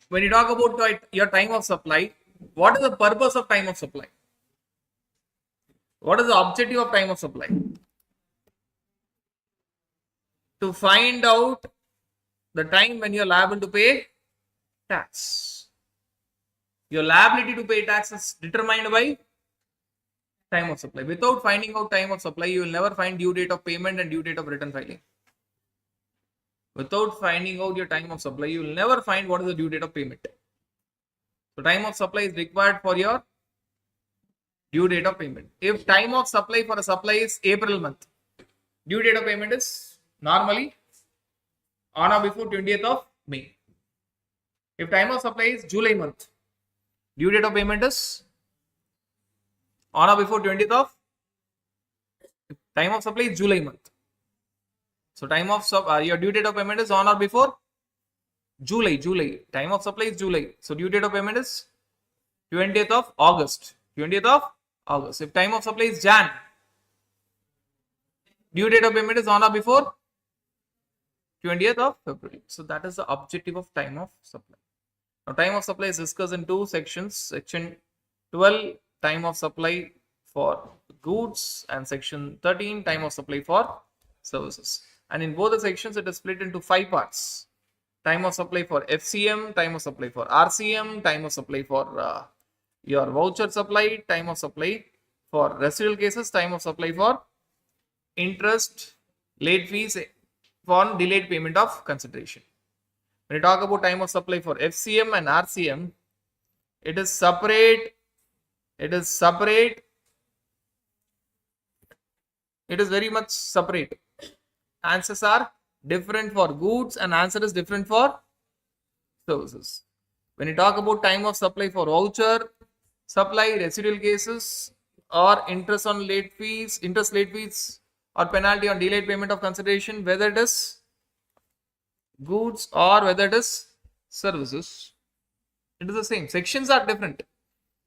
when you talk about your time of supply, what is the purpose of time of supply? What is the objective of time of supply? To find out the time when you're liable to pay tax. Your liability to pay tax is determined by time of supply. Without finding out time of supply, you will never find due date of payment and due date of return filing. Without finding out your time of supply, you will never find what is the due date of payment. So time of supply is required for your due date of payment. If time of supply for a supply is April month, due date of payment is normally on or before 20th of May. If time of supply is July month, due date of payment is on or before 20th of time of supply is July month. So time of your due date of payment is on or before July. Time of supply is July. So due date of payment is 20th of August. 20th of August. If time of supply is Jan, due date of payment is on or before 20th of February. So that is the objective of time of supply. Now time of supply is discussed in two sections. Section 12, time of supply for goods, and section 13, time of supply for services. And in both the sections, it is split into 5 parts. Time of supply for FCM, time of supply for RCM, time of supply for your voucher supply, time of supply for residual cases, time of supply for interest, late fees for delayed payment of consideration. When you talk about time of supply for FCM and RCM, it is separate. It is very much separate. Answers are different for goods and answer is different for services. When you talk about time of supply for voucher supply, residual cases, or interest late fees or penalty on delayed payment of consideration, whether it is goods or whether it is services, it is the same. Sections are different.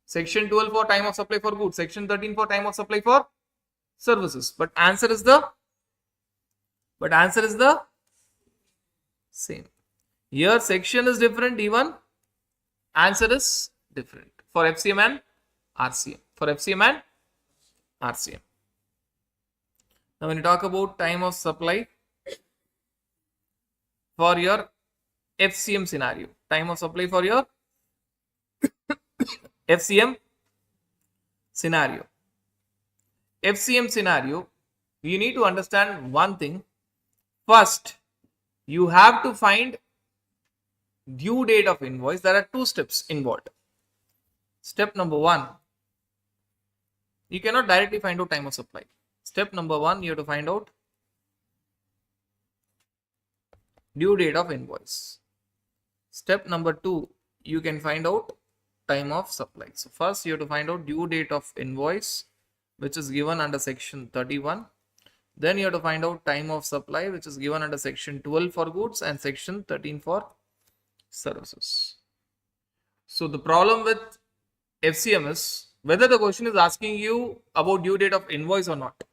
Section 12 for time of supply for goods, section 13 for time of supply for services, but answer is the same. Here section is different, even answer is different for FCM and RCM. Now when you talk about time of supply for your FCM scenario, time of supply for your FCM scenario, you need to understand one thing. First, you have to find due date of invoice. There are 2 steps involved. Step number 1, you cannot directly find out time of supply. Step number 1, you have to find out due date of invoice. Step number 2, you can find out time of supply. So first you have to find out due date of invoice, which is given under section 31. Then you have to find out time of supply, which is given under section 12 for goods and section 13 for services. So the problem with FCM is whether the question is asking you about due date of invoice or not.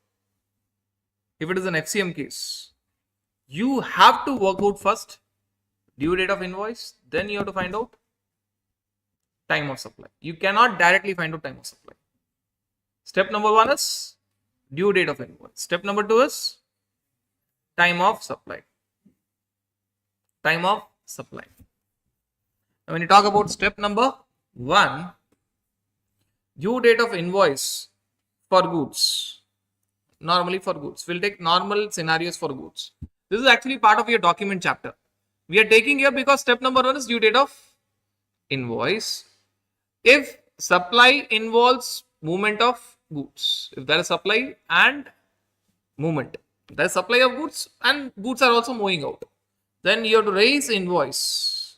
If it is an FCM case, you have to work out first due date of invoice, then you have to find out time of supply. You cannot directly find out time of supply. Step number 1 is due date of invoice. Step number 2 is time of supply. Now when you talk about step number 1, due date of invoice for goods, normally for goods, we'll take normal scenarios for goods. This is actually part of your document chapter. We are taking here because step number 1 is due date of invoice. If supply involves movement of goods, if there is supply and movement, there is supply of goods and goods are also moving out, then you have to raise invoice.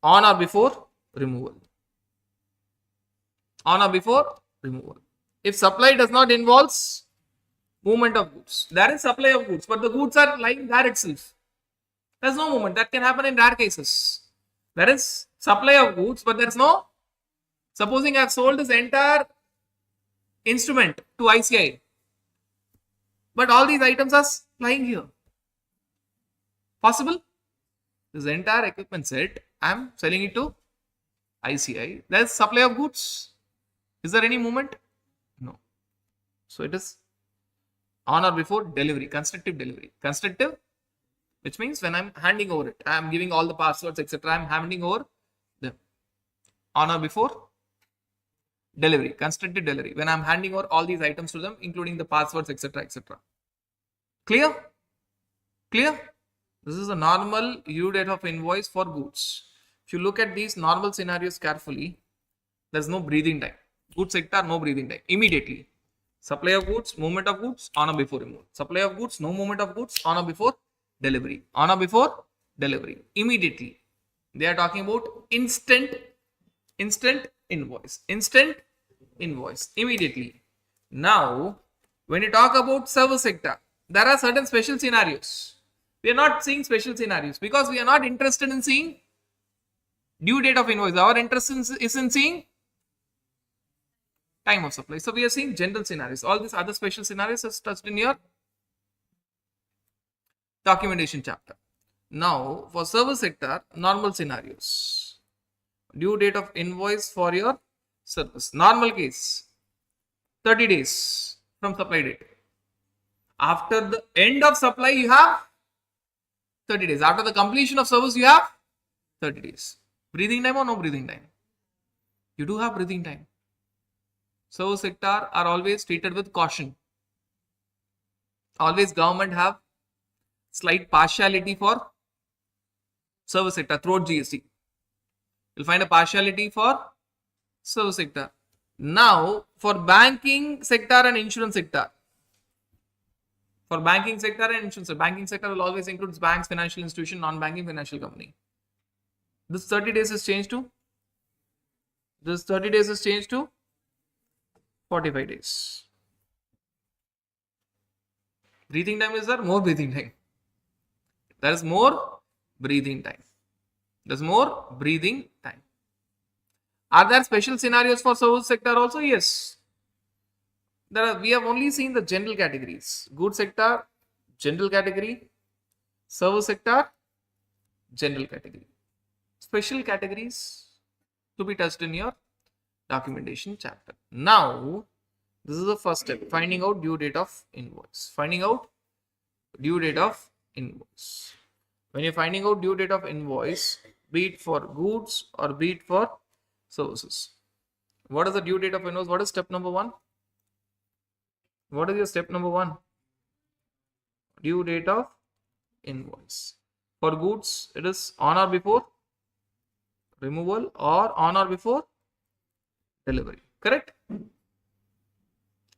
On or before removal. If supply does not involve movement of goods, there is supply of goods, but the goods are lying there itself. There is no movement. That can happen in rare cases. There is supply of goods, but there is no. Supposing I have sold this entire instrument to ICI, but all these items are lying here. Possible? This entire equipment set, I am selling it to ICI. There's supply of goods. Is there any movement? No. So it is on or before delivery, constructive delivery. Constructive, which means when I'm handing over it, I'm giving all the passwords, etc. I'm handing over them. On or before delivery, constructive delivery. When I'm handing over all these items to them, including the passwords, etc. etc. Clear? Clear? This is a normal due date of invoice for goods. If you look at these normal scenarios carefully, there's no breathing time. Goods sector, no breathing time. Immediately. Supply of goods, movement of goods, on or before removal. Supply of goods, no movement of goods, on or before delivery. On or before delivery. Immediately. They are talking about instant invoice. Instant invoice. Immediately. Now, when you talk about service sector, there are certain special scenarios. We are not seeing special scenarios because we are not interested in seeing due date of invoice. Our interest is in seeing time of supply. So we are seeing general scenarios. All these other special scenarios are touched in your documentation chapter. Now for service sector, normal scenarios. Due date of invoice for your service. Normal case, 30 days from supply date. After the end of supply, you have 30 days. After the completion of service, you have 30 days. Breathing time or no breathing time? You do have breathing time. Service sector are always treated with caution. Always government have slight partiality for service sector throughout GST. You'll find a partiality for service sector. Now, for banking sector and insurance sector. For banking sector and insurance, banking sector will always include banks, financial institution, non-banking financial company. This 30 days is changed to 45 days. Breathing time is there? More breathing time. There is more breathing time. There's more breathing time. Are there special scenarios for service sector also? Yes. We have only seen the general categories. Goods sector, general category. Service sector, general category. Special categories to be touched in your documentation chapter. Now, this is the first step, finding out due date of invoice. Finding out due date of invoice. When you're finding out due date of invoice, be it for goods or be it for services. What is the due date of invoice? What is step number 1? What is your step number 1? Due date of invoice. For goods, it is on or before removal or on or before delivery. Correct?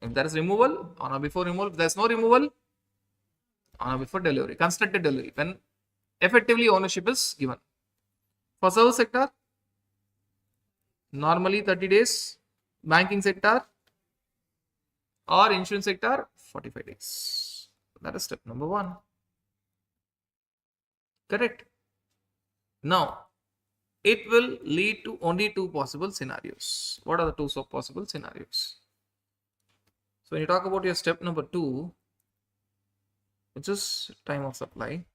If there is removal, on or before removal. If there is no removal, on or before delivery. Constructed delivery. When effectively ownership is given. For service sector, normally 30 days. Banking sector or insurance sector, 45 days. That is step number 1. Correct? Now, it will lead to only 2 possible scenarios. What are the 2 possible scenarios? So when you talk about your step number 2, which is time of supply,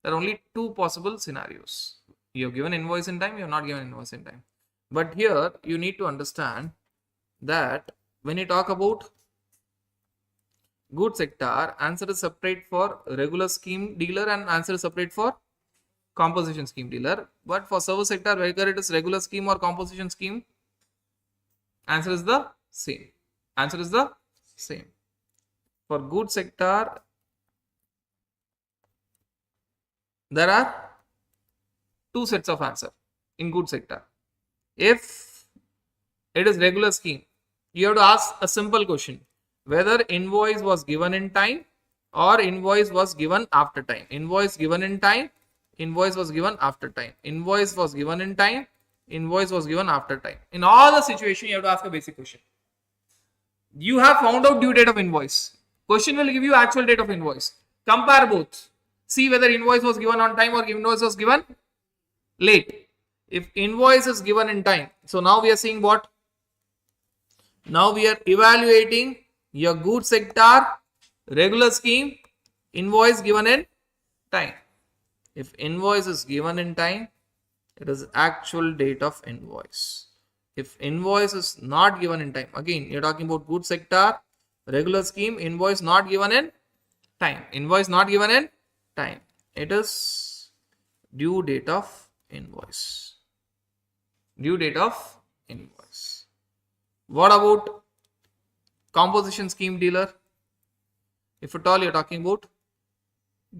there are only 2 possible scenarios. You have given invoice in time, you have not given invoice in time. But here you need to understand that when you talk about goods sector, answer is separate for regular scheme dealer and answer is separate for composition scheme dealer. But for service sector, whether it is regular scheme or composition scheme, answer is the same. Answer is the same. For goods sector, there are 2 sets of answer in goods sector. If it is regular scheme, you have to ask a simple question. Whether invoice was given in time or invoice was given after time. Invoice given in time, invoice was given after time. Invoice was given in time, invoice was given after time. In all the situations, you have to ask a basic question. You have found out due date of invoice. Question will give you actual date of invoice. Compare both. See whether invoice was given on time or invoice was given late. If invoice is given in time, so now we are seeing what? Now we are evaluating your goods sector, regular scheme, invoice given in time. If invoice is given in time, it is actual date of invoice. If invoice is not given in time, again, you're talking about goods sector, regular scheme, invoice not given in time. Invoice not given in time. It is due date of invoice. Due date of invoice. What about composition scheme dealer? If at all you're talking about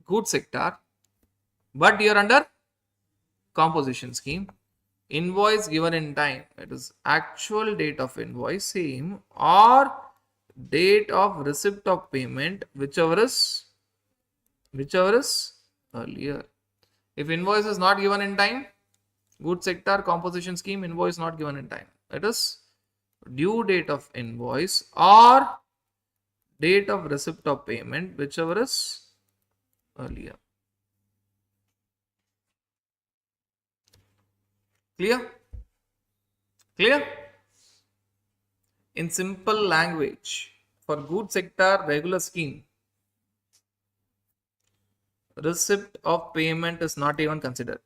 goods sector, but you're under composition scheme, invoice given in time, it is actual date of invoice same or date of receipt of payment, whichever is earlier. If invoice is not given in time, goods sector, composition scheme, invoice not given in time, it is due date of invoice or date of receipt of payment, whichever is earlier. Clear? Clear? In simple language, for goods sector regular scheme, receipt of payment is not even considered.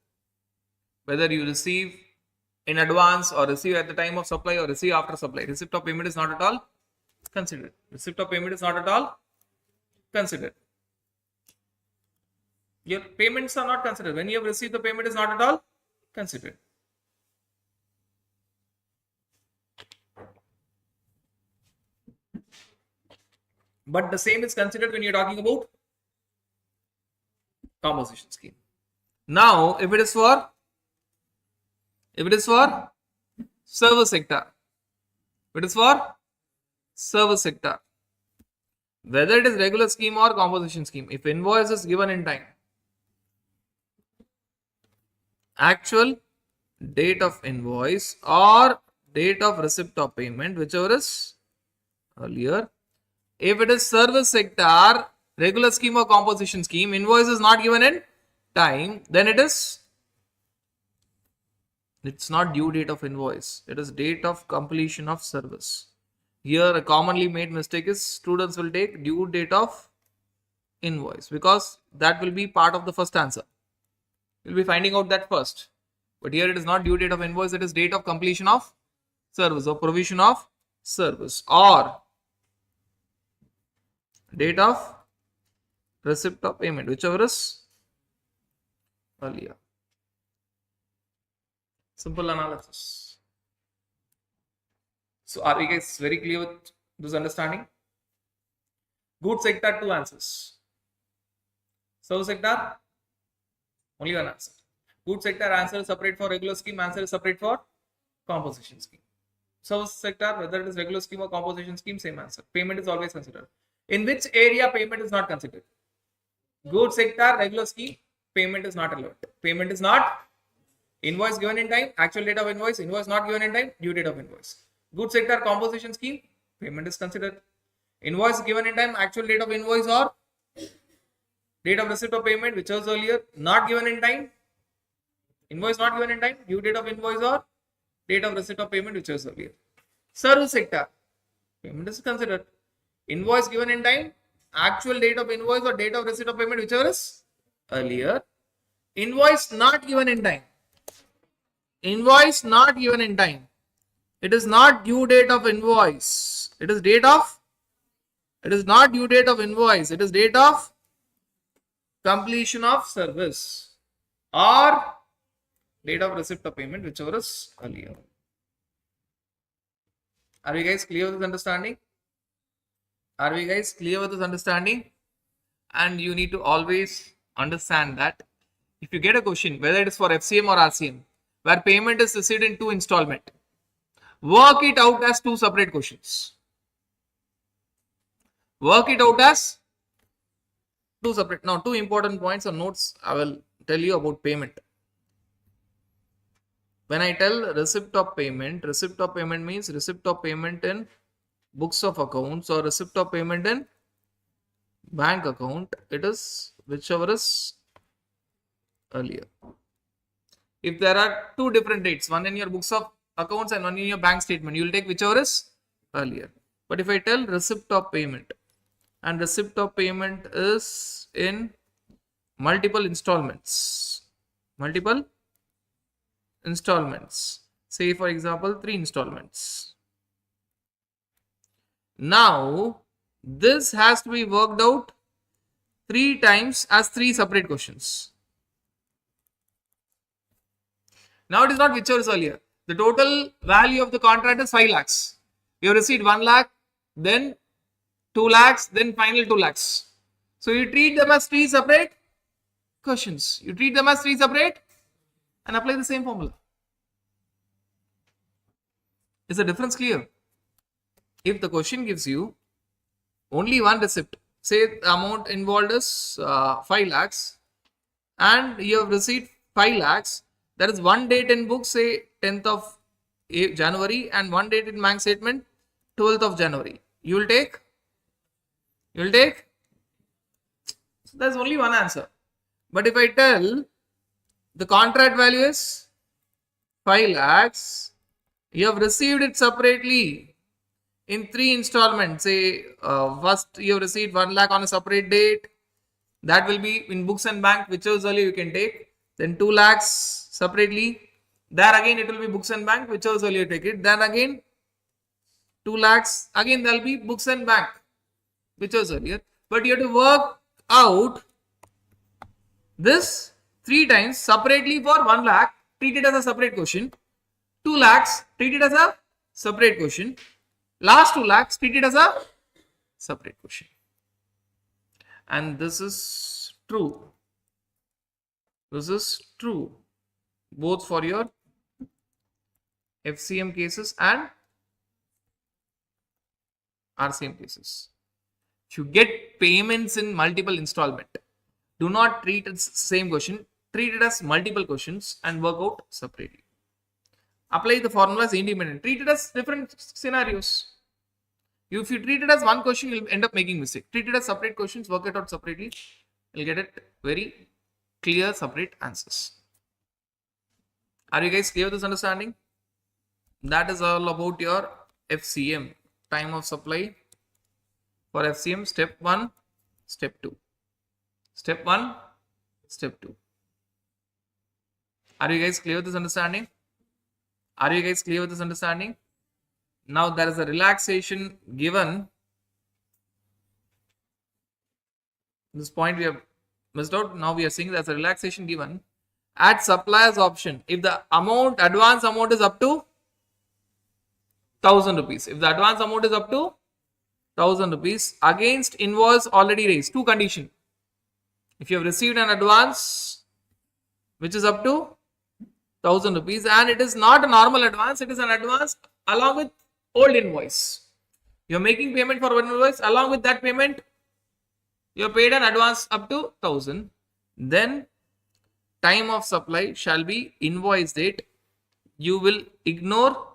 Whether you receive in advance or receive at the time of supply or receive after supply, receipt of payment is not at all considered. Receipt of payment is not at all considered. Your payments are not considered. When you have received the payment is not at all considered. But the same is considered when you're talking about composition scheme. Now, if it is for service sector, whether it is regular scheme or composition scheme, if invoice is given in time, actual date of invoice or date of receipt of payment, whichever is earlier. If it is service sector, regular scheme or composition scheme, invoice is not given in time, then it's not due date of invoice. It is date of completion of service. Here a commonly made mistake is students will take due date of invoice because that will be part of the first answer. You'll be finding out that first. But here it is not due date of invoice, it is date of completion of service or provision of service or date of receipt of payment, whichever is earlier. Simple analysis. So are we guys very clear with this understanding? Goods sector, 2 answers. Service sector, only 1 answer. Goods sector answer is separate for regular scheme, answer is separate for composition scheme. Service sector, whether it is regular scheme or composition scheme, same answer. Payment is always considered. In which area payment is not considered? Goods sector, regular scheme, payment is not allowed. Payment is not invoice given in time, actual date of invoice, invoice not given in time, due date of invoice. Goods sector, composition scheme, payment is considered. Invoice given in time, actual date of invoice or date of receipt of payment, which was earlier, not given in time, invoice not given in time, due date of invoice or date of receipt of payment, which was earlier. Service sector, payment is considered. Invoice given in time, actual date of invoice or date of receipt of payment, whichever is earlier. Invoice not given in time. Invoice not given in time. It is not due date of invoice. It is not due date of invoice. It is date of completion of service or date of receipt of payment, whichever is earlier. Are we guys clear with this understanding? Are we guys clear with this understanding? And you need to always understand that if you get a question, whether it is for FCM or RCM, where payment is received in 2 installment, work it out as 2 separate questions. Work it out as 2 separate. Now, 2 important points or notes I will tell you about payment. When I tell receipt of payment means receipt of payment in books of accounts or receipt of payment in bank account. It is whichever is earlier. If there are 2 different dates, one in your books of accounts and one in your bank statement, you will take whichever is earlier. But if I tell receipt of payment and receipt of payment is in multiple installments, multiple installments. Say for example 3 installments. Now this has to be worked out 3 times as 3 separate questions. Now it is not whichever is earlier. The total value of the contract is 5 lakhs. You have received 1 lakh, then 2 lakhs, then final 2 lakhs. So you treat them as 3 separate questions. You treat them as 3 separate and apply the same formula. Is the difference clear? If the question gives you only one receipt, say the amount involved is 5 lakhs and you have received 5 lakhs, there is one date in book, say 10th of January, and one date in bank statement 12th of January. You will take? So there's only one answer. But if I tell the contract value is 5 lakhs, you have received it separately in 3 installments. Say first you have received 1 lakh on a separate date. That will be in books and bank, whichever earlier you can take. Then 2 lakhs separately. There again it will be books and bank, whichever earlier you take it. Then again 2 lakhs. Again there will be books and bank, whichever earlier. But you have to work out this 3 times separately for 1 lakh. Treat it as a separate question. 2 lakhs, treat it as a separate question. Last 2 lakhs, treat it as a separate question. And this is true. This is true both for your FCM cases and RCM cases. If you get payments in multiple installment, do not treat it as same question. Treat it as multiple questions and work out separately. Apply the formulas independently. Treat it as different scenarios. If you treat it as one question, you'll end up making mistake. Treat it as separate questions, work it out separately. You'll get it very clear, separate answers. Are you guys clear with this understanding? That is all about your FCM, time of supply. For FCM, step 1, step 2. Step 1, step 2. Are you guys clear with this understanding? Are you guys clear with this understanding? Now there is a relaxation given. This point we have missed out. Now we are seeing there's a relaxation given at supplier's option. If the advance amount is up to 1000 rupees. If the advance amount is up to 1000 rupees against invoice already raised. 2 conditions. If you have received an advance which is up to 1000 rupees and it is not a normal advance, it is an advance along with old invoice. You are making payment for one invoice, along with that payment you have paid an advance up to 1000. Then time of supply shall be invoice date. You will ignore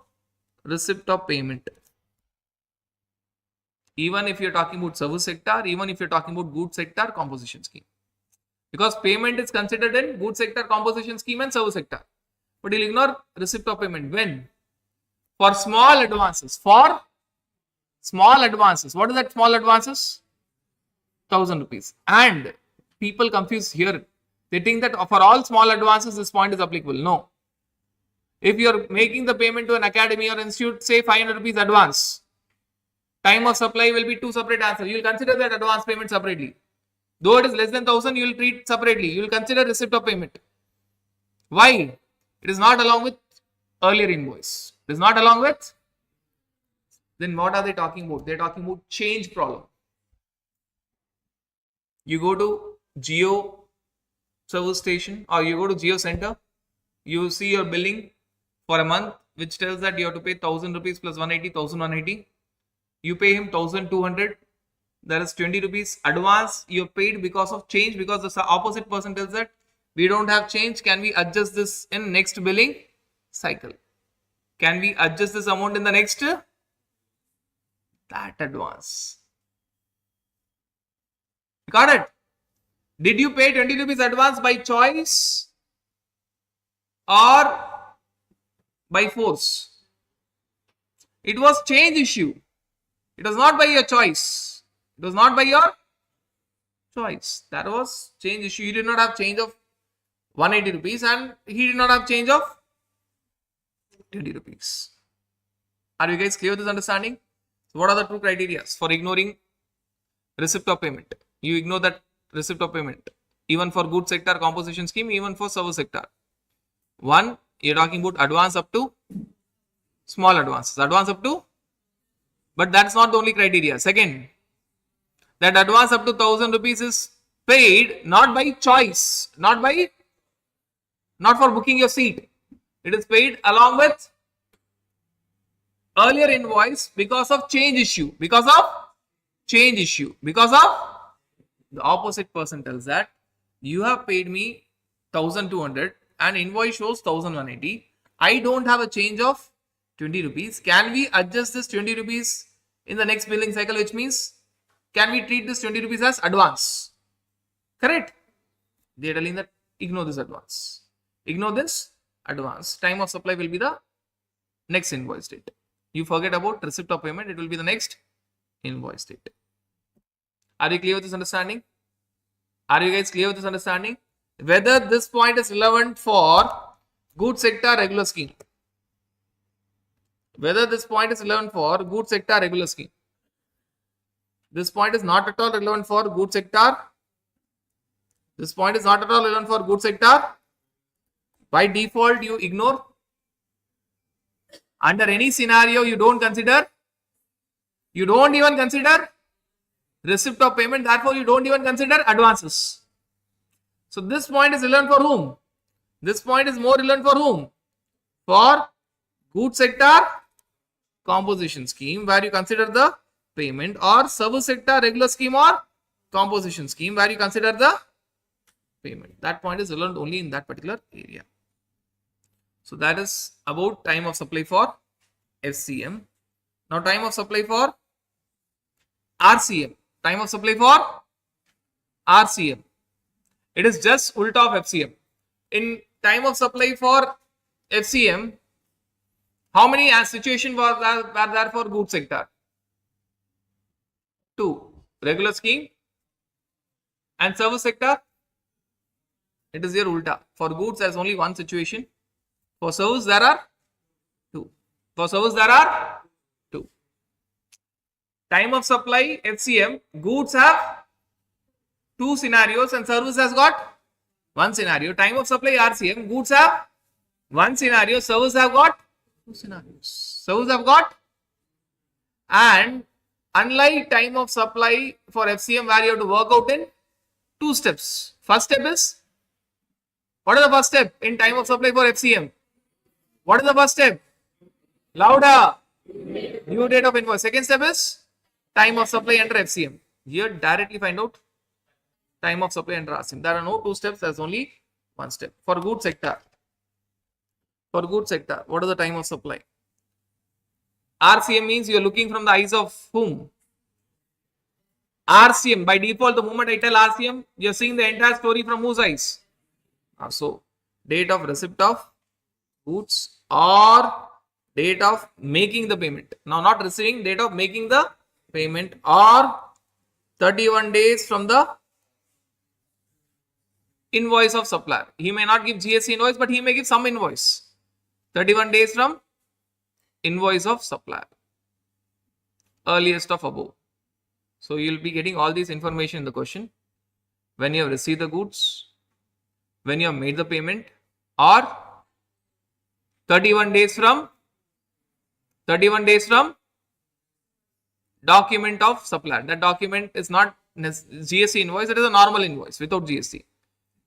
receipt of payment. Even if you are talking about service sector, even if you are talking about goods sector composition scheme. Because payment is considered in goods sector composition scheme and service sector. But you will ignore receipt of payment. When? For small advances. For small advances. What is that small advances? 1000 rupees. And people confuse here. They think that for all small advances this point is applicable. No. If you are making the payment to an academy or institute, say 500 rupees advance, time of supply will be 2 separate answers. You will consider that advance payment separately. Though it is less than 1000, you will treat separately. You will consider receipt of payment. Why? It is not along with earlier invoice. It is not along with. Then what are they talking about? They are talking about change problem. You go to Geo service station or you go to Geo center. You see your billing for a month which tells that you have to pay 1000 rupees plus 180, 1180. You pay him 1200. There is 20 rupees advance you have paid because of change, because the opposite person tells that we don't have change. Can we adjust this in next billing cycle? Can we adjust this amount in the next? That advance. Got it? Did you pay 20 rupees advance by choice or by force? It was change issue. It was not by your choice. It was not by your choice. That was change issue. You did not have change of 180 rupees and he did not have change of 20 rupees. Are you guys clear with this understanding? So what are the two criteria for ignoring receipt of payment? You ignore that receipt of payment even for goods sector composition scheme, even for service sector. One, you're talking about advance up to small advances, advance up to, but that's not the only criteria. Second, that advance up to 1000 rupees is paid not by choice, not for booking your seat. It is paid along with earlier invoice because of change issue, because of the opposite person tells that you have paid me 1200 and invoice shows 1180. I don't have a change of 20 rupees. Can we adjust this 20 rupees in the next billing cycle, which means can we treat this 20 rupees as advance? Correct? They are telling that ignore this advance. Ignore this advance. Time of supply will be the next invoice date. You forget about receipt of payment, it will be the next invoice date. Are you clear with this understanding? Are you guys clear with this understanding? Whether this point is relevant for goods sector regular scheme. Whether this point is relevant for goods sector regular scheme. This point is not at all relevant for goods sector. This point is not at all relevant for goods sector. By default, you ignore. Under any scenario, you don't even consider receipt of payment. Therefore, you don't even consider advances. So this point is relevant for whom? This point is more relevant for whom? For goods sector composition scheme, where you consider the payment, or service sector regular scheme or composition scheme, where you consider the payment. That point is relevant only in that particular area. So that is about time of supply for FCM. Now time of supply for RCM. Time of supply for RCM. It is just ulta of FCM. In time of supply for FCM, how many situations were there for goods sector? 2. Regular scheme and service sector. It is here ulta. For goods there is only one situation. For service there are 2. For service there are 2. Time of supply FCM, goods have 2 scenarios and service has got 1 scenario. Time of supply RCM, goods have 1 scenario, service have got 2 scenarios. Service have got, and unlike time of supply for FCM where you have to work out in 2 steps. First step is, what is the first step in time of supply for FCM? What is the first step? Louder. Due date of invoice. Second step is time of supply under FCM. Here directly find out time of supply under RCM. There are no 2 steps, there is only 1 step. For goods sector. For goods sector, what is the time of supply? RCM means you are looking from the eyes of whom? RCM. By default, the moment I tell RCM, you are seeing the entire story from whose eyes? So, date of receipt of goods or date of making the payment. Now, not receiving, date of making the payment, or 31 days from the invoice of supplier. He may not give GST invoice, but he may give some invoice. 31 days from invoice of supplier. Earliest of above. So, you will be getting all this information in the question. When you have received the goods, when you have made the payment, or 31 days from document of supplier. That document is not GST invoice, it is a normal invoice without GST. It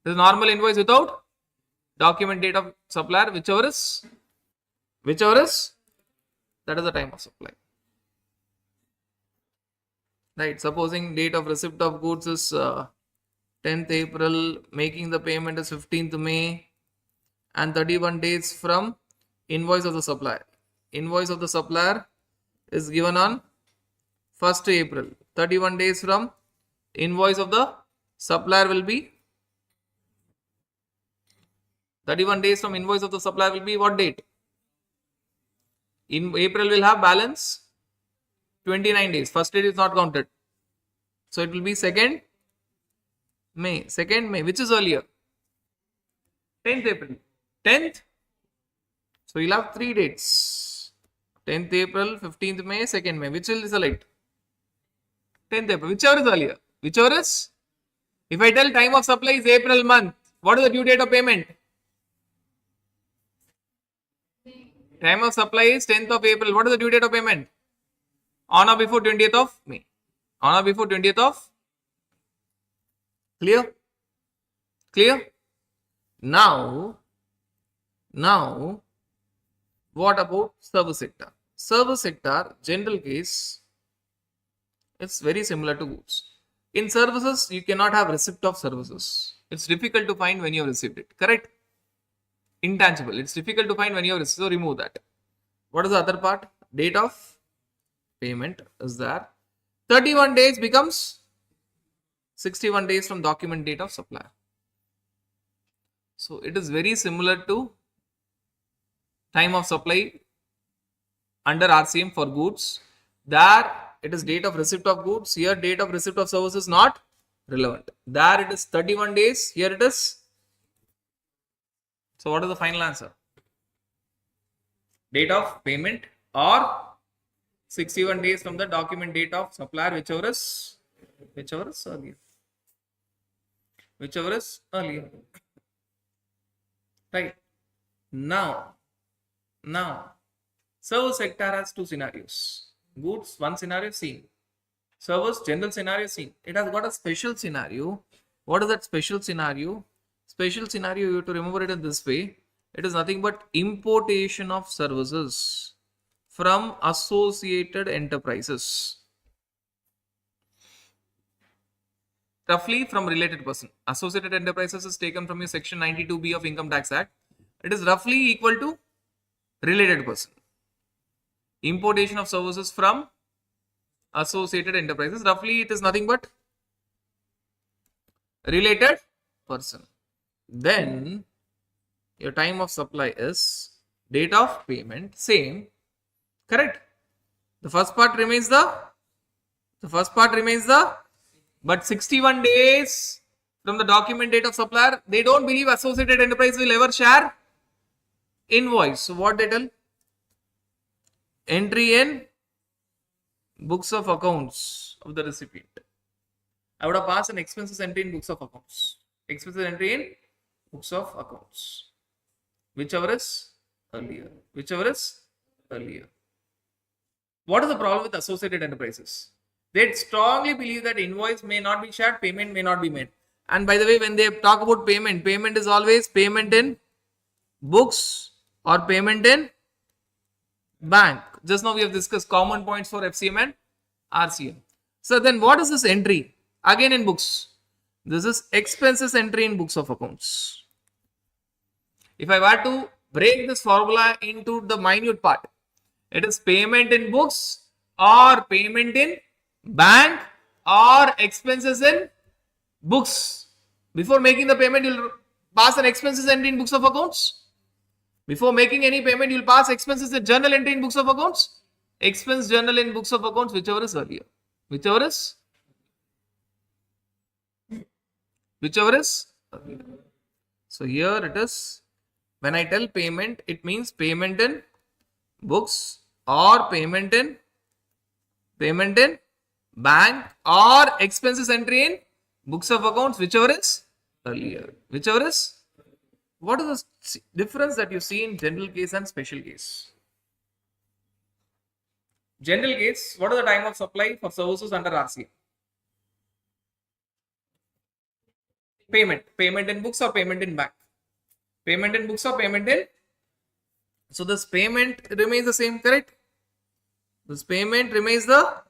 is a normal invoice without document date of supplier, whichever is, that is the time of supply. Right, supposing date of receipt of goods is 10th April, making the payment is 15th May, and 31 days from invoice of the supplier. Invoice of the supplier is given on 1st April. 31 days from invoice of the supplier will be 31 days from invoice of the supplier will be what date? In April will have balance 29 days. First date is not counted. So it will be 2nd May. 2nd May, which is earlier? 10th April. 10th. So you'll have 3 dates. 10th April, 15th May, 2nd May. Which will you select? 10th April. Whichever is earlier. Whichever is. If I tell time of supply is April month, what is the due date of payment? Time of supply is 10th of April. What is the due date of payment? On or before 20th of May. On or before 20th of. Clear? Clear? Now, what about service sector? Service sector, general case, it's very similar to goods. In services, you cannot have receipt of services. It's difficult to find when you have received it. Correct? Intangible. It's difficult to find when you have received. So remove that. What is the other part? Date of payment is there. 31 days becomes 61 days from document date of supplier. So it is very similar to time of supply under RCM for goods. There it is date of receipt of goods. Here date of receipt of services not relevant. There it is 31 days. Here it is. So what is the final answer? Date of payment or 61 days from the document date of supplier, whichever is earlier. Whichever is earlier. Right. Now, service sector has 2 scenarios. Goods, 1 scenario seen. Service, general scenario seen. It has got a special scenario. What is that special scenario? Special scenario, you have to remember it in this way. It is nothing but importation of services from associated enterprises. Roughly from related person. Associated enterprises is taken from your section 92B of Income Tax Act. It is roughly equal to related person. Importation of services from associated enterprises. Roughly it is nothing but related person. Then your time of supply is date of payment, same. Correct? The first part remains but 61 days from the document date of supplier, they don't believe associated enterprise will ever share invoice. So what they tell? Entry in books of accounts of the recipient. I would have passed an expenses entry in books of accounts. Expenses entry in books of accounts. Whichever is earlier. What is the problem with associated enterprises? They strongly believe that invoice may not be shared, payment may not be made. And by the way, when they talk about payment, payment is always payment in books or payment in bank. Just now we have discussed common points for FCM and RCM. So then what is this entry? Again in books. This is expenses entry in books of accounts. If I were to break this formula into the minute part, it is payment in books or payment in bank or expenses in books. Before making the payment, you will pass an expenses entry in books of accounts. Before making any payment, you will pass expenses in journal entry in books of accounts. Expense journal in books of accounts, whichever is earlier. Whichever is earlier. So here it is. When I tell payment, it means payment in books or payment in bank or expenses entry in books of accounts, whichever is earlier. What is the difference that you see in general case and special case? General case, what is the time of supply for services under RCM? Payment in books or payment in bank? Payment in books or payment in? So this payment remains the same, correct? This payment remains the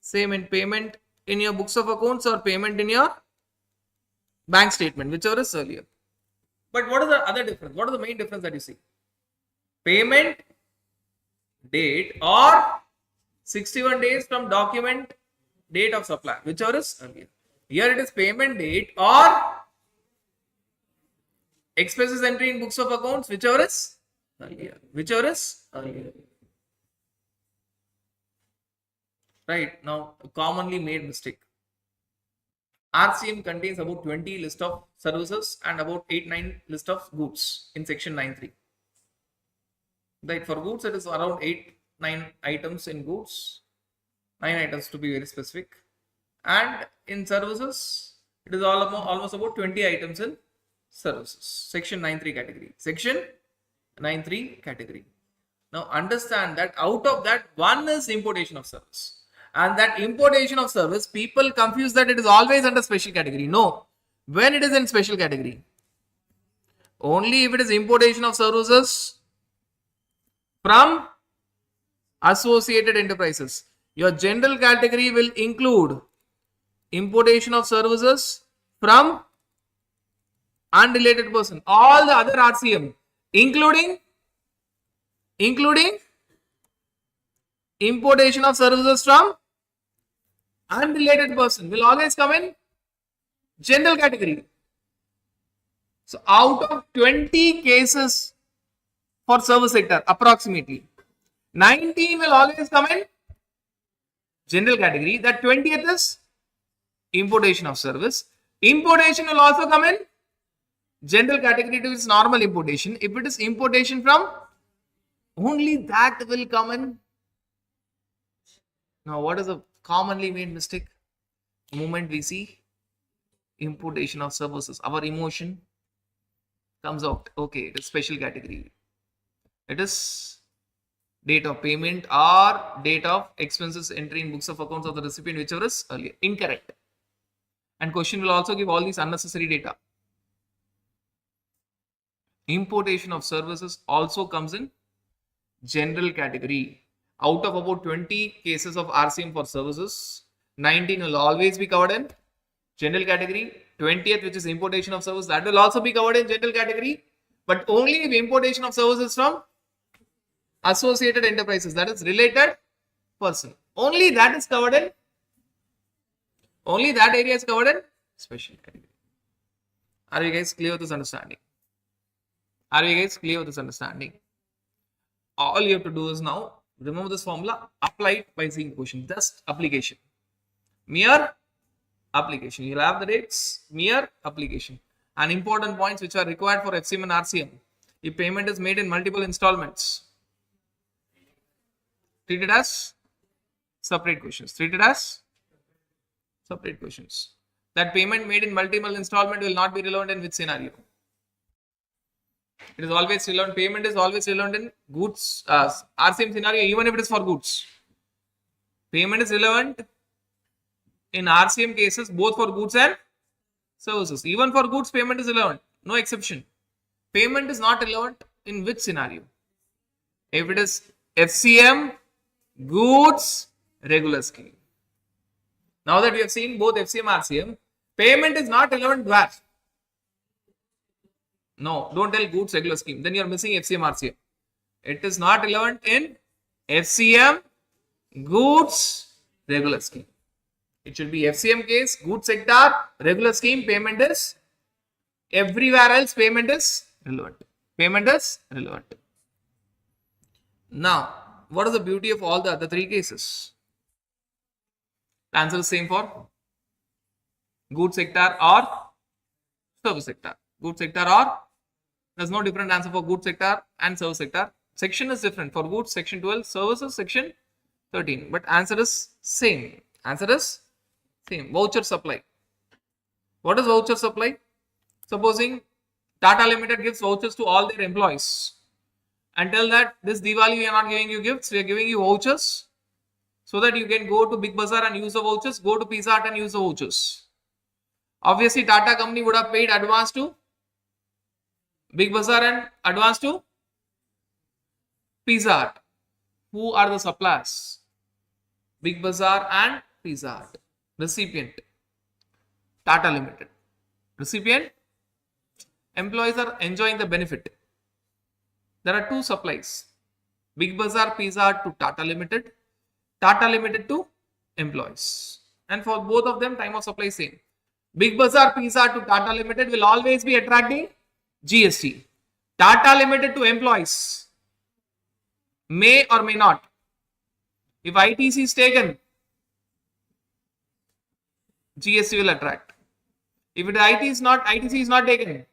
same in payment in your books of accounts or payment in your bank statement, whichever is earlier. But what is the other difference? What is the main difference that you see? Payment date or 61 days from document date of supply, whichever is earlier. Here it is payment date or expenses entry in books of accounts, whichever is earlier. Right, now a commonly made mistake. RCM contains about 20 list of services and about 8-9 list of goods in section 9.3. Right, for goods it is around 8-9 items in goods, 9 items to be very specific, and in services it is almost about 20 items in services. Section 9.3 category. Section 9.3 category. Now understand that out of that, one is importation of service. And that importation of service, people confuse that it is always under special category. No. When it is in special category? Only if it is importation of services from associated enterprises. Your general category will include importation of services from unrelated person. All the other RCM, including importation of services from unrelated person, will always come in general category. So out of 20 cases for service sector, approximately 19 will always come in general category. That 20th is importation of service. Importation will also come in general category to its normal importation. If it is importation from, only that will come in. Now, what is a commonly made mistake? The moment we see importation of services, our emotion comes out. Okay, it is special category. It is date of payment or date of expenses entry in books of accounts of the recipient, whichever is earlier. Incorrect. And question will also give all these unnecessary data. Importation of services also comes in general category. Out of about 20 cases of RCM for services, 19 will always be covered in general category. 20th, which is importation of service, that will also be covered in general category, but only if importation of services from associated enterprises, that is related person, only that is covered in, only that area is covered in special category. Are you guys clear with this understanding? Are you guys clear with this understanding? All you have to do is now remember this formula, apply it by seeing question, just application, mere application. You'll have the dates, mere application, and important points which are required for FCM and RCM. If payment is made in multiple installments, treated as separate questions. Treated as separate questions. That payment made in multiple installment will not be relevant in which scenario? It is always relevant. Payment is always relevant in goods, RCM scenario, even if it is for goods. Payment is relevant in RCM cases, both for goods and services. Even for goods, payment is relevant. No exception. Payment is not relevant in which scenario? If it is FCM, goods, regular scheme. Now that we have seen both FCM and RCM, payment is not relevant where? No, don't tell goods, regular scheme. Then you are missing FCM, RCM. It is not relevant in FCM, goods, regular scheme. It should be FCM case, goods sector, regular scheme, payment is everywhere else, payment is relevant. Payment is relevant. Now, what is the beauty of all the other three cases? The answer is same for goods sector or service sector. Goods sector or, there's no different answer for goods sector and service sector. Section is different. For goods, section 12, services, section 13. But answer is same. Answer is same. Voucher supply. What is voucher supply? Supposing Tata Limited gives vouchers to all their employees and tell that this Diwali we are not giving you gifts, we are giving you vouchers so that you can go to Big Bazaar and use the vouchers, go to Pizza Hut and use the vouchers. Obviously, Tata company would have paid advance to Big Bazaar and advance to Pizza Hut. Who are the suppliers? Big Bazaar and Pizza Hut. Recipient, Tata Limited. Recipient, employees are enjoying the benefit. There are two supplies. Big Bazaar, Pizza Hut to Tata Limited. Tata Limited to employees. And for both of them, time of supply is same. Big Bazaar, Pizza Hut to Tata Limited will always be attracting GST. Tata Limited to employees may or may not. If ITC is taken, GST will attract. If the ITC is not taken,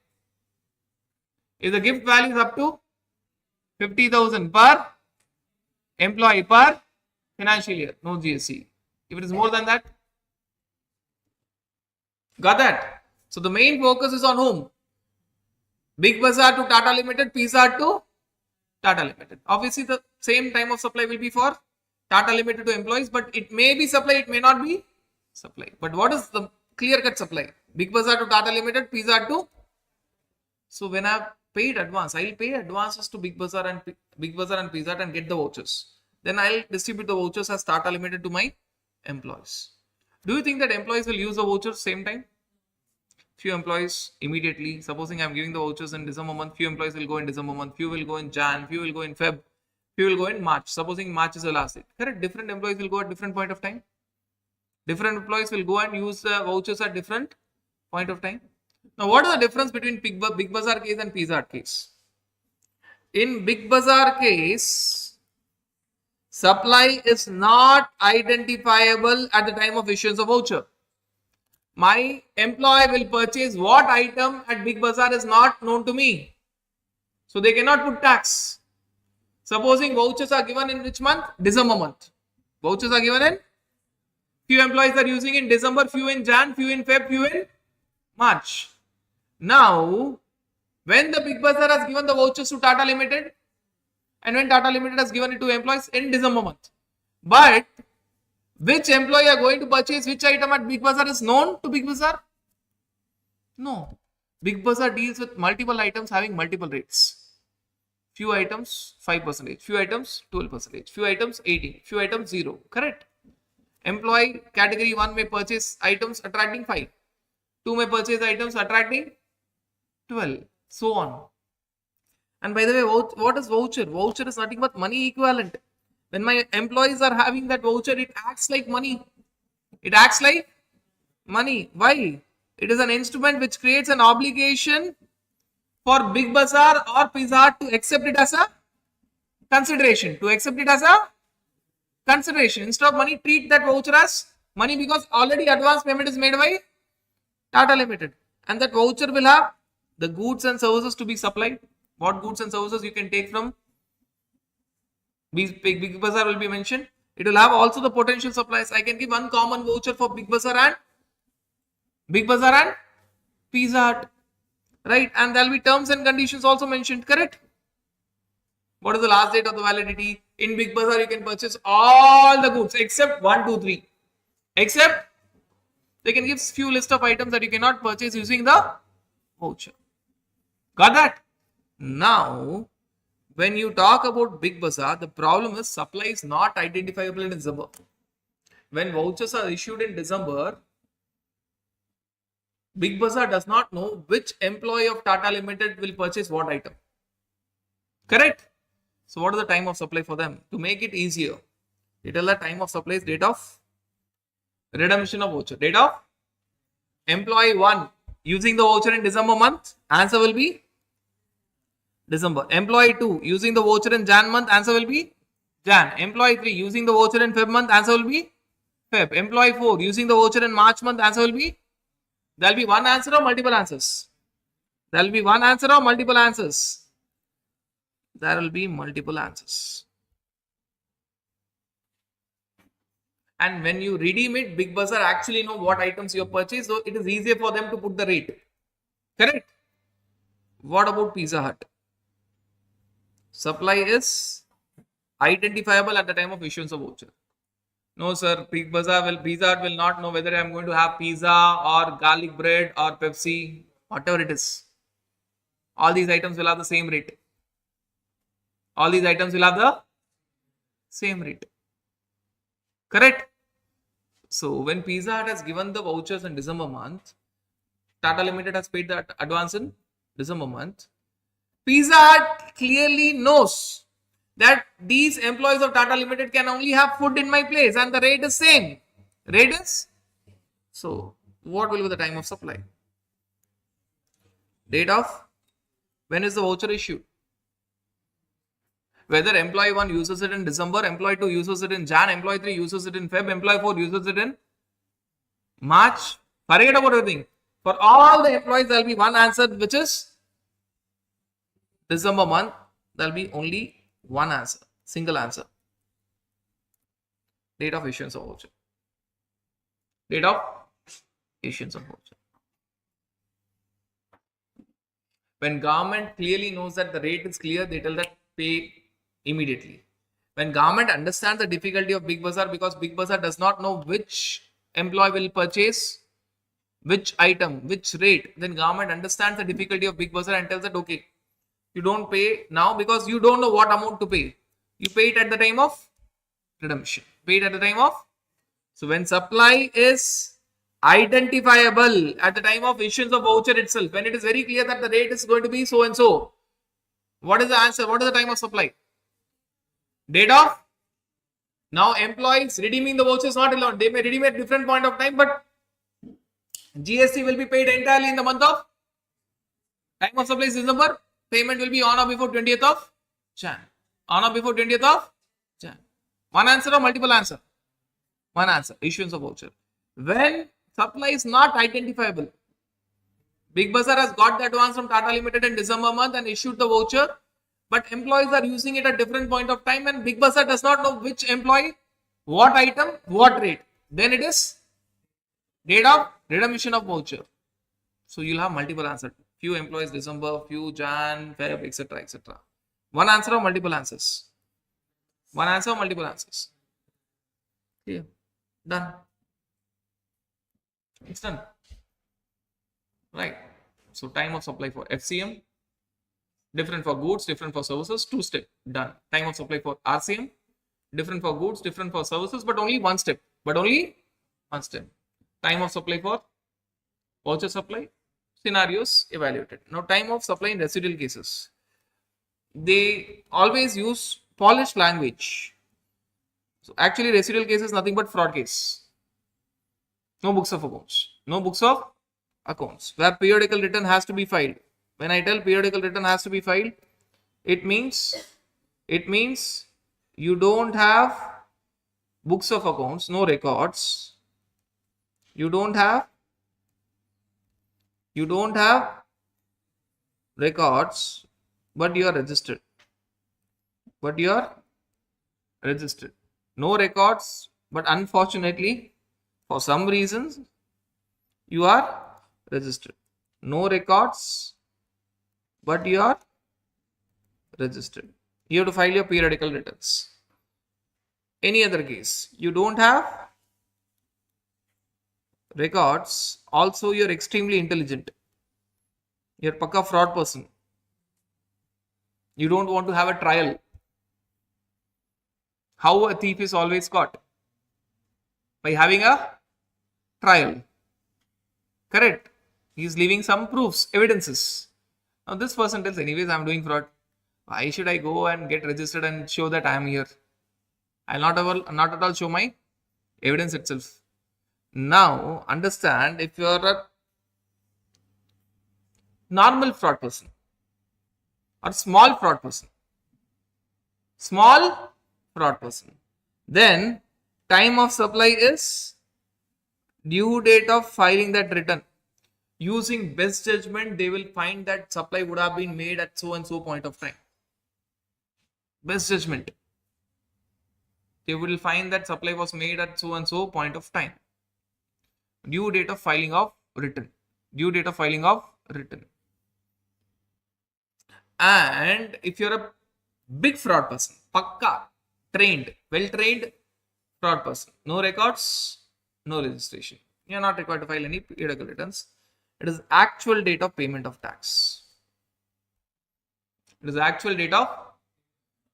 if the gift value is up to 50,000 per employee per financial year, no GST. If it is more than that, got that? So the main focus is on whom? Big Bazaar to Tata Limited, Pizza Hut to Tata Limited. Obviously, the same time of supply will be for Tata Limited to employees, but it may be supply, it may not be supply. But what is the clear-cut supply? Big Bazaar to Tata Limited, Pizza Hut to. So when I have paid advance, I will pay advances to Big Bazaar and Pizza Hut and get the vouchers. Then I'll distribute the vouchers as Tata Limited to my employees. Do you think that employees will use the vouchers same time? Few employees immediately. Supposing I'm giving the vouchers in December month, few employees will go in December month, few will go in Jan, few will go in Feb, few will go in March. Supposing March is the last date. Correct? Different employees will go at different point of time. Different employees will go and use the vouchers at different point of time. Now, what is the difference between Big Bazaar case and Pizza Hut case? In Big Bazaar case, supply is not identifiable at the time of issuance of voucher. My employee will purchase what item at Big Bazaar is not known to me. So they cannot put tax. Supposing vouchers are given in which month? December month. Vouchers are given in, few employees are using in December, few in Jan, few in Feb, few in March. Now, when the Big Bazaar has given the vouchers to Tata Limited, and when Tata Limited has given it to employees in December month. But which employee are going to purchase which item at Big Bazaar is known to Big Bazaar? No. Big Bazaar deals with multiple items having multiple rates. Few items 5%, few items 12%, few items 18%, few items 0. Correct? Employee category 1 may purchase items attracting 5. 2 may purchase items attracting 12. So on. And by the way, what is voucher? Voucher is nothing but money equivalent. When my employees are having that voucher, it acts like money. It acts like money. Why? It is an instrument which creates an obligation for Big Bazaar or Pizza Hut to accept it as a consideration. To accept it as a consideration. Instead of money, treat that voucher as money because already advance payment is made by Tata Limited. And that voucher will have the goods and services to be supplied. What goods and services you can take from Big Bazaar will be mentioned. It will have also the potential supplies. I can give one common voucher for Big Bazaar and Pizza Hut. Right? And there will be terms and conditions also mentioned. Correct? What is the last date of the validity? In Big Bazaar, you can purchase all the goods except 1, 2, 3. Except they can give few list of items that you cannot purchase using the voucher. Got that? Now, when you talk about Big Bazaar, the problem is supply is not identifiable in December. When vouchers are issued in December, Big Bazaar does not know which employee of Tata Limited will purchase what item. Correct? So what is the time of supply for them? To make it easier, they tell the time of supply is date of redemption of voucher. Date of employee 1 using the voucher in December month, answer will be December. Employee 2 using the voucher in Jan month, answer will be Jan. Employee 3 using the voucher in Feb month, answer will be Feb. Employee 4 using the voucher in March month, answer will be, there will be one answer or multiple answers. There will be one answer or multiple answers. There will be multiple answers. And when you redeem it, Big Bazaar actually know what items you have purchased, so it is easier for them to put the rate. Correct? What about Pizza Hut? Supply is identifiable at the time of issuance of voucher. No, sir, Pizza Hut will not know whether I am going to have pizza or garlic bread or Pepsi, whatever it is. All these items will have the same rate. All these items will have the same rate. Correct? So, when Pizza Hut has given the vouchers in December month, Tata Limited has paid the advance in December month. Pizza Hut clearly knows that these employees of Tata Limited can only have food in my place and the rate is same. Rate is? So, what will be the time of supply? Date of? When is the voucher issued? Whether employee 1 uses it in December, employee 2 uses it in Jan, employee 3 uses it in Feb, employee 4 uses it in March. Forget about everything. For all the employees, there will be one answer, which is December month. There will be only one answer, single answer. Date of issuance of voucher. Date of issuance of voucher. When government clearly knows that the rate is clear, they tell that pay immediately. When government understands the difficulty of Big Bazaar, because Big Bazaar does not know which employee will purchase which item, which rate, then government understands the difficulty of Big Bazaar and tells that, okay, you don't pay now because you don't know what amount to pay. You pay it at the time of redemption. Pay it at the time of. So when supply is identifiable at the time of issuance of voucher itself, when it is very clear that the rate is going to be so and so, what is the answer? What is the time of supply? Date of. Now employees redeeming the voucher is not allowed. They may redeem at different point of time, but GST will be paid entirely in the month of. Time of supply is December. Payment will be on or before 20th of Jan. On or before 20th of Jan. One answer or multiple answer? One answer. Issuance of voucher. When supply is not identifiable, Big Bazaar has got the advance from Tata Limited in December month and issued the voucher, but employees are using it at different point of time and Big Bazaar does not know which employee, what item, what rate. Then it is date of redemption of voucher. So you'll have multiple answers. Few employees December, few Jan, Feb, etc. etc. One answer or multiple answers? One answer or multiple answers? Yeah. Done. It's done. Right. So time of supply for FCM, different for goods, different for services, 2 step, done. Time of supply for RCM, different for goods, different for services, but only one step. Time of supply for voucher supply, scenarios evaluated. Now time of supply in residual cases. They always use polished language. So actually residual case is nothing but fraud case. No books of accounts. No books of accounts. Where periodical return has to be filed. When I tell periodical return has to be filed, it means you don't have books of accounts, no records. You don't have records, but you are registered. No records, but unfortunately, for some reasons, you are registered. No records, but you are registered. You have to file your periodical returns. Any other case, you don't have records, also you're extremely intelligent. You're pakka fraud person. You don't want to have a trial. How a thief is always caught? By having a trial. Correct. He is leaving some proofs, evidences. Now this person tells, anyways, I am doing fraud. Why should I go and get registered and show that I am here? I will not at all show my evidence itself. Now understand, if you are a normal fraud person or small fraud person, then time of supply is due date of filing that return. Using best judgment, they will find that supply would have been made at so and so point of time. Best judgment. They will find that supply was made at so and so point of time. Due date of filing of return. And if you're a big fraud person, pakka, well-trained fraud person, no records, no registration. You are not required to file any periodical returns. It is actual date of payment of tax. It is actual date of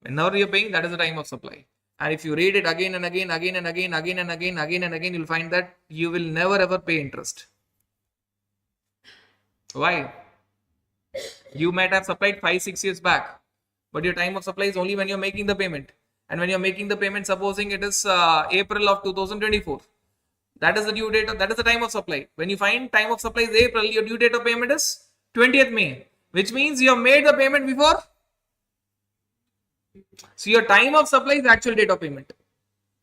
whenever you are paying, that is the time of supply. And if you read it again and again, you'll find that you will never ever pay interest. Why? You might have supplied 5-6 years back, but your time of supply is only when you're making the payment. And when you're making the payment, supposing it is April of 2024, that is the due date, that is the time of supply. When you find time of supply is April, your due date of payment is 20th May, which means you have made the payment before. So your time of supply is actual date of payment.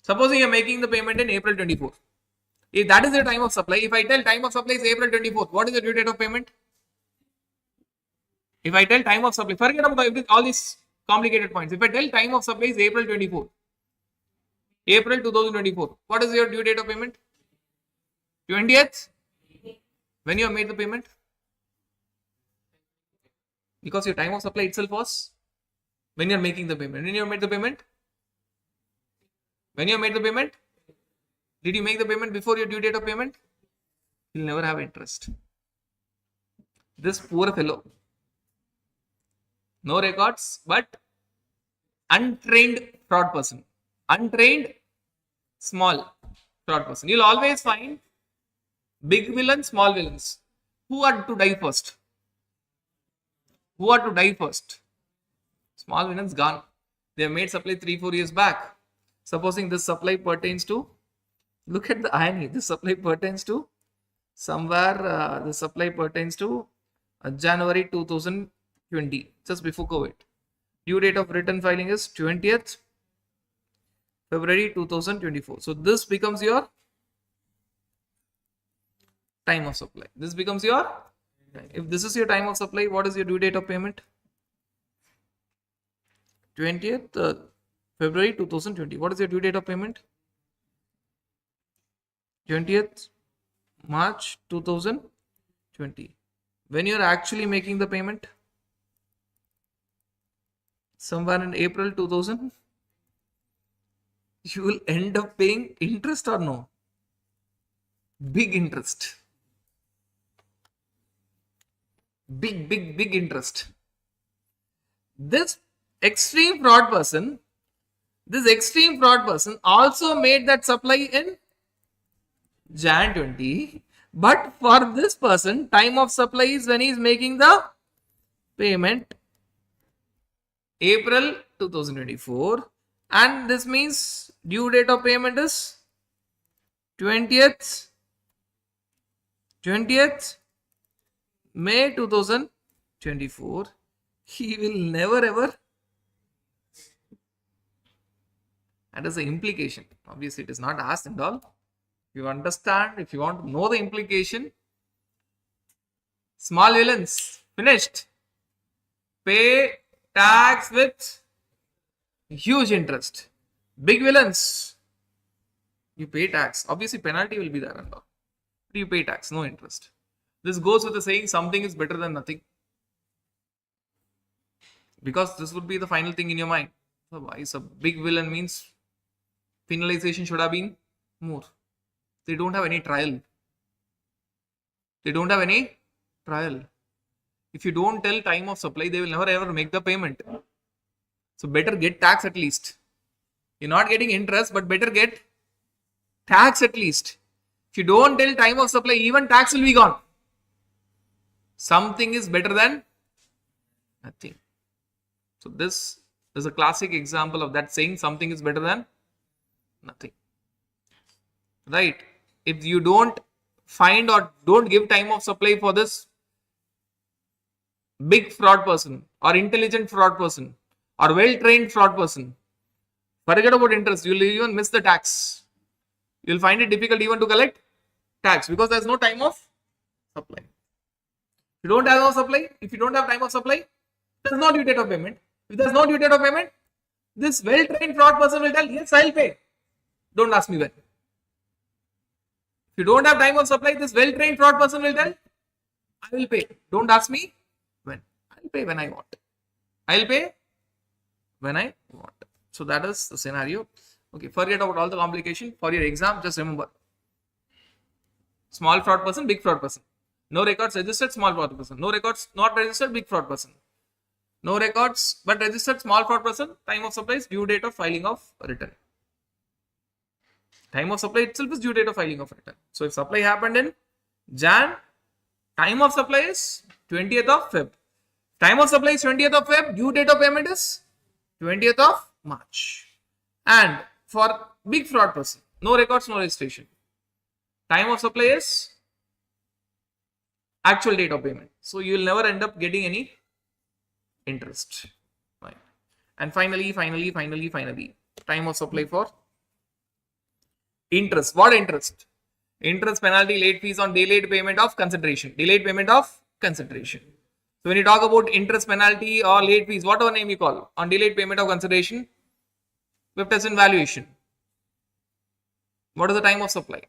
Supposing you're making the payment in April 24. If that is the time of supply, if I tell time of supply is April 24th, what is the due date of payment? If I tell time of supply, forget about all these complicated points. If I tell time of supply is April 24th, April 2024, what is your due date of payment? 20th? When you have made the payment? Because your time of supply itself was when you are making the payment. When you have made the payment? When you have made the payment? Did you make the payment before your due date of payment? You'll never have interest. This poor fellow. No records, but untrained fraud person. Untrained, small fraud person. You'll always find big villains, small villains. Who are to die first? Who are to die first? Small villains gone. They have made supply 3-4 years back. Supposing this supply pertains to, look at the irony, this supply pertains to somewhere, the supply pertains to January 2020, just before COVID. Due date of return filing is 20th February 2024. So this becomes your time of supply. This becomes your, if this is your time of supply, what is your due date of payment? 20th February 2020. What is your due date of payment? 20th March 2020. When you are actually making the payment? Somewhere in April 2000. You will end up paying interest or no? Big interest. Big interest. This extreme fraud person also made that supply in Jan 20. But for this person, time of supply is when he is making the payment April 2024. And this means due date of payment is 20th May 2024. He will never ever. That is the implication. Obviously, it is not asked and all. If you understand, if you want to know the implication, small villains, finished. Pay tax with huge interest. Big villains, you pay tax. Obviously, penalty will be there and all. But you pay tax, no interest. This goes with the saying something is better than nothing. Because this would be the final thing in your mind. So why is a big villain means penalization should have been more. They don't have any trial. They don't have any trial. If you don't tell time of supply, they will never ever make the payment. So better get tax at least. You're not getting interest, but better get tax at least. If you don't tell time of supply, even tax will be gone. Something is better than nothing. So this is a classic example of that saying, something is better than nothing. Right? If you don't find or don't give time of supply for this big fraud person or intelligent fraud person or well-trained fraud person, forget about interest. You'll even miss the tax. You'll find it difficult even to collect tax because there's no time of supply. If you don't have time of supply, if you don't have time of supply, there's no due date of payment. If there's no due date of payment, this well-trained fraud person will tell, yes, I'll pay. Don't ask me when. If you don't have time of supply, this well-trained fraud person will tell, I will pay. Don't ask me when. I'll pay when I want. I'll pay when I want. So that is the scenario. Okay, forget about all the complication. For your exam, just remember. Small fraud person, big fraud person. No records registered, small fraud person. No records not registered, big fraud person. No records but registered, small fraud person. Time of supply is due date of filing of return. Time of supply itself is due date of filing of return. So if supply happened in Jan, time of supply is 20th of Feb. Time of supply is 20th of Feb. Due date of payment is 20th of March. And for big fraud person, no records, no registration. Time of supply is actual date of payment. So you will never end up getting any interest. Right. And finally, time of supply for interest. What interest? Interest, penalty, late fees on delayed payment of consideration. Delayed payment of consideration. So when you talk about interest, penalty or late fees, whatever name you call, on delayed payment of consideration, fifth as in valuation. What is the time of supply?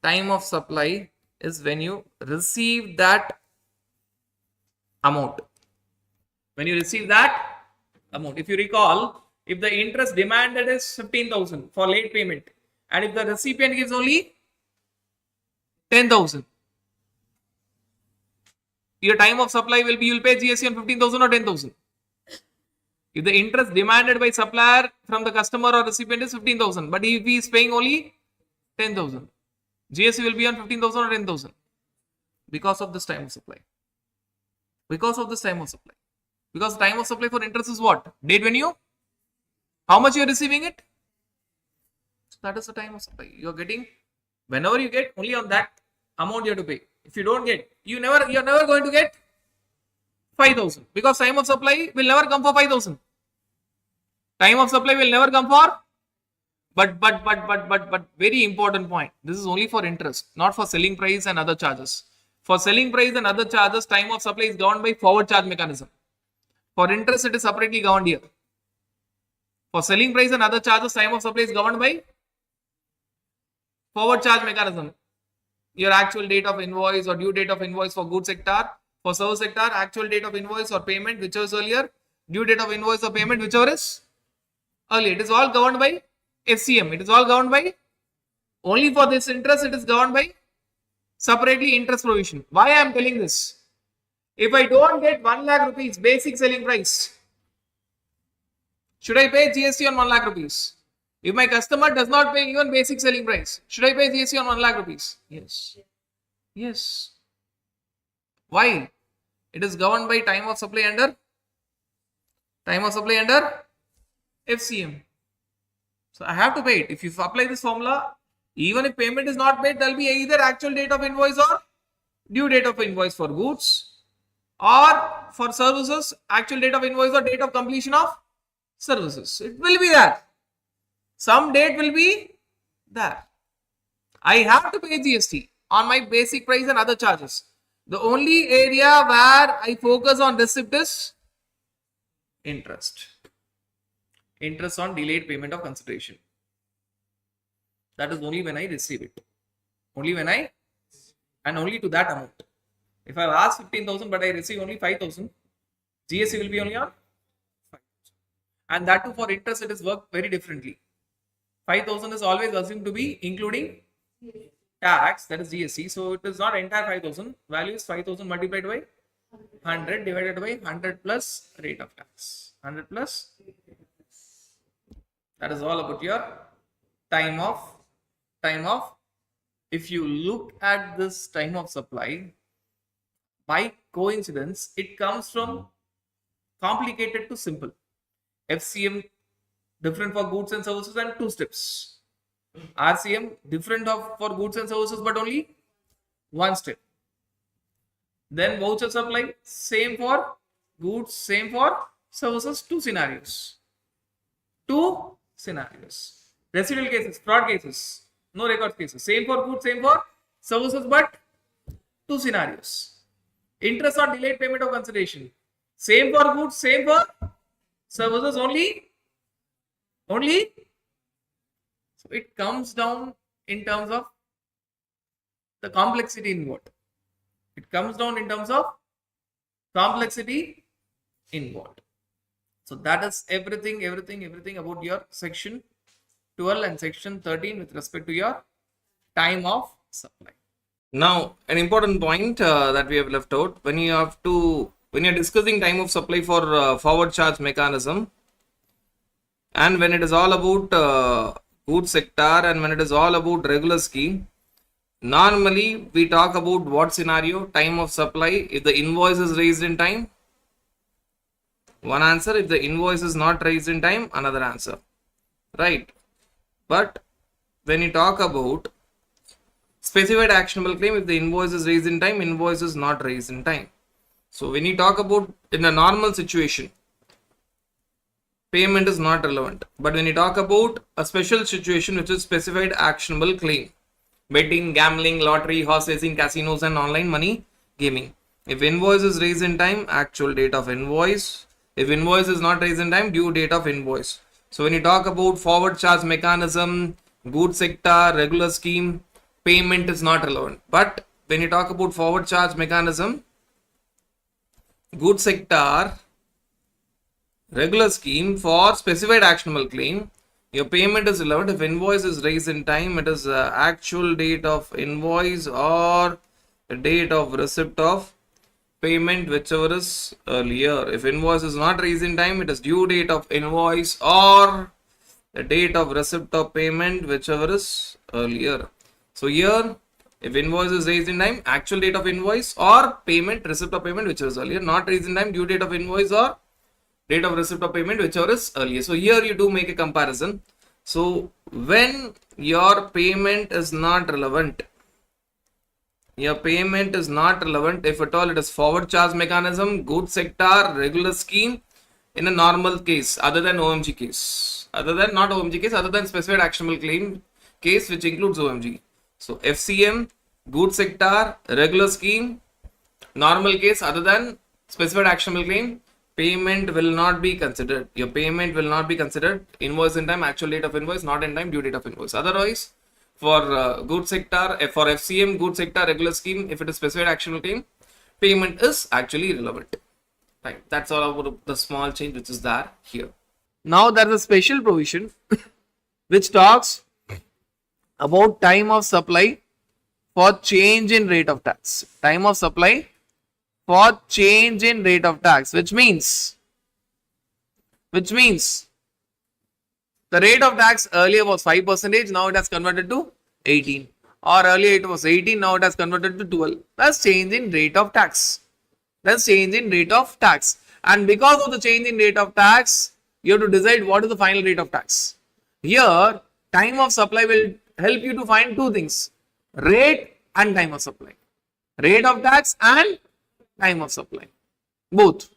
Time of supply is when you receive that amount. When you receive that amount. If you recall, if the interest demanded is 15,000 for late payment, and if the recipient gives only 10,000, your time of supply will be, you will pay GST on 15,000 or 10,000. If the interest demanded by supplier from the customer or recipient is 15,000, but if he is paying only 10,000, GST will be on 15,000 or 10,000 because of this time of supply. Because of this time of supply. Because time of supply for interest is what? Date when you, how much you are receiving it? So that is the time of supply. You are getting, whenever you get, only on that amount you have to pay. If you don't get, you are never going to get 5,000 because time of supply will never come for 5,000. Time of supply will never come for, but very important point. This is only for interest, not for selling price and other charges. For selling price and other charges, time of supply is governed by forward charge mechanism. For interest, it is separately governed here. For selling price and other charges, time of supply is governed by forward charge mechanism. Your actual date of invoice or due date of invoice for goods sector. For service sector, actual date of invoice or payment, whichever is earlier. Due date of invoice or payment, whichever is earlier. It is all governed by FCM. It is all governed by, only for this interest, it is governed by separately interest provision. Why I am telling this? If I don't get 1 lakh rupees basic selling price, should I pay GST on 1 lakh rupees? If my customer does not pay even basic selling price, should I pay GST on 1 lakh rupees? Yes. Yes. Why? It is governed by time of supply under FCM. So I have to pay it. If you apply this formula, even if payment is not paid, there will be either actual date of invoice or due date of invoice for goods, or for services, actual date of invoice or date of completion of services. It will be there. Some date will be there. I have to pay GST on my basic price and other charges. The only area where I focus on receipt is interest. Interest on delayed payment of consideration. That is only when I receive it. Only when I, and only to that amount. If I have asked 15,000 but I receive only 5,000, GST will be only on 5,000. And that too for interest it is worked very differently. 5,000 is always assumed to be including tax, that is GST. So it is not entire 5,000. Value is 5,000 multiplied by 100 divided by 100 plus rate of tax. 100 plus. That is all about your time of. If you look at this time of supply, by coincidence, it comes from complicated to simple. FCM different for goods and services and 2 steps. RCM different for goods and services but only 1 step. Then voucher supply, same for goods, same for services, 2 scenarios. 2 scenarios. Residual cases, fraud cases, no record cases. Same for goods, same for services, but 2 scenarios. Interest on delayed payment of consideration. Same for goods, same for services, only. So it comes down in terms of the complexity involved. It comes down in terms of complexity involved. So that is everything about your section 12 and section 13 with respect to your time of supply. Now, an important point that we have left out, when you're discussing time of supply for forward charge mechanism, and when it is all about goods sector and when it is all about regular scheme, normally we talk about what scenario? Time of supply if the invoice is raised in time. One answer. If the invoice is not raised in time, another answer. Right. But when you talk about specified actionable claim, if the invoice is raised in time, invoice is not raised in time. So when you talk about in a normal situation, payment is not relevant. But when you talk about a special situation which is specified actionable claim, betting, gambling, lottery, horse racing, casinos, and online money gaming. If invoice is raised in time, actual date of invoice. If invoice is not raised in time, due date of invoice. So when you talk about forward charge mechanism, goods sector, regular scheme, payment is not relevant. But when you talk about forward charge mechanism, goods sector, regular scheme, for specified actionable claim, your payment is relevant. If invoice is raised in time, it is actual date of invoice or the date of receipt of payment, whichever is earlier. If invoice is not raised in time, it is due date of invoice or the date of receipt of payment, whichever is earlier. So here, if invoice is raised in time, actual date of invoice or payment, receipt of payment, whichever is earlier. Not raised in time, due date of invoice or date of receipt of payment, whichever is earlier. So here you do make a comparison. So when your payment is not relevant, if at all it is forward charge mechanism, goods sector, regular scheme, in a normal case, other than OMG case, other than specified actionable claim case, which includes OMG. So FCM, goods sector, regular scheme, normal case, other than specified actionable claim, payment will not be considered. Your payment will not be considered. Invoice in time, actual date of invoice, not in time, due date of invoice. Otherwise, for goods sector, for FCM, goods sector, regular scheme, if it is specified actionable claim, payment is actually relevant. Right. That's all about the small change which is there here. Now there is a special provision which talks about time of supply for change in rate of tax. Time of supply for change in rate of tax, which means the rate of tax earlier was 5%, now it has converted to 18, or earlier it was 18, now it has converted to 12. That's change in rate of tax. And because of the change in rate of tax, you have to decide what is the final rate of tax. Here, time of supply will help you to find two things: rate and time of supply. Rate of tax and time of supply, both.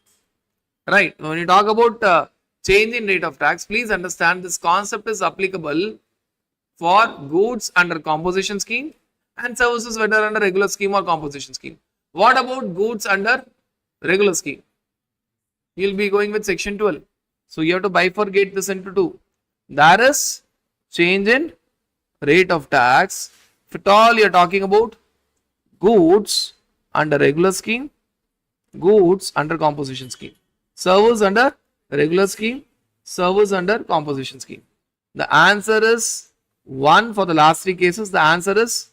Right. When you talk about change in rate of tax, please understand this concept is applicable for goods under composition scheme and services whether under regular scheme or composition scheme. What about goods under regular scheme? You'll be going with section 12. So you have to bifurcate this into two. There is change in rate of tax. If at all you're talking about goods under regular scheme, goods under composition scheme, service under regular scheme, service under composition scheme. The answer is 1 for the last three cases. The answer is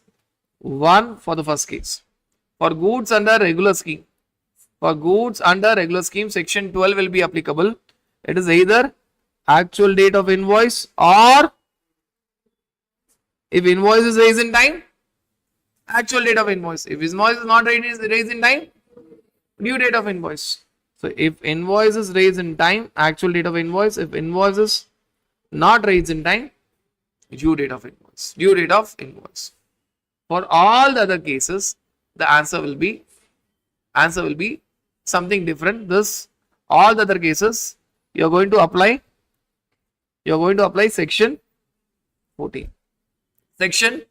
1 for the first case. For goods under regular scheme, section 12 will be applicable. It is either actual date of invoice, or if invoice is raised in time, actual date of invoice. If invoice is not raised in time, due date of invoice. So if invoice is raised in time, actual date of invoice. If invoice is not raised in time, due date of invoice. For all the other cases, the answer will be something different. This, all the other cases, you are going to apply section 14. Section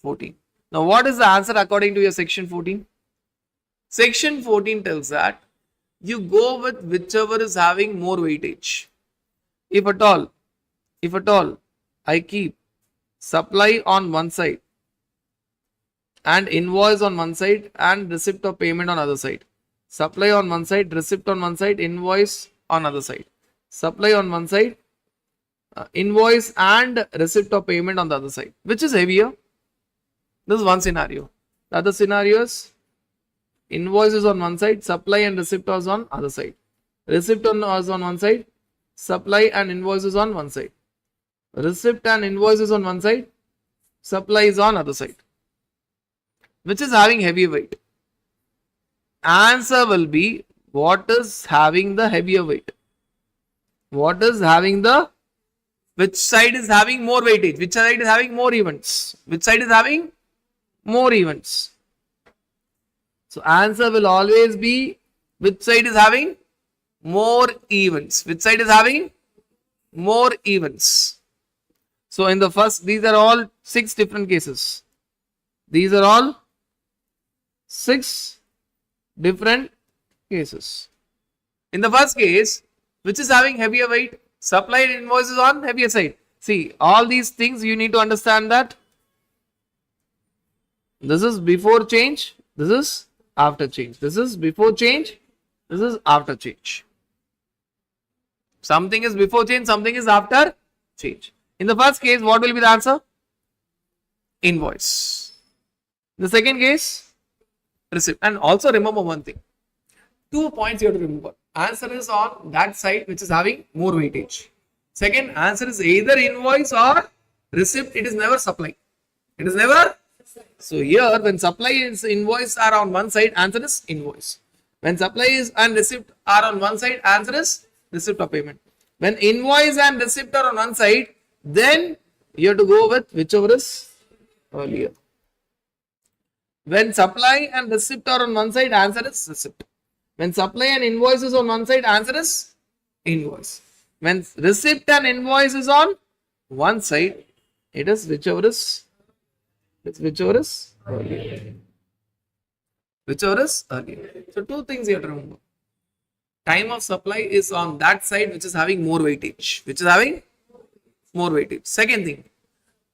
14. Now what is the answer according to your section 14? Section 14 tells that you go with whichever is having more weightage. If at all I keep supply on one side and invoice on one side and receipt of payment on other side. Supply on one side, receipt on one side, invoice on other side. Supply on one side, invoice and receipt of payment on the other side. Which is heavier? This is one scenario. The other scenario is invoice is on one side, supply and receipt is on other side. Receipt is on one side, supply and invoice is on one side. Receipt and invoice is on one side, supply is on other side. Which is having heavier weight? Answer will be what is having the heavier weight. Which side is having more weightage? Which side is having more events? So answer will always be which side is having more events. So in the first, these are all 6 different cases. These are all 6 different cases. In the first case, which is having heavier weight, supplied invoices on heavier side. See, all these things you need to understand that this is before change, this is after change. This is before change, this is after change. Something is before change, something is after change. In the first case, what will be the answer? Invoice. The second case, receipt. And also remember one thing. 2 points you have to remember. Answer is on that side which is having more weightage. Second, answer is either invoice or receipt. It is never supply. It is never. So here, when supply is invoice are on one side, answer is invoice. When supply is and receipt are on one side, answer is receipt of payment. When invoice and receipt are on one side, then you have to go with whichever is earlier. When supply and receipt are on one side, answer is receipt. When supply and invoice is on one side, answer is invoice. When receipt and invoice is on one side, it is whichever is earlier. Whichever is earlier. So 2 things you have to remember. Time of supply is on that side which is having more weightage. Which is having more weightage. Second thing,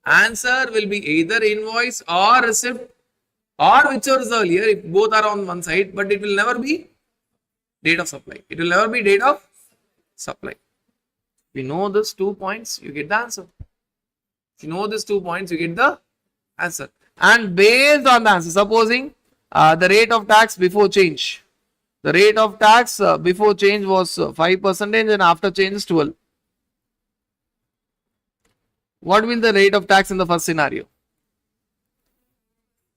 answer will be either invoice or receipt or whichever is earlier if both are on one side, but it will never be date of supply. It will never be date of supply. If you know these 2 points, you get the answer. If you know these 2 points, you get the answer. And based on the answer, supposing the rate of tax before change. The rate of tax before change was 5% and after change is 12. What will the rate of tax in the first scenario?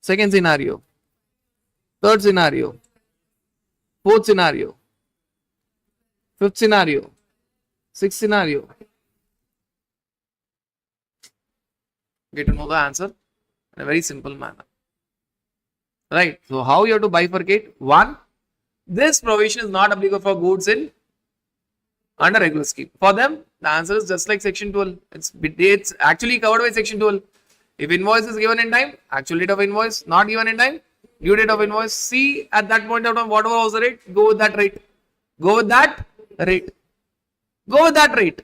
Second scenario. Third scenario. Fourth scenario. Fifth scenario. Sixth scenario. Get to know the answer in a very simple manner. Right. So how you have to bifurcate? 1. This provision is not applicable for goods in under regular scheme. For them, the answer is just like section 12. It's actually covered by section 12. If invoice is given in time, actual date of invoice, not given in time, due date of invoice. See at that point of time, whatever was the rate, go with that rate. Go with that rate. Go with that rate.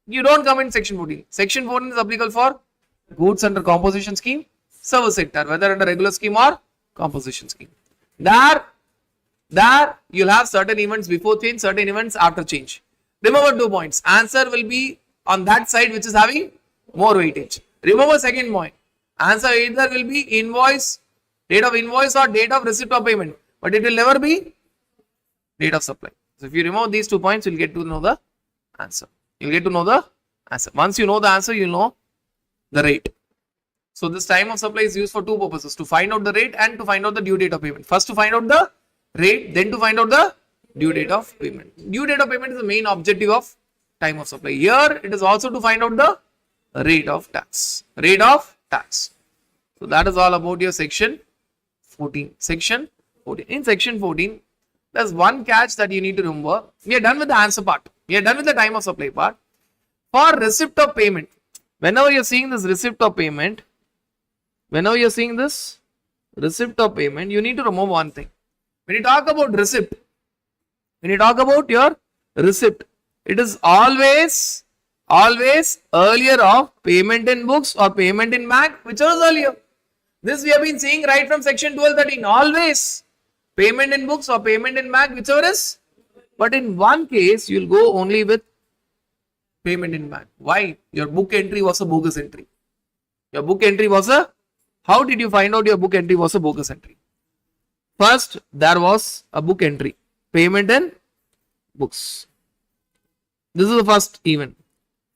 You don't come in section 14. Section 14 is applicable for goods under composition scheme, service sector, whether under regular scheme or composition scheme. There you'll have certain events before change, certain events after change. Remember 2 points. Answer will be on that side which is having more weightage. Remember second point. Answer either will be invoice, date of invoice or date of receipt of payment. But it will never be date of supply. So if you remove these 2 points, you'll get to know the answer. You'll get to know the answer. Once you know the answer, you'll know the rate. So this time of supply is used for 2 purposes. To find out the rate and to find out the due date of payment. First to find out the rate, then to find out the due date of payment. Due date of payment is the main objective of time of supply. Here it is also to find out the rate of tax. Rate of tax. So that is all about your section 14. Section 14. In section 14, there's one catch that you need to remember. We are done with the answer part. We are done with the time of supply part. For receipt of payment, whenever you're seeing this receipt of payment, you need to remember one thing. When you talk about receipt, when you talk about your receipt, it is always earlier of payment in books or payment in bank, which was earlier. This we have been seeing right from section 12, 13. Always payment in books or payment in bank, whichever is. But in one case, you will go only with payment in bank. Why? Your book entry was a bogus entry. Your book entry was a. How did you find out your book entry was a bogus entry? First, there was a book entry. Payment in books. This is the first event.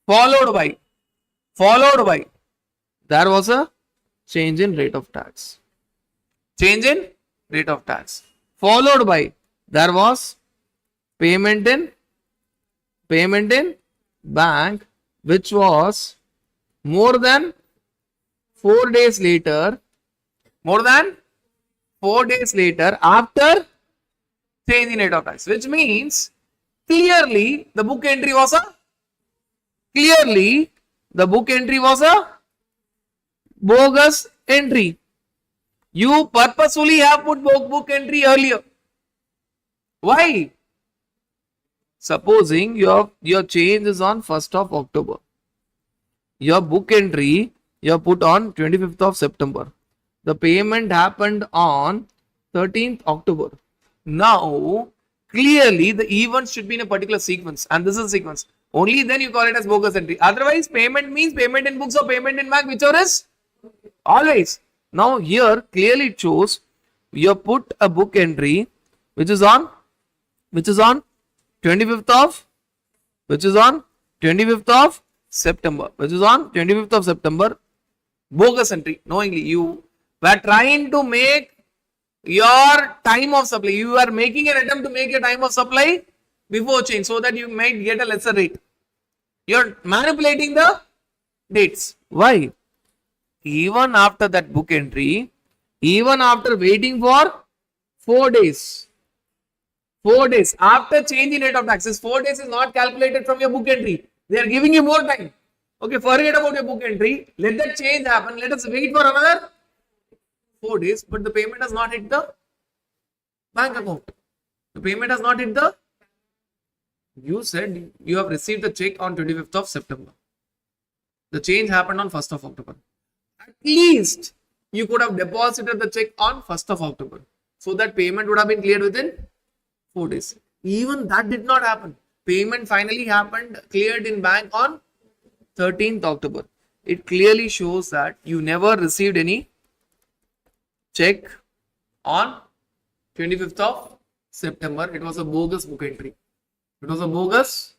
Followed by, there was a change in rate of tax. Change in rate of tax. Followed by, there was payment in bank, which was more than 4 days later, after change in rate of tax, which means clearly the book entry was a bogus entry. You purposefully have put book entry earlier. Why? Supposing your change is on 1st of October. Your book entry you have put on 25th of September. The payment happened on 13th October. Now, clearly the events should be in a particular sequence, and this is a sequence. Only then you call it as bogus entry. Otherwise, payment means payment in books or payment in bank, whichever is always. Now here clearly it shows you put a book entry which is on 25th of which is on 25th of September, which is on 25th of September, bogus entry. Knowingly you were trying to make your time of supply, you are making an attempt to make your time of supply before change so that you might get a lesser rate. You are manipulating the dates. Why? Even after that book entry, even after waiting for 4 days, 4 days after change in rate of taxes, 4 days is not calculated from your book entry. They are giving you more time. Okay, forget about your book entry. Let that change happen. Let us wait for another 4 days, but the payment has not hit the bank account. The payment has not hit the. You said you have received the check on 25th of September. The change happened on 1st of October. At least you could have deposited the check on 1st of October. So that payment would have been cleared within 4 days. Even that did not happen. Payment finally happened, cleared in bank on 13th October. It clearly shows that you never received any check on 25th of September. It was a bogus book entry. It was a bogus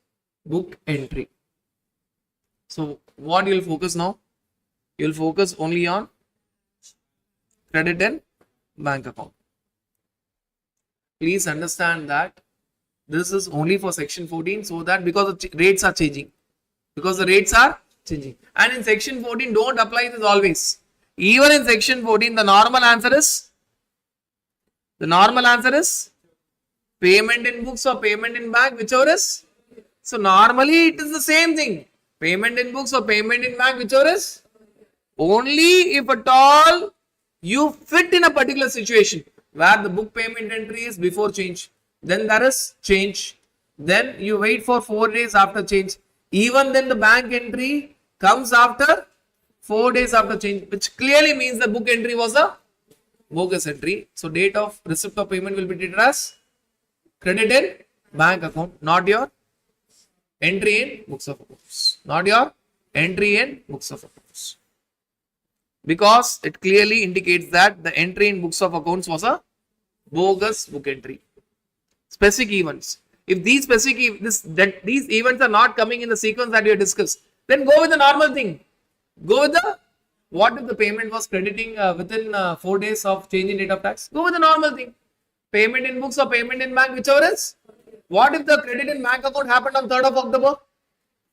book entry. So what you'll focus now? You'll focus only on credit and bank account. Please understand that this is only for section 14, so that because the rates are changing. Because the rates are changing. And in section 14, don't apply this always. Even in section 14, the normal answer is payment in books or payment in bank, whichever is. So normally it is the same thing. Payment in books or payment in bank, whichever is. Only if at all you fit in a particular situation where the book payment entry is before change, then there is change. Then you wait for 4 days after change. Even then the bank entry comes after 4 days after change, which clearly means the book entry was a bogus entry. So date of receipt of payment will be treated as credit in bank account, not your entry in books of accounts. Not your entry in books of accounts. Because it clearly indicates that the entry in books of accounts was a bogus book entry. Specific events. If these these events are not coming in the sequence that we have discussed, then go with the normal thing. Go with the what if the payment was crediting within 4 days of change in rate of tax? Go with the normal thing. Payment in books or payment in bank, whichever is. What if the credit in bank account happened on 3rd of October?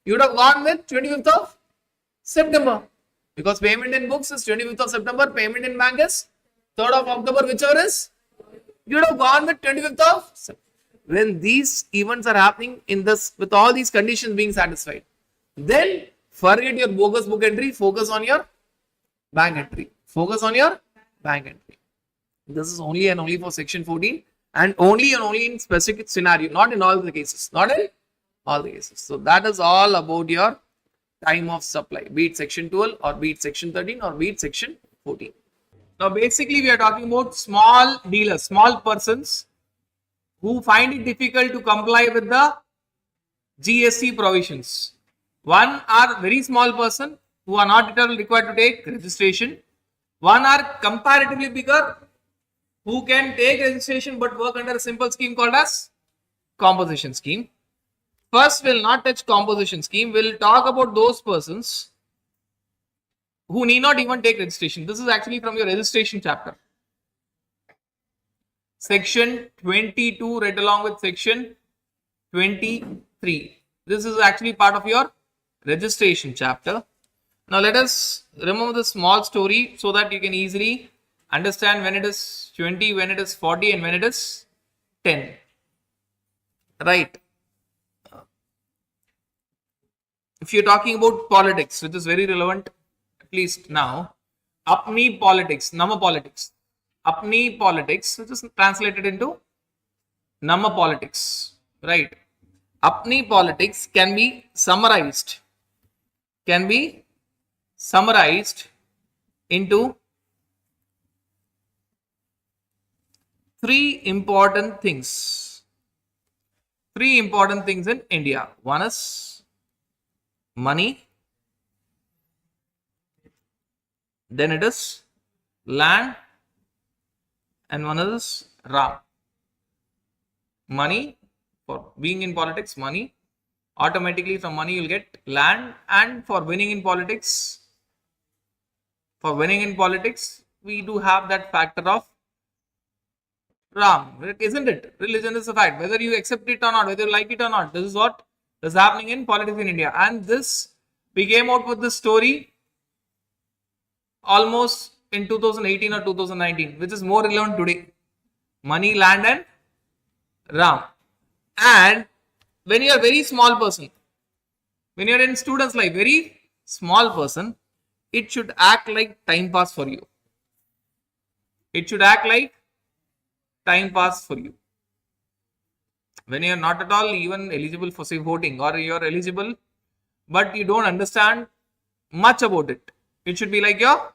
You would have gone with 25th of September. Because payment in books is 25th of September, payment in bank is 3rd of October, whichever is. You would have gone with 25th of September. When these events are happening in this, with all these conditions being satisfied, then forget your bogus book entry, focus on your bank entry. Focus on your bank entry. This is only and only for section 14 and only in specific scenario, not in all the cases. Not in all the cases. So that is all about your time of supply, be it section 12 or be it section 13 or be it section 14. Now basically we are talking about small dealers, small persons who find it difficult to comply with the GST provisions. One are very small person who are not at all required to take registration. One are comparatively bigger who can take registration but work under a simple scheme called as composition scheme. First, we'll not touch composition scheme. We'll talk about those persons who need not even take registration. This is actually from your registration chapter. Section 22 right along with section 23. This is actually part of your registration chapter. Now let us remember the small story so that you can easily understand when it is 20, when it is 40 and when it is 10. Right. If you're talking about politics, which is very relevant at least now, apni politics, nama politics. Apni politics, which is translated into Nama politics, right? Apni politics can be summarized into three important things. Three important things in India. One is money, then it is land, and one is Ram. Money, for being in politics, money. Automatically from money you'll get land, and for winning in politics, we do have that factor of Ram, isn't it? Religion is a fact. Whether you accept it or not, whether you like it or not, this is what is happening in politics in India. And this, we came out with this story almost in 2018 or 2019, which is more relevant today. Money, land, and Ram. And when you are very small person, when you are in student's life, very small person, it should act like time pass for you. It should act like time pass for you. When you are not at all even eligible for say voting, or you are eligible but you don't understand much about it, it should be like your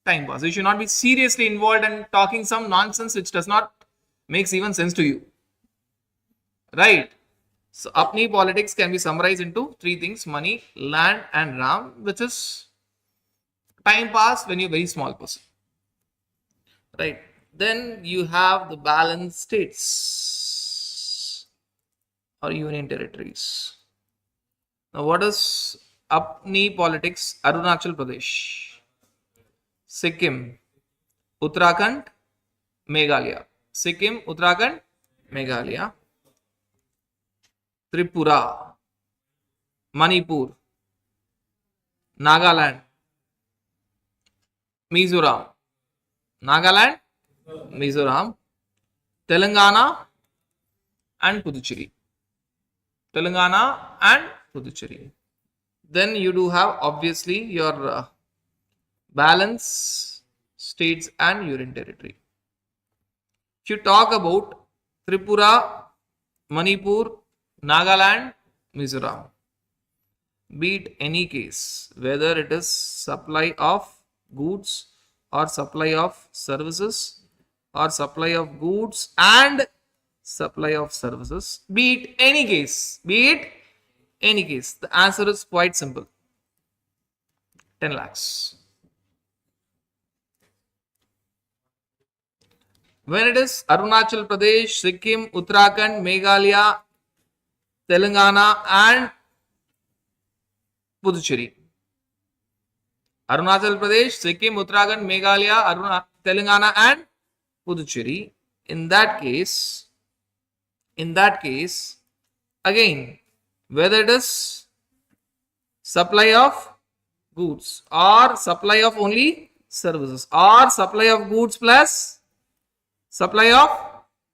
time pass. You should not be seriously involved and talking some nonsense which does not makes even sense to you, right? So apni politics can be summarized into three things: money, land, and Ram, which is time pass when you're very small person, right? Then you have the balanced states or union territories. Now what is apni politics? Arunachal Pradesh, Sikkim, Uttarakhand, Meghalaya. Sikkim, Uttarakhand, Meghalaya, Tripura, Manipur, Nagaland, Mizoram, Telangana, and Puducherry. Then you do have obviously your balance states and union territory. If you talk about Tripura, Manipur, Nagaland, Mizoram, be it any case, whether it is supply of goods or supply of services or supply of goods and supply of services, be it any case, the answer is quite simple: 10 lakhs. When it is Arunachal Pradesh, Sikkim, Uttarakhand, Meghalaya, Telangana, and Puducherry. Arunachal Pradesh, Sikkim, Uttarakhand, Meghalaya, Telangana, and Puducherry. In that case, again, whether it is supply of goods or supply of only services or supply of goods plus supply of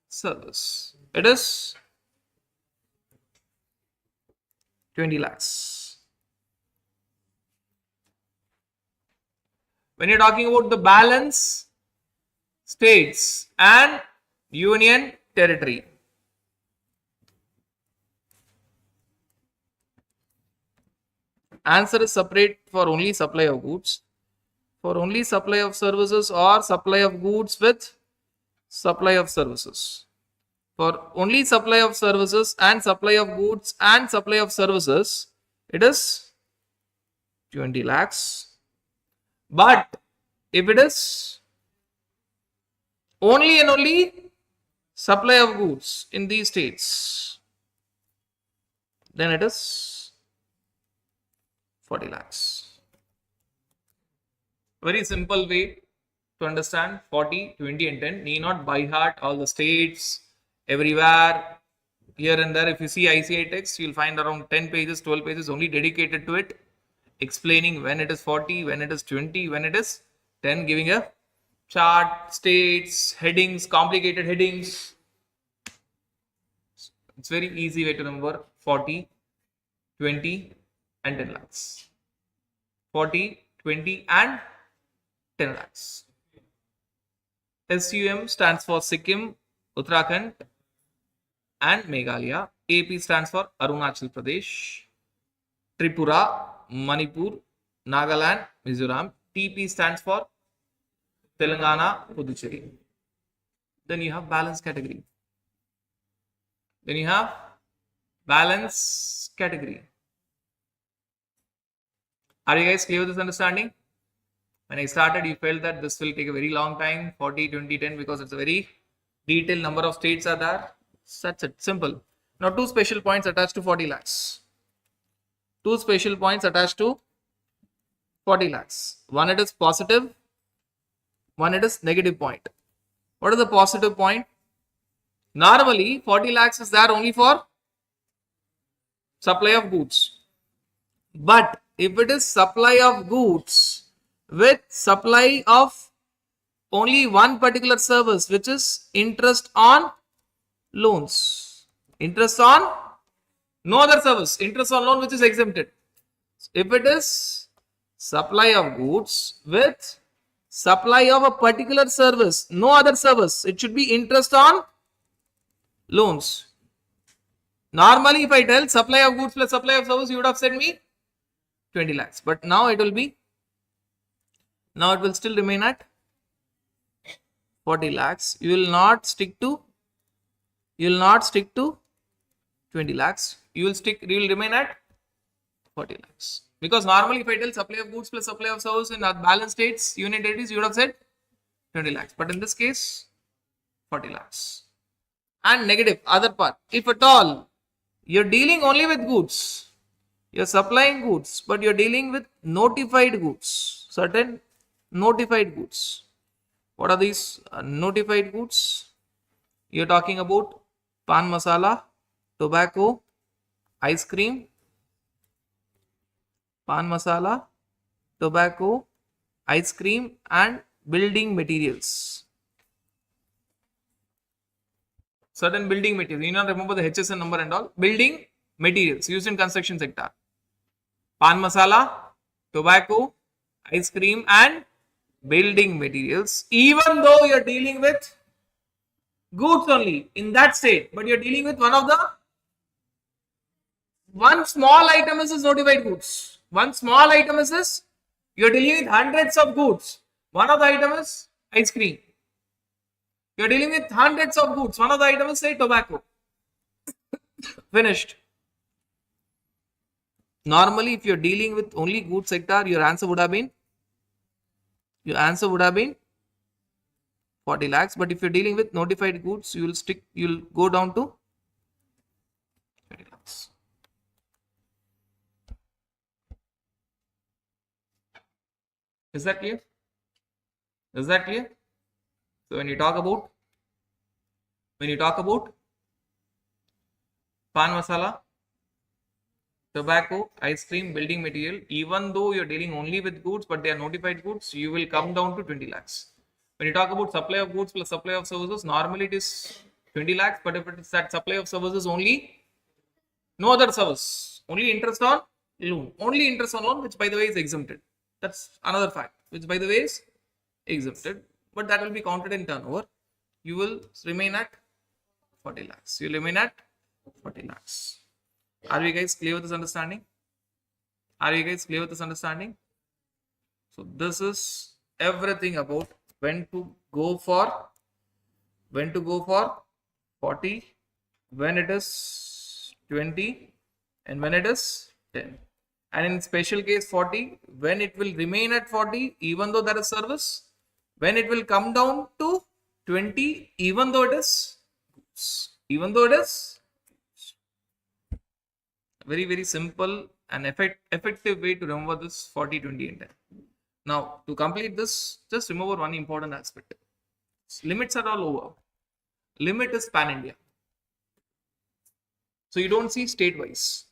service, it is 20 lakhs. When you're talking about the balance states and union territory, answer is separate for only supply of goods, for only supply of services, or supply of goods with supply of services. For only supply of services and supply of goods and supply of services, it is 20 lakhs. But if it is only and only supply of goods in these states, then it is 40 lakhs. Very simple way to understand: 40, 20 and 10. Need not by heart all the states everywhere, here and there. If you see ICI text, you'll find around 10 pages, 12 pages only dedicated to it, explaining when it is 40, when it is 20, when it is 10, giving a chart, states, headings, complicated headings. It's very easy way to remember: 40, 20 and 10 lakhs. 40, 20 and 10 lakhs. SUM stands for Sikkim, Uttarakhand and Meghalaya. AP stands for Arunachal Pradesh, Tripura, Manipur, Nagaland, Mizoram. TP stands for Telangana, Puducherry. Then you have balance category. Then you have balance category. Are you guys clear with this understanding? When I started, you felt that this will take a very long time, 40, 20, 10, because it's a very detailed number of states are there. That's it, simple. Now, two special points attached to 40 lakhs. Two special points attached to 40 lakhs. One it is positive, one it is negative point. What is the positive point? Normally, 40 lakhs is there only for supply of goods. But if it is supply of goods with supply of only one particular service, which is interest on loans, interest on no other service, interest on loan which is exempted. If it is supply of goods with supply of a particular service, no other service, it should be interest on loans. Normally, if I tell supply of goods plus supply of service, you would have said me 20 lakhs. But now it will still remain at 40 lakhs. You will not stick to 20 lakhs. You will remain at 40 lakhs. Because normally if I tell supply of goods plus supply of service in balance states, unit entities, you would have said 20 lakhs. But in this case, 40 lakhs. And negative, other part. If at all, you're dealing only with goods, you're supplying goods, but you're dealing with notified goods, certain notified goods. What are these notified goods? You're talking about pan masala, tobacco, ice cream, pan masala, tobacco, ice cream and building materials. Certain building materials. You not remember the HSN number and all. Building materials used in construction sector. Pan masala, tobacco, ice cream and building materials. Even though you're dealing with goods only in that state, but you're dealing with one small item is notified goods. One small item is you're dealing with hundreds of goods. One of the item is ice cream. You're dealing with hundreds of goods. One of the items is say tobacco. Finished. Normally, if you're dealing with only goods sector, your answer would have been 40 lakhs. But if you're dealing with notified goods, you'll go down to 20 lakhs. Is that clear? Is that clear? So when you talk about pan masala, tobacco, ice cream, building material, even though you're dealing only with goods, but they are notified goods, you will come down to 20 lakhs. When you talk about supply of goods plus supply of services, normally it is 20 lakhs, but if it is that supply of services only, no other service, only interest on loan, which by the way is exempted. That's another fact, which by the way is exempted, but that will be counted in turnover. You will remain at 40 lakhs. You will remain at 40 lakhs. Are you guys clear with this understanding? So this is everything about when to go for 40, when it is 20 and when it is 10. And in special case 40, when it will remain at 40 even though there is service, when it will come down to 20 even though it is very, very simple and effective way to remember this 40, 20 and 10. Now, to complete this, just remember one important aspect. Limits are all over. Limit is pan-India. So, you don't see state-wise.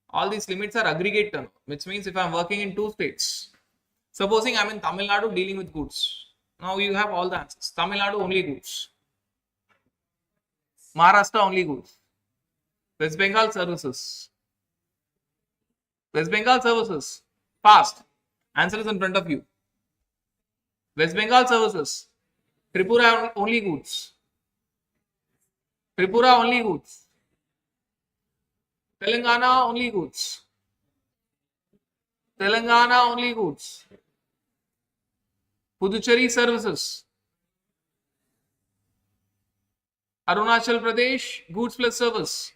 All these limits are aggregate term, which means if I am working in 2 states, supposing I am in Tamil Nadu dealing with goods. Now, you have all the answers. Tamil Nadu only goods. Maharashtra only goods. West Bengal services. Fast. Answer is in front of you. West Bengal services. Tripura only goods. Tripura only goods. Telangana only goods. Telangana only goods. Puducherry services. Arunachal Pradesh goods plus service.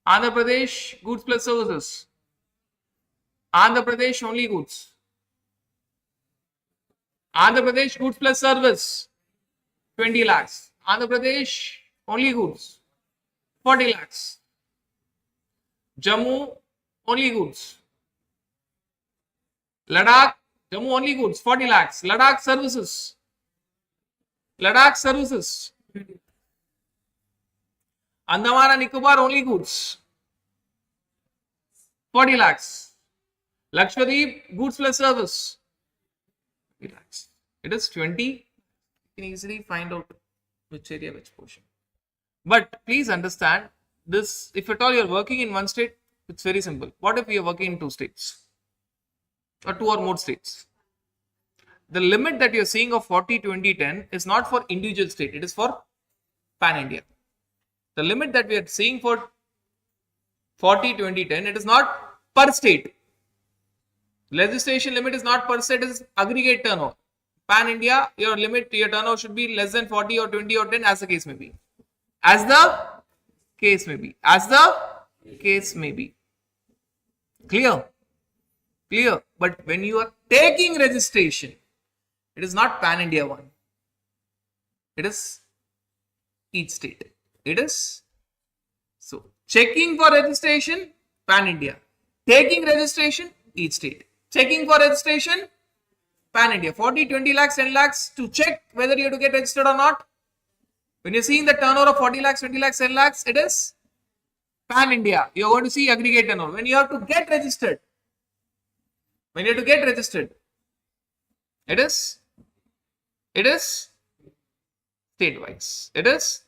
Andhra Pradesh goods plus services. Andhra Pradesh only goods. Andhra Pradesh goods plus service 20 lakhs. Andhra Pradesh only goods 40 lakhs. Jammu only goods. Ladakh, Jammu only goods 40 lakhs. Ladakh services. Ladakh services. Andaman and Nicobar only goods 40 lakhs. Lakshadweep goods plus service 20 lakhs. It is 20. You can easily find out which area, which portion. But please understand this, if at all you are working in one state, it's very simple. What if you are working in two states or two or more states? The limit that you are seeing of 40, 20, 10 is not for individual state. It is for pan-India. The limit that we are seeing for 40, 20, 10, it is not per state. Legislation limit is not per state, it is aggregate turnover. Pan-India, your limit, your turnover should be less than 40 or 20 or 10 as the case may be. As the case may be. As the case may be. Clear? Clear. But when you are taking registration, it is not pan-India one. It is each state. It is so checking for registration, pan-India. Taking registration, each state. Checking for registration, pan-India. 40, 20 lakhs, 10 lakhs to check whether you have to get registered or not. When you're seeing the turnover of 40 lakhs, 20 lakhs, 10 lakhs, it is pan-India. You're going to see aggregate turnover. When you have to get registered, it is state-wise. It is,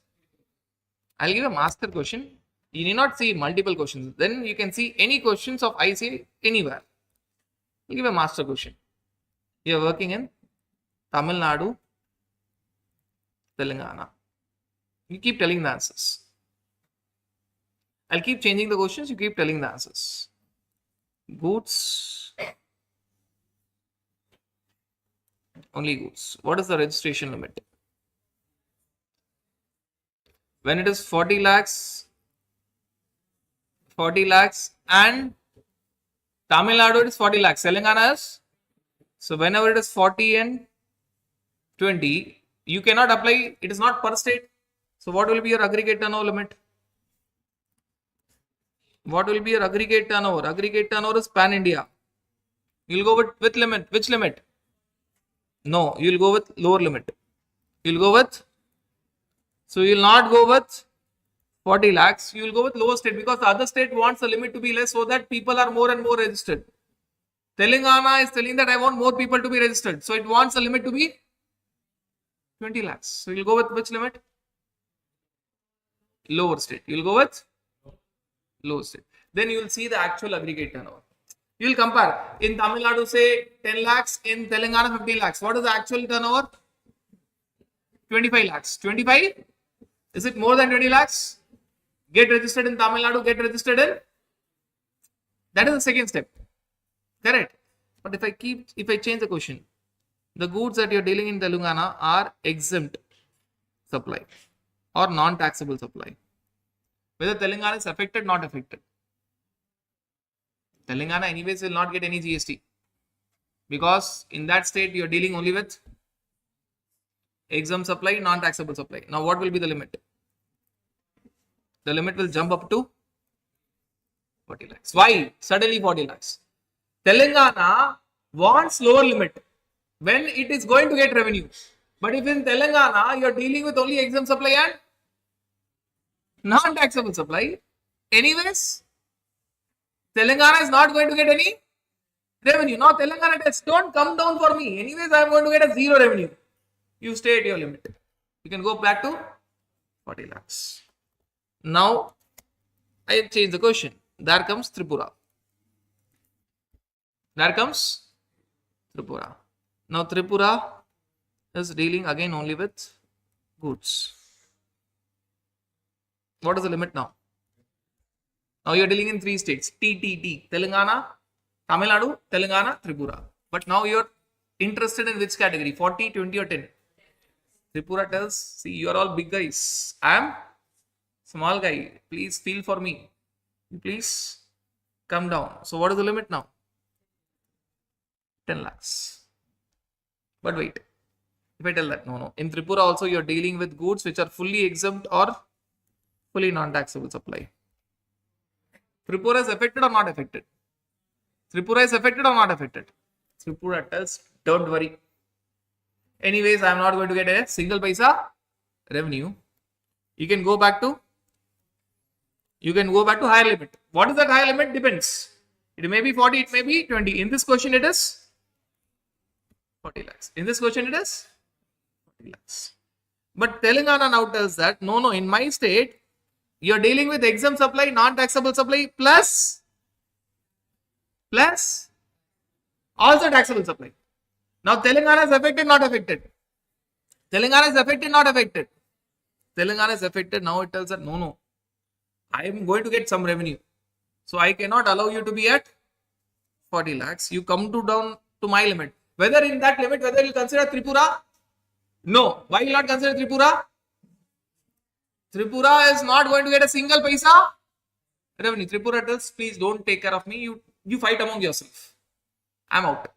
I'll give a master question. You need not see multiple questions. Then you can see any questions of ICA anywhere. I'll give a master question. You are working in Tamil Nadu, Telangana. You keep telling the answers. I'll keep changing the questions. You keep telling the answers. Goods. Only goods. What is the registration limit? When it is 40 lakhs and Tamil Nadu, it is 40 lakhs. Telangana is, so whenever it is 40 and 20, you cannot apply, it is not per state. So what will be your aggregate turnover limit? What will be your aggregate turnover? Aggregate turnover is pan-India. You'll go with limit. Which limit? No, you'll go with lower limit. You'll go with, so you'll not go with 40 lakhs. You'll go with lower state because the other state wants the limit to be less so that people are more and more registered. Telangana is telling that I want more people to be registered. So it wants the limit to be 20 lakhs. So you'll go with which limit? Lower state. You'll go with lower state. Then you will see the actual aggregate turnover. You will compare. In Tamil Nadu, say 10 lakhs. In Telangana, 15 lakhs. What is the actual turnover? 25 lakhs. 25? Is it more than 20 lakhs? Get registered in Tamil Nadu. Get registered in. That is the second step. Correct. But if I change the question, the goods that you're dealing in Telangana are exempt supply or non-taxable supply. Whether Telangana is affected, not affected. Telangana anyways will not get any GST because in that state you are dealing only with exempt supply, non-taxable supply. Now what will be the limit? The limit will jump up to 40 lakhs. Why? Suddenly 40 lakhs. Telangana wants lower limit when it is going to get revenue. But if in Telangana you are dealing with only exempt supply and non-taxable supply, anyways, Telangana is not going to get any revenue. Now Telangana tax, don't come down for me. Anyways, I am going to get a zero revenue. You stay at your limit. You can go back to 40 lakhs. Now, I change the question. There comes Tripura. There comes Tripura. Now Tripura, is dealing again only with goods. What is the limit now? Now you're dealing in 3 states. TTT, Telangana, Tamil Nadu, Telangana, Tripura. But now you're interested in which category? 40, 20 or 10? Tripura tells, see, you're all big guys. I am small guy. Please feel for me. Please come down. So what is the limit now? 10 lakhs. But wait. If I tell that, no. In Tripura also you're dealing with goods which are fully exempt or fully non-taxable supply. Tripura is affected or not affected? Tripura is affected or not affected? Tripura tells, don't worry. Anyways, I am not going to get a single paisa revenue. You can go back to higher limit. What is that higher limit? Depends. It may be 40, it may be 20. In this question, it is 40 lakhs. In this question, it is 40 lakhs. But Telangana now tells that, no, in my state, you're dealing with exempt supply, non-taxable supply, plus also taxable supply. Now Telangana is affected, not affected. Telangana is affected, not affected. Telangana is affected. Now it tells that, no, I am going to get some revenue. So I cannot allow you to be at 40 lakhs. You come down to my limit. Whether in that limit, whether you consider Tripura? No. Why you not consider Tripura? Tripura is not going to get a single paisa revenue. Tripura tells, please don't take care of me. You fight among yourself. I'm out.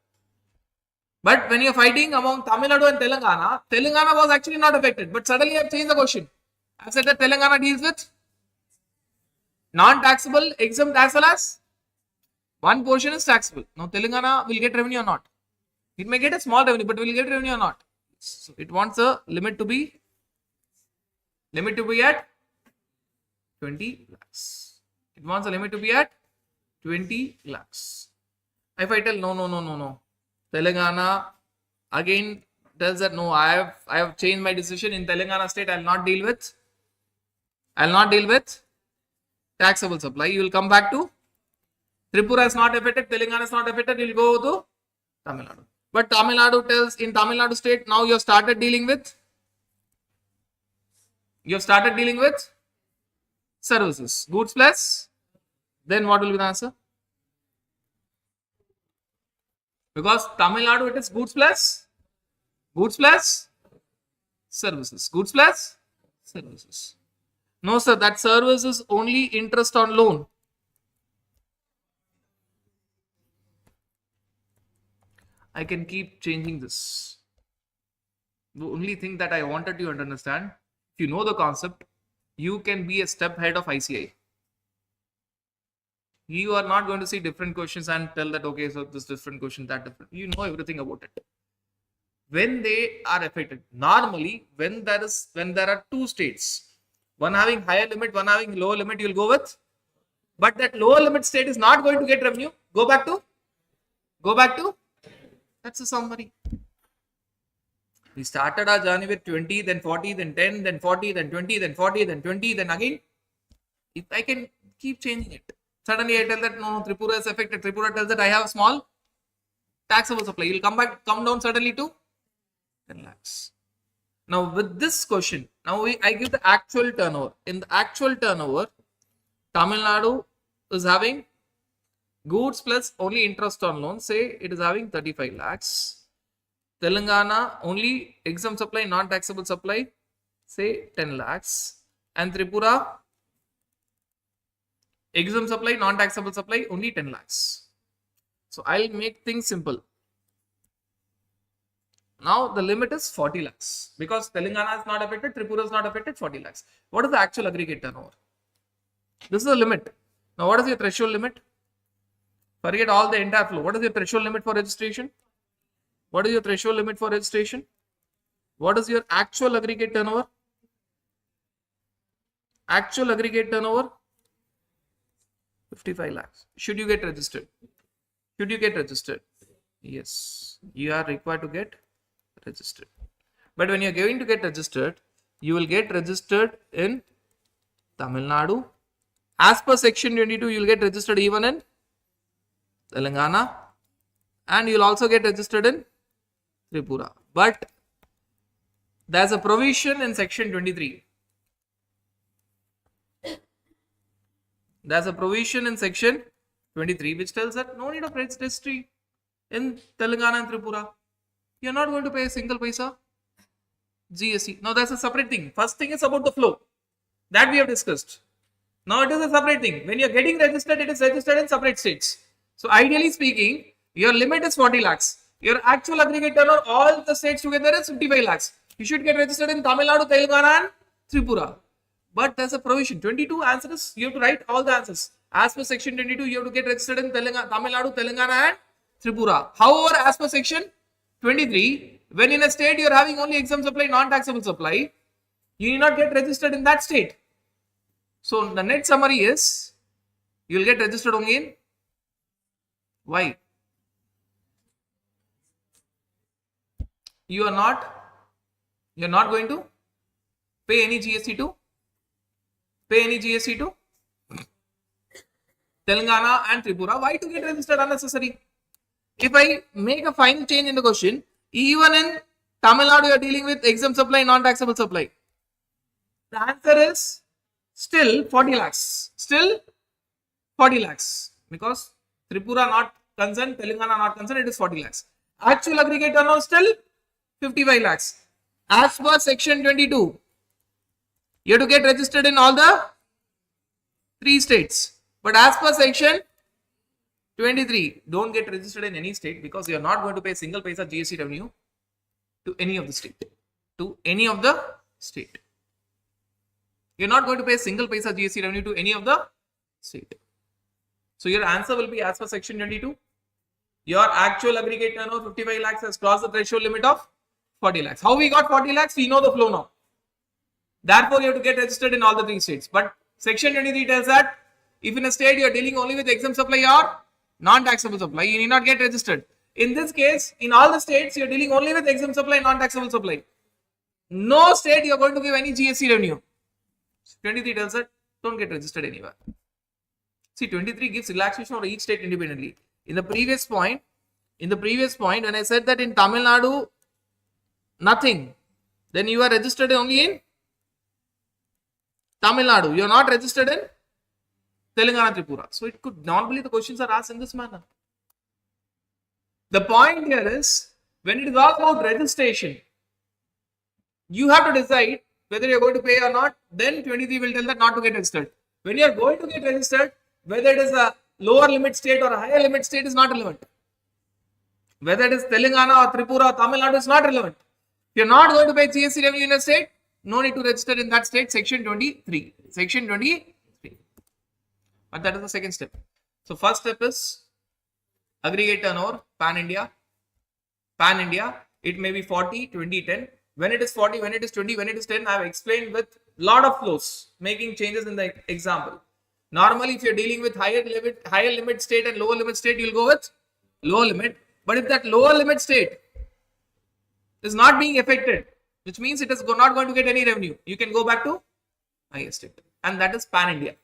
But when you're fighting among Tamil Nadu and Telangana, Telangana was actually not affected. But suddenly I've changed the question. I've said that Telangana deals with non-taxable, exempt as well as one portion is taxable. Now Telangana will get revenue or not? It may get a small revenue, but will get revenue or not? So it wants a limit to be at 20 lakhs. It wants a limit to be at 20 lakhs. If I tell no. Telangana again tells that no, I have changed my decision. In Telangana state, I'll not deal with taxable supply. You will come back to Tripura is not affected, Telangana is not affected, you will go to Tamil Nadu. But Tamil Nadu tells, in Tamil Nadu state, now you have started dealing with services, goods plus, then what will be the answer? Because Tamil Nadu, it is goods plus services. Goods plus services. No, sir, that service is only interest on loan. I can keep changing this. The only thing that I wanted you to understand, if you know the concept, you can be a step ahead of ICI. You are not going to see different questions and tell that, okay, so this different question, that different. You know everything about it. When they are affected, normally when there are two states, one having higher limit, one having lower limit, you'll go with. But that lower limit state is not going to get revenue. Go back to. That's a summary. We started our journey with 20, then 40, then 10, then 40, then 20, then 40, then 20, then again. If I can keep changing it. Suddenly I tell that no, Tripura is affected. Tripura tells that I have a small taxable supply. You'll come down suddenly to 10 lakhs. Now with this question, I give the actual turnover. In the actual turnover, Tamil Nadu is having goods plus only interest on loan. Say it is having 35 lakhs. Telangana only exempt supply, non-taxable supply. Say 10 lakhs. And Tripura exempt supply, non-taxable supply, only 10 lakhs. So I'll make things simple. Now the limit is 40 lakhs. Because Telangana is not affected, Tripura is not affected, 40 lakhs. What is the actual aggregate turnover? This is the limit. Now what is your threshold limit? Forget all the entire flow. What is your threshold limit for registration? What is your threshold limit for registration? What is your actual aggregate turnover? Actual aggregate turnover? 55 lakhs. Should you get registered? Yes. You are required to get registered. But when you are going to get registered, you will get registered in Tamil Nadu. As per section 22, you will get registered even in Telangana. And you will also get registered in Tripura. But There's a provision in section 23. There's a provision in section 23 which tells that no need of registry in Telangana and Tripura. You're not going to pay a single paisa GST. Now that's a separate thing. First thing is about the flow that we have discussed. Now it is a separate thing. When you're getting registered, it is registered in separate states. So ideally speaking, your limit is 40 lakhs. Your actual aggregate turnover, all the states together is 55 lakhs. You should get registered in Tamil Nadu, Telangana and Tripura. But there's a provision. 22 answers, you have to write all the answers. As per section 22, you have to get registered in Tamil Nadu, Telangana and Tripura. However, as per section 23, when in a state you are having only exempt supply, non-taxable supply, you need not get registered in that state. So the net summary is, you will get registered only in, why? You're not going to pay any GST to Telangana and Tripura. Why to get registered unnecessary? If I make a final change in the question, even in Tamil Nadu you are dealing with exempt supply, non-taxable supply. The answer is still 40 lakhs. Still 40 lakhs. Because Tripura not concerned, Telangana not concerned, it is 40 lakhs. Actual aggregate turnover still 55 lakhs. As per section 22, you have to get registered in all the 3 states. But as per section 23, don't get registered in any state because you are not going to pay a single paisa GST revenue to any of the state. You're not going to pay a single paisa GST revenue to any of the state. So your answer will be as per section 22. Your actual aggregate turnover 55 lakhs has crossed the threshold limit of 40 lakhs. How we got 40 lakhs? We know the flow now. Therefore, you have to get registered in all the 3 states. But section 23 tells that if in a state you are dealing only with exempt supply or non-taxable supply, you need not get registered. In this case, in all the states, you are dealing only with exempt supply, non-taxable supply. No state you are going to give any GST revenue. 23 tells that don't get registered anywhere. See, 23 gives relaxation for each state independently. In the previous point, when I said that in Tamil Nadu, nothing, then you are registered only in Tamil Nadu. You are not registered in Telangana, Tripura. So it could normally the questions are asked in this manner. The point here is when it is all about registration, you have to decide whether you are going to pay or not. Then 23 will tell that not to get registered. When you are going to get registered, whether it is a lower limit state or a higher limit state is not relevant. Whether it is Telangana or Tripura or Tamil Nadu is not relevant. If you are not going to pay GST revenue in a state, no need to register in that state. Section 23. Section 23. But that is the second step. So first step is aggregate turnover, pan India. Pan India, it may be 40, 20, 10. When it is 40, when it is 20, when it is 10, I have explained with lot of flows, making changes in the example. Normally, if you are dealing with higher limit state and lower limit state, you will go with lower limit. But if that lower limit state is not being affected, which means it is not going to get any revenue, you can go back to higher state. And that is pan India.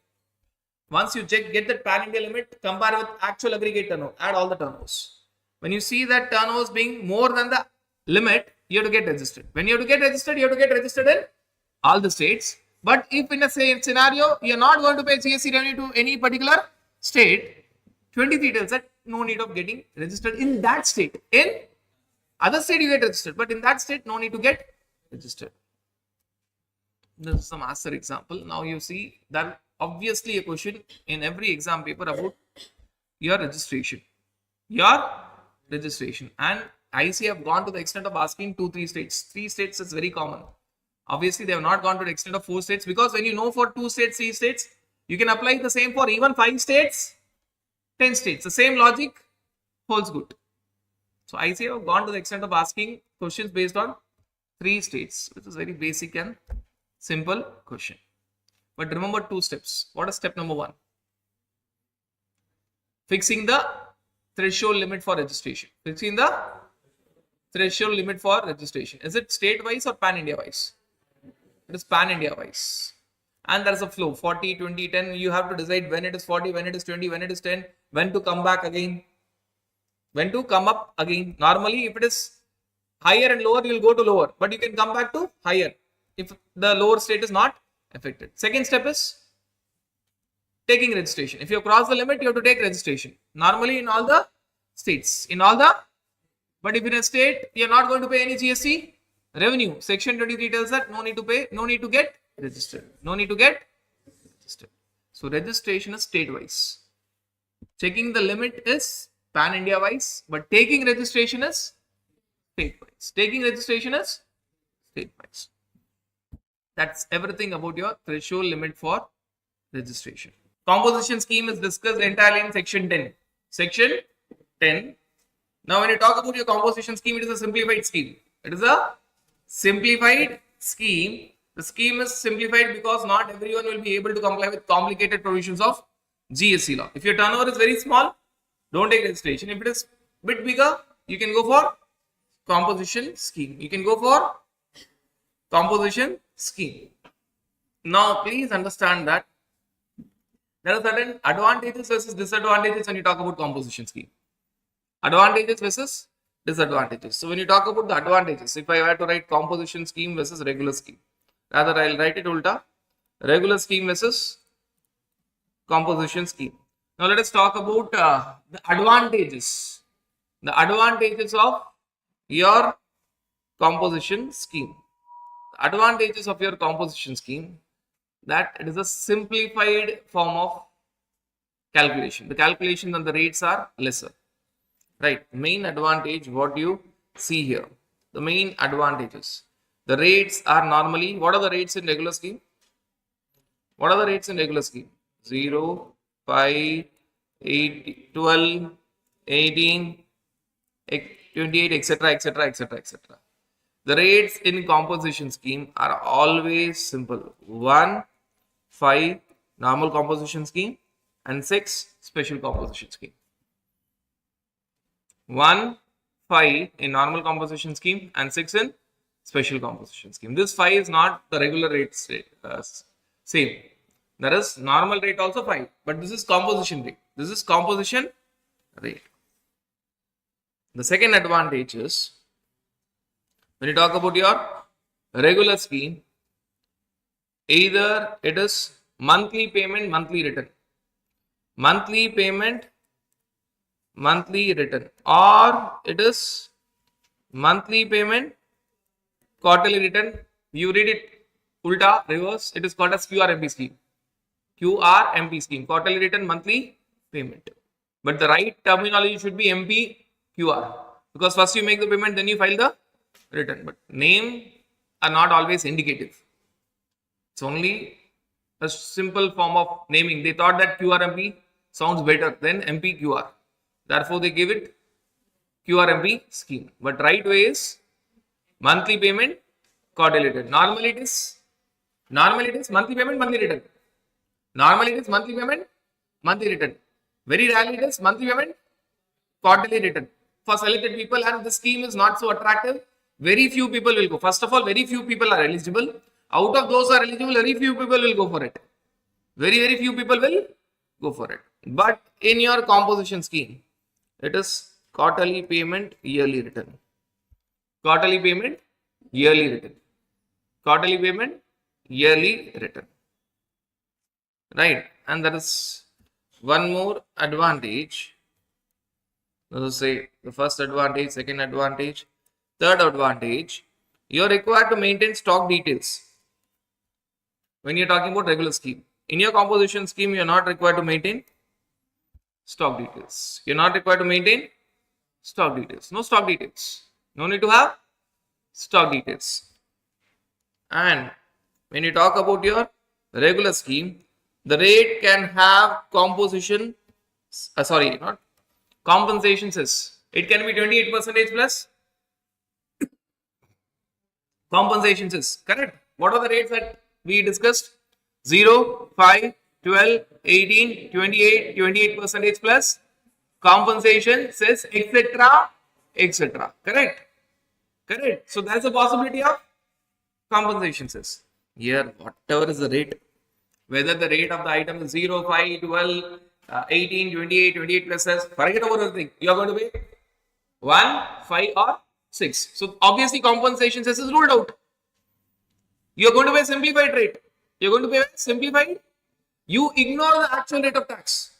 Once you get that pan India limit, compare with actual aggregate turnover, add all the turnovers. When you see that turnovers being more than the limit, you have to get registered. When you have to get registered, you have to get registered in all the states. But if in a scenario, you are not going to pay GST revenue to any particular state, 23 tells that no need of getting registered in that state. In other state, you get registered, but in that state, no need to get registered. This is some answer example. Now you see that obviously a question in every exam paper about your registration. And IC have gone to the extent of asking 2-3 states. 3 states is very common. Obviously, they have not gone to the extent of 4 states because when you know for 2 states, 3 states, you can apply the same for even 5 states, 10 states. The same logic holds good. So IC have gone to the extent of asking questions based on 3 states, which is very basic and simple question. But remember 2 steps. What is step number 1? Fixing the threshold limit for registration. Fixing the threshold limit for registration. Is it state wise or pan India wise? It is pan India wise. And there is a flow 40, 20, 10. You have to decide when it is 40, when it is 20, when it is 10, when to come back again, when to come up again. Normally, if it is higher and lower, you will go to lower, but you can come back to higher if the lower state is not affected. Second step is taking registration. If you cross the limit, you have to take registration. Normally in all the states, but if in a state you are not going to pay any GST revenue, section 23 tells that no need to pay, no need to get registered, no need to get registered. So registration is state wise. Checking the limit is pan India wise, but taking registration is state wise. Taking registration is state wise. That's everything about your threshold limit for registration. Composition scheme is discussed entirely in section 10. Section 10. Now, when you talk about your composition scheme, it is a simplified scheme. It is a simplified scheme. The scheme is simplified because not everyone will be able to comply with complicated provisions of GST law. If your turnover is very small, don't take registration. If it is a bit bigger, you can go for composition scheme. You can go for composition scheme. Now, please understand that there are certain advantages versus disadvantages when you talk about composition scheme. Advantages versus disadvantages. So, when you talk about the advantages, if I were to write composition scheme versus regular scheme, rather I will write it ulta, regular scheme versus composition scheme. Now, let us talk about the advantages. The advantages of your composition scheme. The advantages of your composition scheme, that it is a simplified form of calculation. The calculations and the rates are lesser. Right. Main advantage, what you see here. The main advantages. The rates are normally, what are the rates in regular scheme? What are the rates in regular scheme? 0, 5, 8, 12, 18, 28, etc., etc., etc., etc. The rates in composition scheme are always simple. 1, 5 normal composition scheme and 6 special composition scheme. 1, 5 in normal composition scheme and 6 in special composition scheme. This 5 is not the regular rate same. There is normal rate also 5, but this is composition rate. This is composition rate. The second advantage is when you talk about your regular scheme, either it is monthly payment, monthly return. Monthly payment, monthly return, or it is monthly payment, quarterly return. You read it ulta, reverse, it is called as QRMP scheme. QRMP scheme, quarterly return, monthly payment. But the right terminology should be MPQR, because first you make the payment, then you file the return. But name are not always indicative. It's only a simple form of naming. They thought that QRMP sounds better than MPQR. Therefore, they give it QRMP scheme. But right way is monthly payment, quarterly return. Normally it is monthly payment, monthly return. Normally it is monthly payment, monthly return. Very rarely it is monthly payment, quarterly return. For selected people, and the scheme is not so attractive, very few people will go. First of all, very few people are eligible. Out of those who are eligible, very few people will go for it. Very few people will go for it. But in your composition scheme, it is quarterly payment, yearly return. Quarterly payment, yearly return. Quarterly payment, yearly return. Right. And there is one more advantage. Let us say the first advantage, second advantage, third advantage. You are required to maintain stock details when you are talking about regular scheme. In your composition scheme, you are not required to maintain stock details. You are not required to maintain stock details. No stock details. No need to have stock details. And when you talk about your regular scheme, the rate can have compensation cess. It can be 28% plus compensation cess. Correct? What are the rates that we discussed? 0, 5, 12, 18, 28, 28% plus compensation cess, etc., etc. Correct? Correct. So that's a possibility of compensation cess. Here, whatever is the rate, whether the rate of the item is 0, 5, 12, 18, 28, 28 plus cess, forget about everything. You are going to pay 1, 5 or 6. So obviously compensation cess is ruled out. You're going to pay simplified rate. You're going to pay simplified. You ignore the actual rate of tax.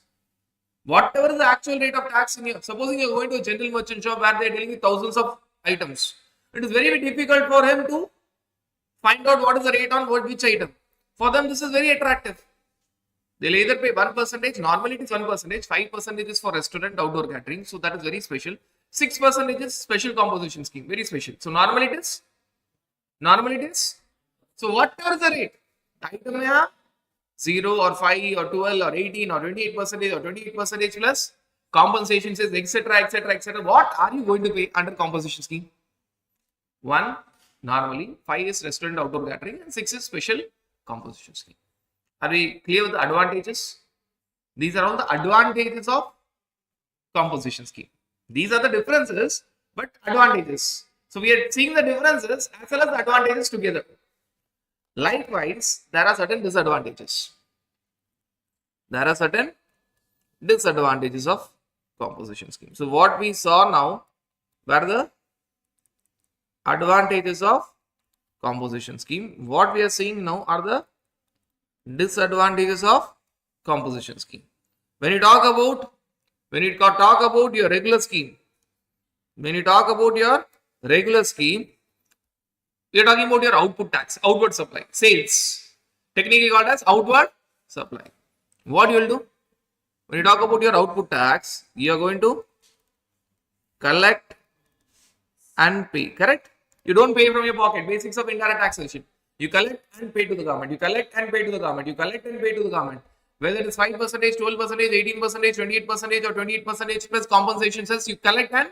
Whatever is the actual rate of tax in your, supposing you're going to a general merchant shop where they're dealing with thousands of items. It is very difficult for him to find out what is the rate on which item. For them, this is very attractive. They'll either pay 1%, normally it is 1%, 5% is for restaurant, outdoor catering, so that is very special. 6% is special composition scheme, very special. So normally it is, so whatever is the rate, item may have 0 or 5 or 12 or 18 or 28% or 28% plus compensation says etc. etc. etc. What are you going to pay under composition scheme? 1 normally, 5 is restaurant, outdoor catering, and 6 is special composition scheme. Are we clear with the advantages? These are all the advantages of composition scheme. These are the differences, but advantages. So we are seeing the differences as well as the advantages together. Likewise, there are certain disadvantages. There are certain disadvantages of composition scheme. So what we saw now were the advantages of composition scheme. What we are seeing now are the disadvantages of composition scheme. When you talk about your regular scheme, we are talking about your output tax, outward supply, sales, technically called as outward supply. What you will do when you talk about your output tax, you are going to collect and pay, correct? You don't pay from your pocket. Basics of indirect taxation. You collect and pay to the government. You collect and pay to the government. You collect and pay to the government. Whether it is 5%, 12%, 18%, 28% or 28% plus compensation says you collect and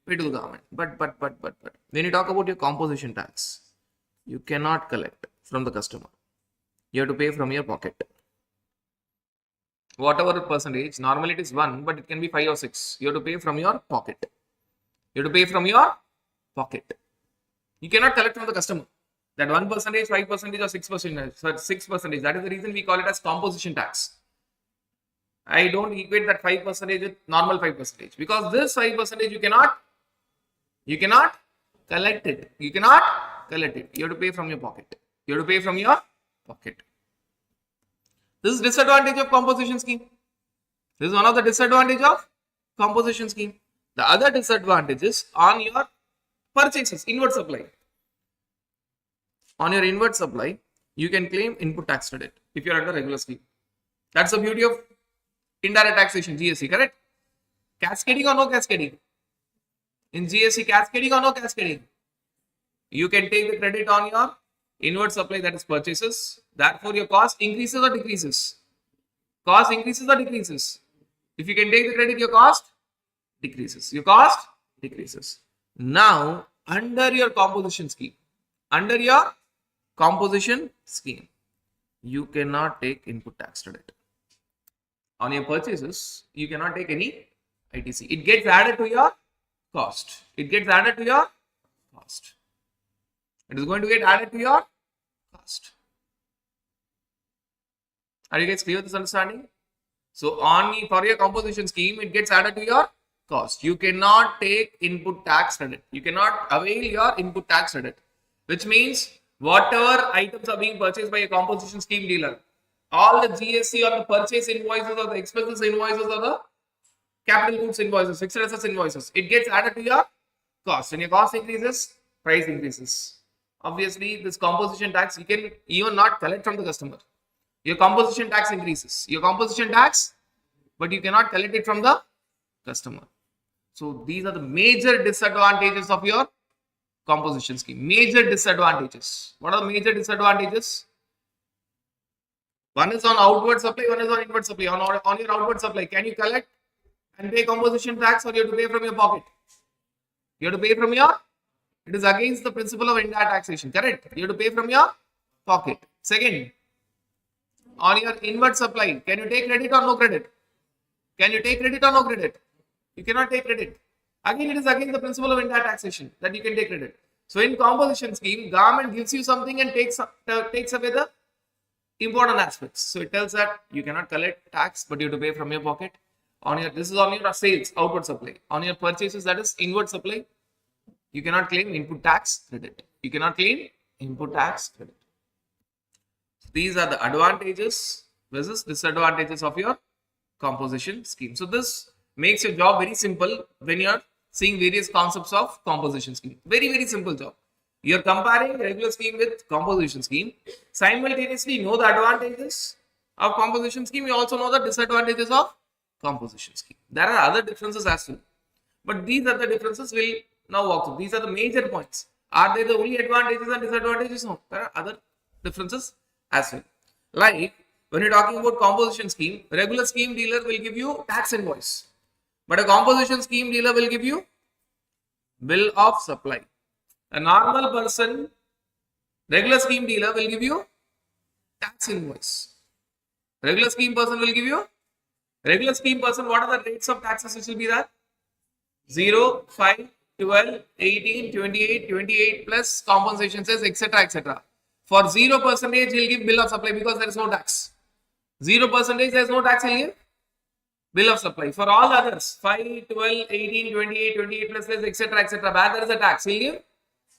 pay to the government. But when you talk about your composition tax, you cannot collect from the customer. You have to pay from your pocket. Whatever percentage, normally it is 1, but it can be 5 or 6. You have to pay from your pocket. You have to pay from your pocket. You cannot collect from the customer. That 1%, 5% or 6%, 6%. That is the reason we call it as composition tax. I don't equate that 5% with normal 5% because this 5% you cannot collect it. You cannot collect it. You have to pay from your pocket. You have to pay from your pocket. This is disadvantage of composition scheme. This is one of the disadvantage of composition scheme. The other disadvantage is on your purchases, inward supply. On your inward supply, you can claim input tax credit if you are under regular scheme. That's the beauty of indirect taxation, GST, correct? Cascading or no cascading? In GST, cascading or no cascading? You can take the credit on your inward supply, that is purchases. Therefore, your cost increases or decreases? Cost increases or decreases? If you can take the credit, your cost decreases. Your cost decreases. Now, under your composition scheme, you cannot take input tax credit. On your purchases, you cannot take any ITC. It gets added to your cost. It is going to get added to your cost. Are you guys clear with this understanding? So for your composition scheme, it gets added to your cost. You cannot take input tax credit. You cannot avail your input tax credit, which means whatever items are being purchased by a composition scheme dealer, all the GST on the purchase invoices or the expenses invoices or the capital goods invoices, fixed assets invoices, it gets added to your cost. When your cost increases, price increases. Obviously, this composition tax you can even not collect from the customer. Your composition tax increases. But you cannot collect it from the customer. So these are the major disadvantages of your composition scheme. Major disadvantages. What are the major disadvantages? One is on outward supply, one is on inward supply. On your outward supply, can you collect and pay composition tax, or you have to pay from your pocket? You have to pay from your, it is against the principle of indirect taxation, correct? You have to pay from your pocket. Second, on your inward supply, can you take credit or no credit? Can you take credit or no credit? You cannot take credit. Again, it is against the principle of indirect taxation that you can take credit. So in composition scheme, government gives you something and takes away the important aspects. So it tells that you cannot collect tax, but you have to pay from your pocket. This is on your sales, outward supply. On your purchases, that is inward supply. You cannot claim input tax credit. You cannot claim input tax credit. These are the advantages versus disadvantages of your composition scheme. So this makes your job very simple when you're seeing various concepts of composition scheme. Very, very simple job. You're comparing regular scheme with composition scheme. Simultaneously know the advantages of composition scheme. You also know the disadvantages of composition scheme. There are other differences as well. But these are the differences we'll now walk through. These are the major points. Are they the only advantages and disadvantages? No. There are other differences as well. Like when you're talking about composition scheme, regular scheme dealer will give you tax invoice. But a composition scheme dealer will give you bill of supply. A normal person, regular scheme dealer will give you tax invoice. Regular scheme person will give you, regular scheme person, what are the rates of taxes which will be there? 0, 5, 12, 18, 28, 28 plus compensation says, etc., etc. For 0%, he'll give bill of supply because there is no tax. 0%, there is no tax, he'll give bill of supply. For all others, 5, 12, 18, 28, 28 plus, etc., etc., where there is a tax, he'll give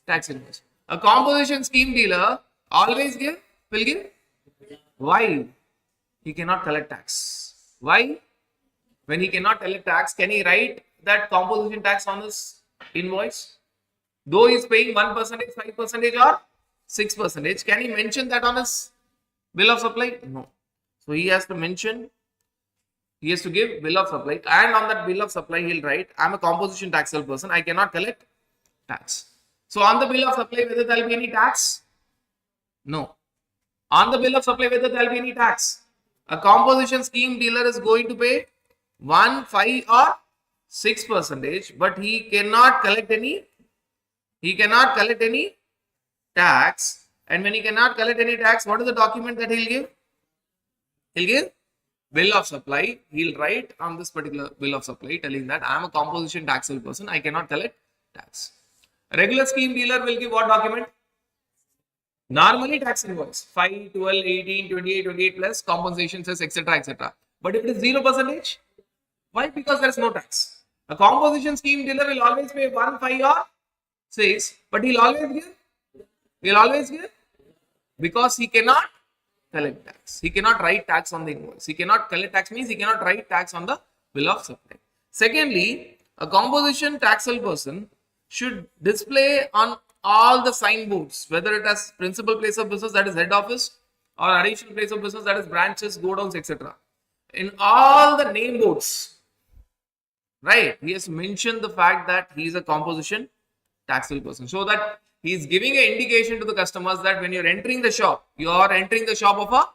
tax invoice. A composition scheme dealer always will give. Why? He cannot collect tax. Why? When he cannot collect tax, can he write that composition tax on his invoice? Though he is paying 1%, 5% or 6%, can he mention that on his bill of supply? No. So he has to mention, he has to give bill of supply, and on that bill of supply he'll write, I am a composition taxable person, I cannot collect tax. So on the bill of supply, whether there will be any tax? No. On the bill of supply, whether there will be any tax? A composition scheme dealer is going to pay 1, 5 or 6%, but he cannot collect any tax. And when he cannot collect any tax, what is the document that he'll give? He'll give bill of supply. He'll write on this particular bill of supply telling that I am a composition taxable person, I cannot collect tax. A regular scheme dealer will give what document? Normally tax invoice 5, 12, 18, 28, 28 plus compensation says, etc., etc. But if it is 0%, why? Because there is no tax. A composition scheme dealer will always pay 1, 5 or 6, but he'll always give because he cannot collect tax. He cannot write tax on the invoice. He cannot collect tax means he cannot write tax on the bill of supply. Secondly, a composition taxable person should display on all the signboards, whether it has principal place of business, that is head office, or additional place of business, that is branches, godowns, etc. In all the name boards, right, he has mentioned the fact that he is a composition taxable person, so that he is giving an indication to the customers that when you are entering the shop, you are entering the shop of a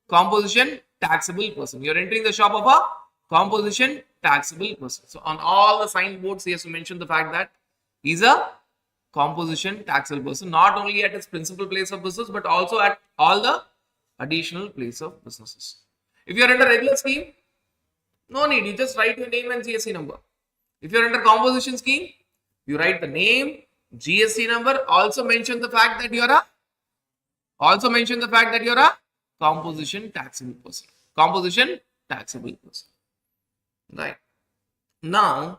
composition taxable person. You are entering the shop of a composition taxable person. So on all the signboards, he has to mention the fact that he is a composition taxable person, not only at his principal place of business, but also at all the additional place of businesses. If you are under regular scheme, no need, you just write your name and GST number. If you are under composition scheme, you write the name, GST number, also mention the fact that you are a composition taxable person. Composition taxable person. Right. Now,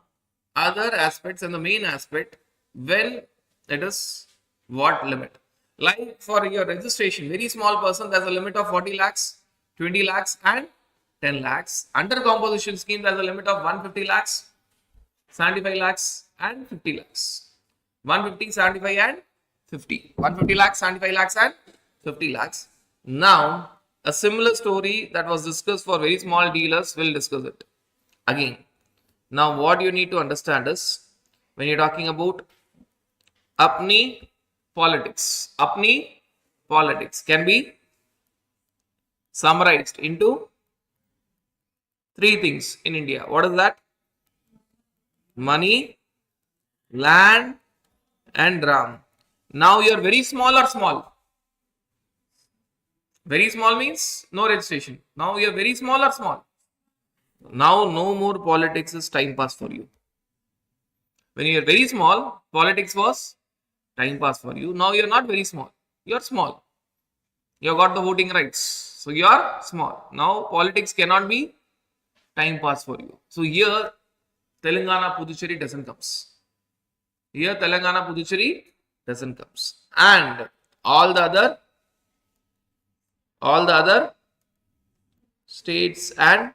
other aspects, and the main aspect, when it is what limit? Like for your registration, very small person, there's a limit of 40 lakhs, 20 lakhs and 10 lakhs. Under composition scheme, there's a limit of 150 lakhs, 75 lakhs and 50 lakhs. 150, 75 and 50. 150 lakhs, 75 lakhs and 50 lakhs. Now, a similar story that was discussed for very small dealers, we'll discuss it again. Now, what you need to understand is, when you're talking about apni politics can be summarized into three things in India. What is that? Money, land and ram. Now you are very small or small? Very small means no registration. Now you are very small or small? Now no more politics is time pass for you. When you are very small, politics was time pass for you. Now you are not very small. You are small. You have got the voting rights. So you are small. Now politics cannot be time pass for you. So here Telangana, Puducherry doesn't come. Here Telangana, Puducherry doesn't comes. And all the other states and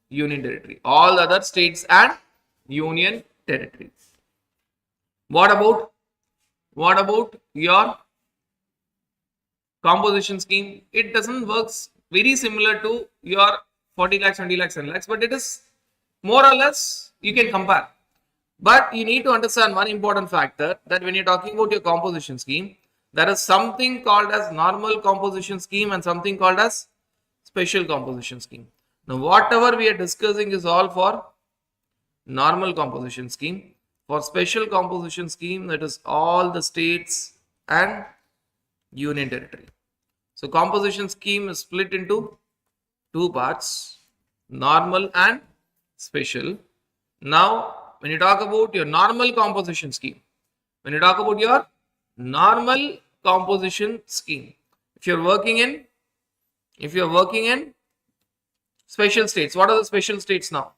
union territory. All the other states and union territories. What about your composition scheme? It doesn't works very similar to your 40 lakhs, 20 lakhs, 10 lakhs, but it is more or less you can compare. But you need to understand one important factor, that when you're talking about your composition scheme, there is something called as normal composition scheme and something called as special composition scheme. Now, whatever we are discussing is all for normal composition scheme. For special composition scheme, that is all the states and union territory. So, composition scheme is split into two parts, normal and special. Now, when you talk about your normal composition scheme, if you're working in special states, what are the special states now?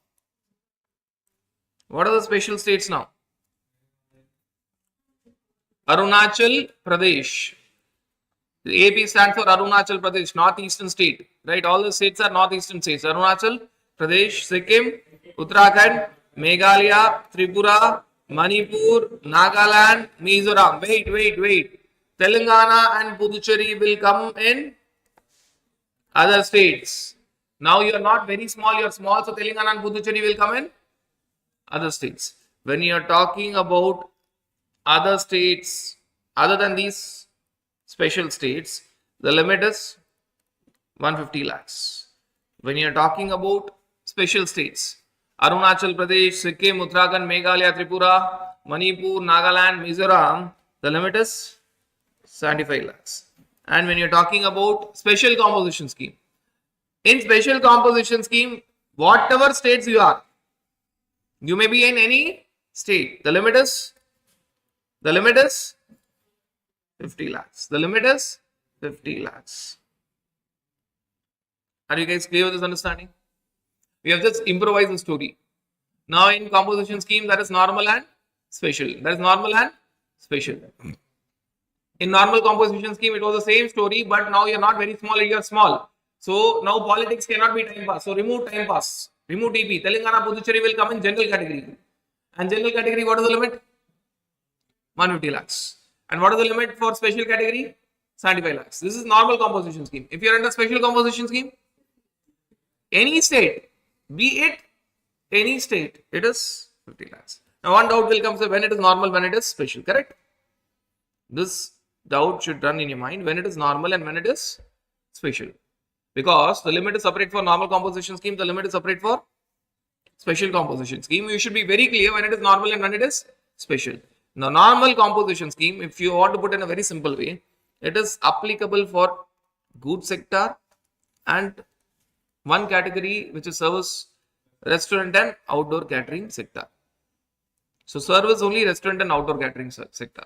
Arunachal Pradesh. The AP stands for Arunachal Pradesh, northeastern state, right? All the states are northeastern states. Arunachal Pradesh, Sikkim, Uttarakhand, Meghalaya, Tripura, Manipur, Nagaland, Mizoram. Wait. Telangana and Puducherry will come in other states. Now you are not very small, you are small, so Telangana and Puducherry will come in other states. When you are talking about other states, other than these special states, the limit is 150 lakhs. When you are talking about special states, Arunachal Pradesh, Sikkim, Uttarakhand, Meghalaya, Tripura, Manipur, Nagaland, Mizoram, the limit is 75 lakhs. And when you're talking about special composition scheme, in special composition scheme, whatever states you are, you may be in any state, the limit is 50 lakhs. The limit is 50 lakhs. Are you guys clear with this understanding? We have just improvised the story. Now in composition scheme, there is normal and special. In normal composition scheme, it was the same story, but now you're not very small, you're small. So now politics cannot be time pass. So remove time pass. Remove TP. Telangana, Puducherry will come in general category. And general category, what is the limit? 150 lakhs. And what is the limit for special category? 75 lakhs. This is normal composition scheme. If you are under special composition scheme, any state, be it any state, it is 50 lakhs. Now one doubt will come, so when it is normal, when it is special, correct? This doubt should run in your mind, when it is normal and when it is special. Because the limit is separate for normal composition scheme, the limit is separate for special composition scheme. You should be very clear when it is normal and when it is special. Now, normal composition scheme, if you want to put in a very simple way, it is applicable for goods sector and one category which is service, restaurant and outdoor catering sector. So, service only restaurant and outdoor catering sector.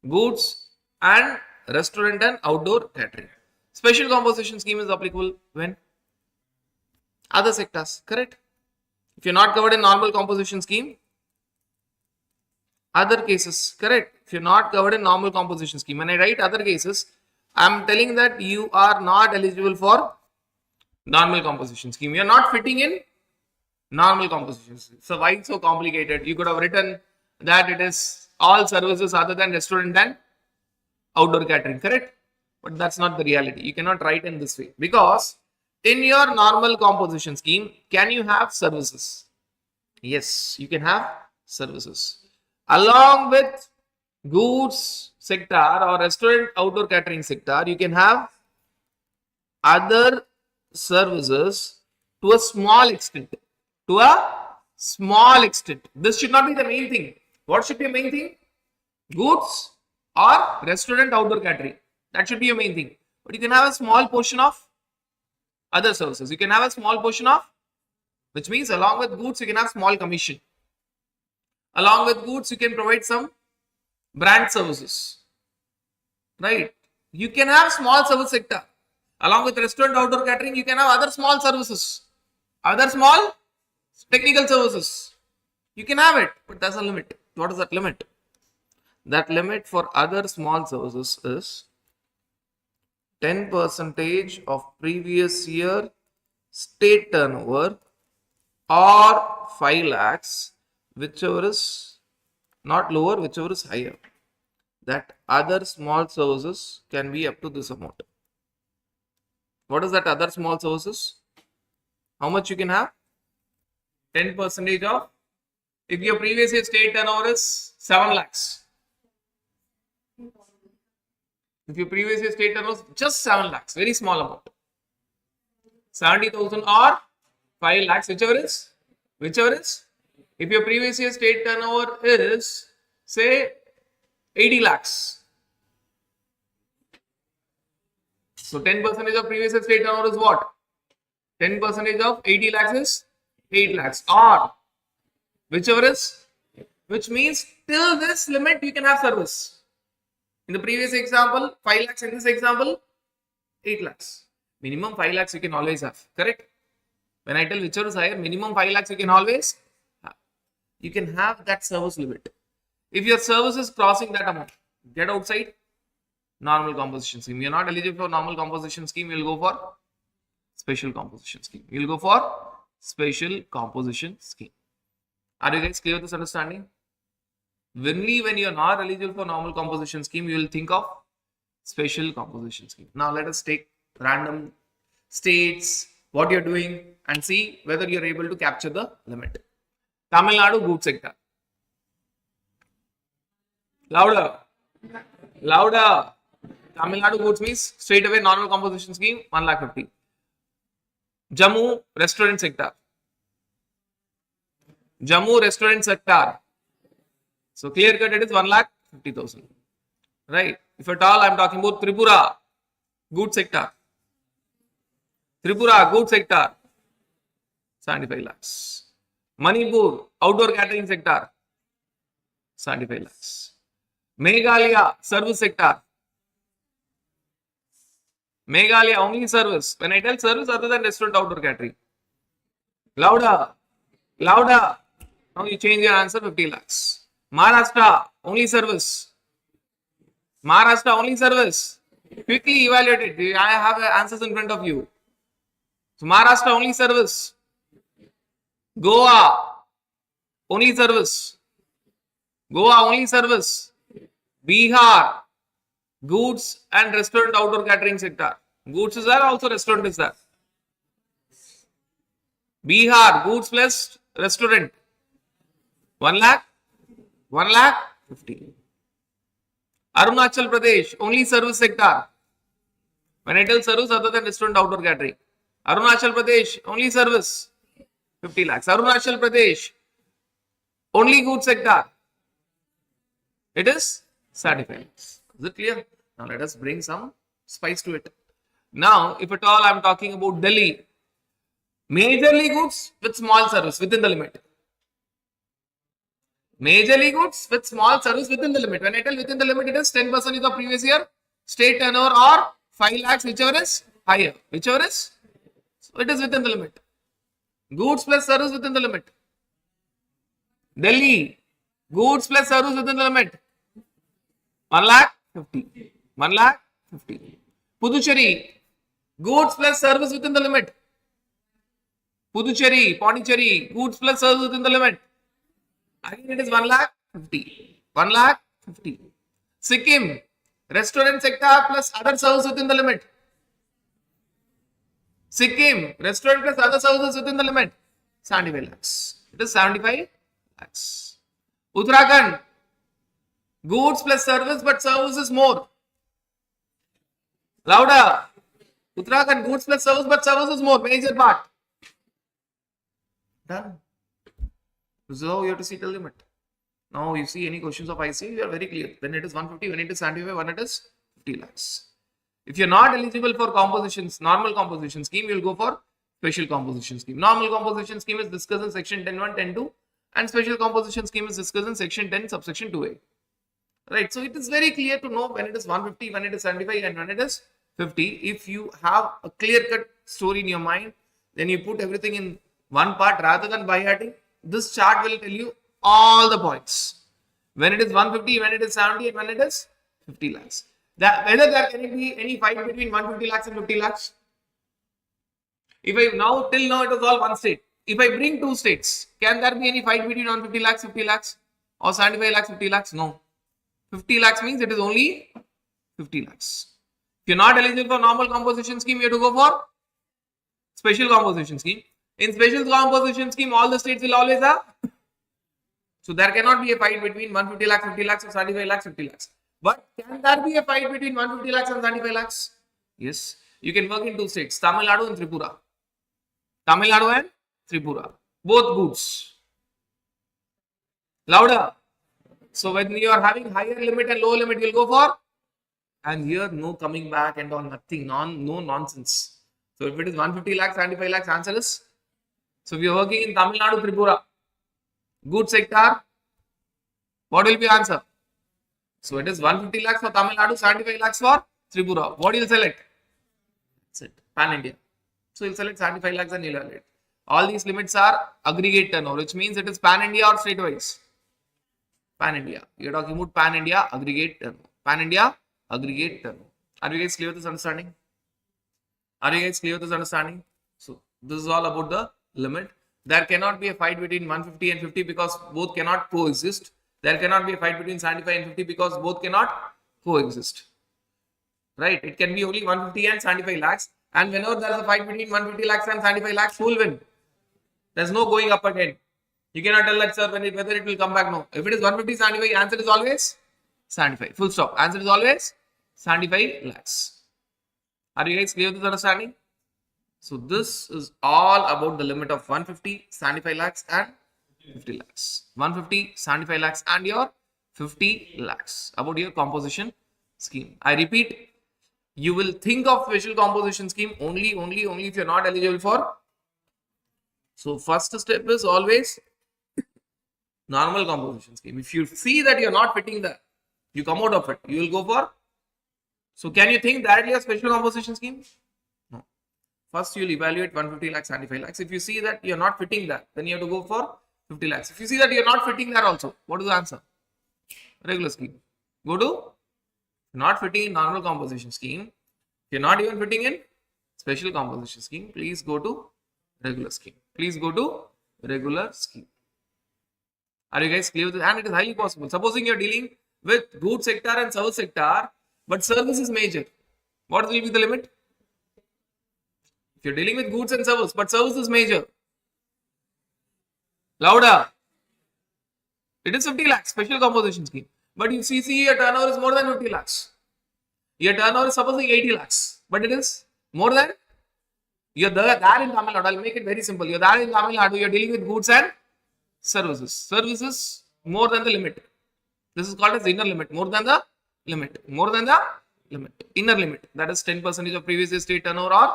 Goods and restaurant and outdoor catering. Special composition scheme is applicable when other sectors, correct? If you're not covered in normal composition scheme, other cases, correct? If you're not covered in normal composition scheme, when I write other cases, I'm telling that you are not eligible for normal composition scheme. You're not fitting in normal composition scheme. So why so complicated? You could have written that it is all services other than restaurant and outdoor catering, correct? But that's not the reality. You cannot write in this way, because in your normal composition scheme, can you have services? Yes, you can have services. Along with goods sector or restaurant outdoor catering sector, you can have other services to a small extent. This should not be the main thing. What should be the main thing? Goods or restaurant outdoor catering. That should be your main thing. But you can have a small portion of other services. You can have a small portion of, which means along with goods, you can have small commission. Along with goods, you can provide some brand services. Right? You can have small service sector. Along with restaurant outdoor catering, you can have other small services. Other small technical services. You can have it, but there's a limit. What is that limit? that limit for other small services is 10% of previous year state turnover or 5 lakhs, whichever is not lower, whichever is higher. That other small services can be up to this amount. What is that other small services? How much you can have? 10% of, if your previous year state turnover is 7 lakhs. If your previous year state turnover was just 7 lakhs, very small amount. 70,000 or 5 lakhs, whichever is. If your previous year state turnover is, say, 80 lakhs. So 10% of previous year state turnover is what? 10% of 80 lakhs is 8 lakhs. Or whichever is, which means till this limit you can have service. In the previous example, 5 lakhs. In this example, 8 lakhs. Minimum 5 lakhs you can always have. Correct? When I tell whichever is higher, minimum 5 lakhs you can always have. You can have that service limit. If your service is crossing that amount, get outside normal composition scheme. You are not eligible for normal composition scheme. You will go for special composition scheme. You will go for special composition scheme. Are you guys clear with this understanding? Only when you are not eligible for normal composition scheme, you will think of special composition scheme. Now let us take random states, what you are doing, and see whether you are able to capture the limit. Tamil Nadu goods sector. Louder. Tamil Nadu goods means straight away normal composition scheme 1,50,000. Jammu restaurant sector. So clear cut, it is 1,50,000. Right? If at all I am talking about Tripura goods sector. 75 lakhs. Manipur outdoor catering sector. 75 lakhs. Meghalaya service sector. Meghalaya only service. When I tell service other than restaurant outdoor catering. Louder. Now you change your answer, 50 lakhs. Maharashtra only service. Quickly evaluate it. I have answers in front of you. So Maharashtra only service. Goa only service. Bihar goods and restaurant outdoor catering sector. Goods is there, also restaurant is there. Bihar goods plus restaurant. 1,50,000. Arunachal Pradesh only service sector. When I tell service other than restaurant outdoor catering. Arunachal Pradesh only service. 50 lakhs. Arunachal Pradesh only goods sector. It is 75 lakhs. Is it clear? Now let us bring some spice to it. Now, if at all I am talking about Delhi, majorly goods with small service within the limit. Majorly goods with small service within the limit. When I tell within the limit, it is 10% of the previous year state turnover or 5 lakhs, whichever is higher. So it is within the limit. Goods plus service within the limit. Delhi, goods plus service within the limit. 1,50,000. Puducherry, goods plus service within the limit. Pondicherry, goods plus service within the limit. Again, it is 1,50,000. Sikkim, restaurant sector plus other service within the limit. Sikkim, restaurant plus other services within the limit. 75 lakhs. It is 75 lakhs. Uttarakhand, goods plus service, but service is more. Louder. Uttarakhand, goods plus service, but service is more. Major part. Done. This is how you have to see the limit. Now you see any questions of IC, you are very clear. When it is 150, when it is 75, when it is 50 lakhs. If you are not eligible for compositions, normal composition scheme, you will go for special composition scheme. Normal composition scheme is discussed in section 10.1, 10.2, and special composition scheme is discussed in section 10, subsection 2A. Right. So it is very clear to know when it is 150, when it is 75, and when it is 50. If you have a clear-cut story in your mind, then you put everything in one part rather than by hearting. This chart will tell you all the points. When it is 150, when it is 70, and when it is 50 lakhs. Whether there can be any fight between 150 lakhs and 50 lakhs? If I now, till now it was all one state. If I bring two states, can there be any fight between 150 lakhs, 50 lakhs? Or 75 lakhs, 50 lakhs? No. 50 lakhs means it is only 50 lakhs. If you're not eligible for normal composition scheme, you have to go for special composition scheme. In special composition scheme, all the states will always have. So there cannot be a fight between 150 lakhs, 50 lakhs or 75 lakhs, 50 lakhs. But can there be a fight between 150 lakhs and 75 lakhs? Yes. You can work in two states, Tamil Nadu and Tripura. Tamil Nadu and Tripura. Both goods. Louder. So when you are having higher limit and lower limit, you'll go for. And here, no coming back and all, nothing, no nonsense. So if it is 150 lakhs, 75 lakhs, answer is. So if you are working in Tamil Nadu, Tripura, good sector, what will be answer? So it is 150 lakhs for Tamil Nadu, 75 lakhs for Tripura. What you will select? That's it. Pan India. So you'll select 75 lakhs and you'll evaluate. All these limits are aggregate turnover, which means it is Pan India or state wise. Pan India. You're talking about Pan India aggregate turnover. Pan India aggregate turnover. Are you guys clear with this understanding? Are you guys clear with this understanding? So this is all about the limit. There cannot be a fight between 150 and 50 because both cannot coexist. There cannot be a fight between 75 and 50 because both cannot coexist. Right? It can be only 150 and 75 lakhs. And whenever there is a fight between 150 lakhs and 75 lakhs, who will win? There's no going up again. You cannot tell that, sir, whether it will come back. No. If it is 150, 75, answer is always 75. Full stop. Answer is always 75 lakhs. Are you guys clear with this understanding? So this is all about the limit of 150, 75 lakhs and 50 lakhs. 150, 75 lakhs and your 50 lakhs. About your composition scheme. I repeat, you will think of special composition scheme only if you're not eligible for. So first step is always normal composition scheme. If you see that you're not fitting that, you come out of it, you will go for. So can you think directly of special composition scheme? No. First you will evaluate 150 lakhs, 75 lakhs. If you see that you're not fitting that, then you have to go for 50 lakhs. If you see that you're not fitting that also, what is the answer? Regular scheme. Go to not fitting in normal composition scheme. If you're not even fitting in special composition scheme, please go to regular scheme. Please go to regular scheme. Are you guys clear with it? And it is highly possible. Supposing you're dealing with goods sector and service sector, but service is major. What will be the limit? If you're dealing with goods and service, but service is major. Louder. It is 50 lakhs, special composition scheme. But you see your turnover is more than 50 lakhs. Your turnover is supposing 80 lakhs, but it is more than. You're there in Tamil Nadu. I'll make it very simple. You're there in Tamil Nadu. You're dealing with goods and services. Services more than the limit. This is called as inner limit. More than the limit. More than the limit. Inner limit. That is 10% of previous year state turnover or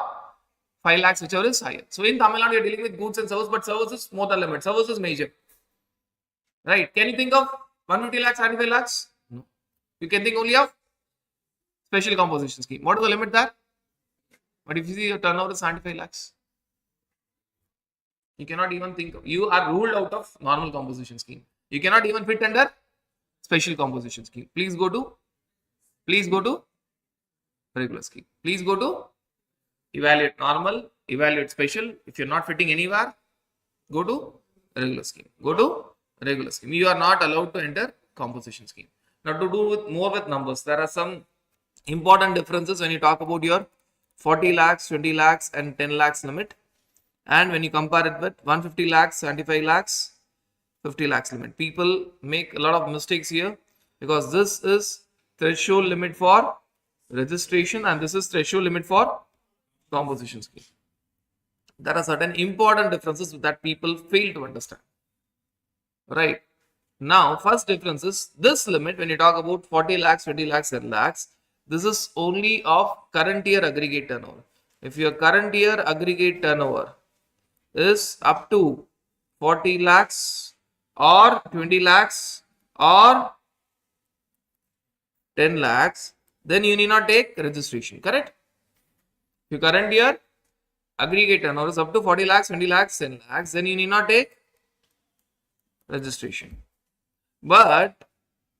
5 lakhs, whichever is higher. So in Tamil Nadu, you're dealing with goods and services, but services more than limit. Service is major. Right? Can you think of 150 lakhs, 75 lakhs? No. You can think only of special composition scheme. What is the limit there? But if you see your turnover is 75 lakhs, you cannot even think of, you are ruled out of normal composition scheme. You cannot even fit under special composition scheme. Please go to regular scheme. Please go to evaluate normal, evaluate special. If you're not fitting anywhere, go to regular scheme. Go to regular scheme. You are not allowed to enter composition scheme. Now to do with more with numbers, there are some important differences when you talk about your 40 lakhs, 20 lakhs and 10 lakhs limit. And when you compare it with 150 lakhs, 75 lakhs, 50 lakhs limit. People make a lot of mistakes here because this is threshold limit for registration and this is threshold limit for composition scheme. There are certain important differences that people fail to understand. Right. Now, first difference is this limit when you talk about 40 lakhs, 20 lakhs, 10 lakhs. This is only of current year aggregate turnover. If your current year aggregate turnover is up to 40 lakhs or 20 lakhs or 10 lakhs, then you need not take registration, correct? If your current year aggregate turnover is up to 40 lakhs, 20 lakhs, 10 lakhs, then you need not take registration. But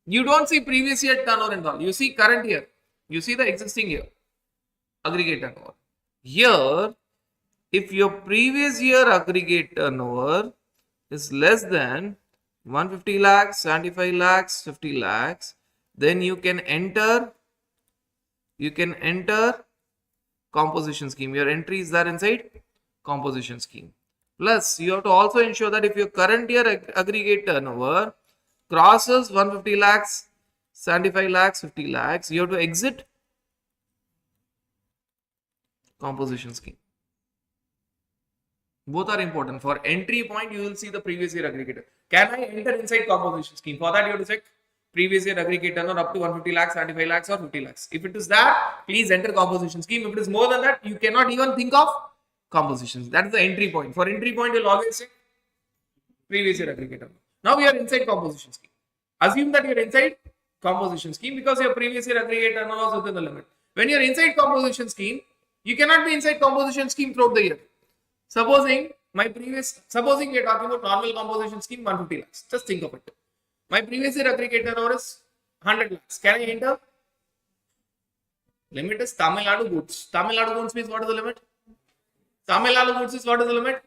You don't see previous year turnover and all. You see current year. You see the existing year aggregate turnover. Here, if your previous year aggregate turnover is less than 150 lakhs, 75 lakhs, 50 lakhs, then you can enter composition scheme. Your entry is there inside composition scheme. Plus, you have to also ensure that if your current year aggregate turnover crosses 150 lakhs, 75 lakhs, 50 lakhs, you have to exit composition scheme. Both are important. For entry point, you will see the previous year aggregator. Can I enter inside composition scheme? For that, you have to check previous year aggregate turnover up to 150 lakhs, 75 lakhs or 50 lakhs. If it is that, please enter composition scheme. If it is more than that, you cannot even think of compositions. That is the entry point. For entry point, you'll always check previous year aggregate turnover. Now we are inside composition scheme. Assume that you're inside composition scheme because your previous year aggregate turnover was within the limit. When you're inside composition scheme, you cannot be inside composition scheme throughout the year. Supposing we are talking about normal composition scheme 150 lakhs. Just think of it. My previous year aggregate turnover is 100 lakhs. Can I enter? Limit is Tamil Nadu goods. Tamil Nadu goods means what is the limit? Tamil Nadu goods is what is the limit?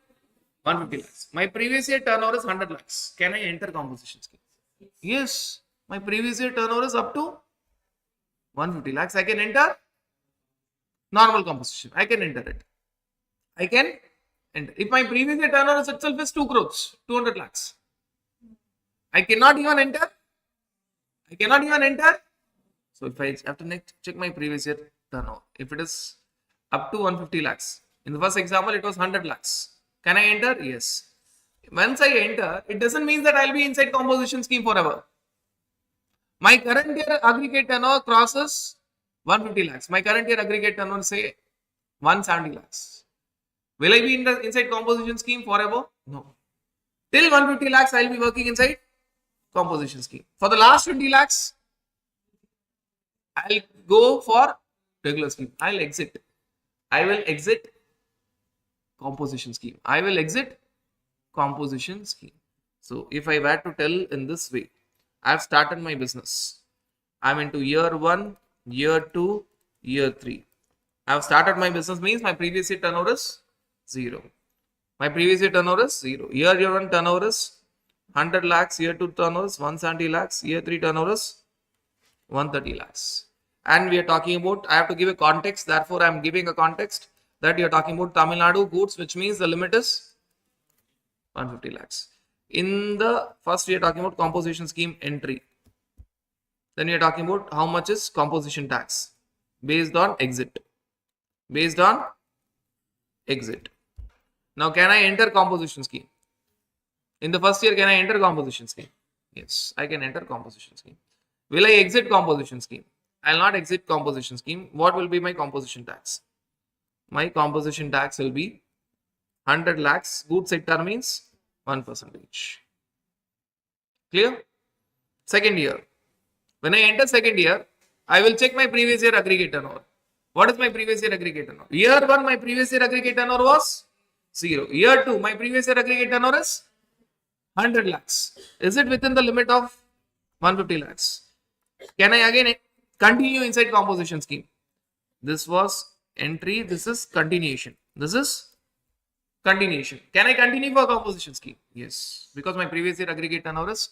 150 lakhs. My previous year turnover is 100 lakhs. Can I enter composition scheme? Yes. My previous year turnover is up to 150 lakhs. I can enter normal composition. I can enter it. I can enter. If my previous year turnover itself is 2 crores, 200 lakhs. I cannot even enter. So if I have to check my previous year turnover, if it is up to 150 lakhs, in the first example it was 100 lakhs. Can I enter? Yes. Once I enter, it doesn't mean that I'll be inside composition scheme forever. My current year aggregate turnover crosses 150 lakhs. My current year aggregate turnover say 170 lakhs. Will I be inside composition scheme forever? No. Till 150 lakhs, I'll be working inside composition scheme. For the last 20 lakhs, I'll go for regular scheme. I will exit composition scheme. So if I were to tell in this way, I've started my business. I'm into year 1, year 2, year 3. I've started my business means my previous year turnover is 0. Year 1 turnover is 100 lakhs, year 2 turnover is 170 lakhs, year 3 turnover is 130 lakhs. And we are talking about, I have to give a context, therefore I am giving a context that you are talking about Tamil Nadu goods, which means the limit is 150 lakhs. In the first, we are talking about composition scheme entry. Then we are talking about how much is composition tax based on exit. Now, can I enter composition scheme? In the first year, can I enter composition scheme? Yes, I can enter composition scheme. Will I exit composition scheme? I will not exit composition scheme. What will be my composition tax? My composition tax will be 100 lakhs. Goods sector means 1%. Clear? Second year. When I enter second year, I will check my previous year aggregate turnover. What is my previous year aggregate turnover? Year 1, my previous year aggregate turnover was 0. Year 2, my previous year aggregate turnover is 100 lakhs. Is it within the limit of 150 lakhs? Can I again continue inside composition scheme? This was entry. This is continuation. Can I continue for composition scheme? Yes. Because my previous year aggregate turnover is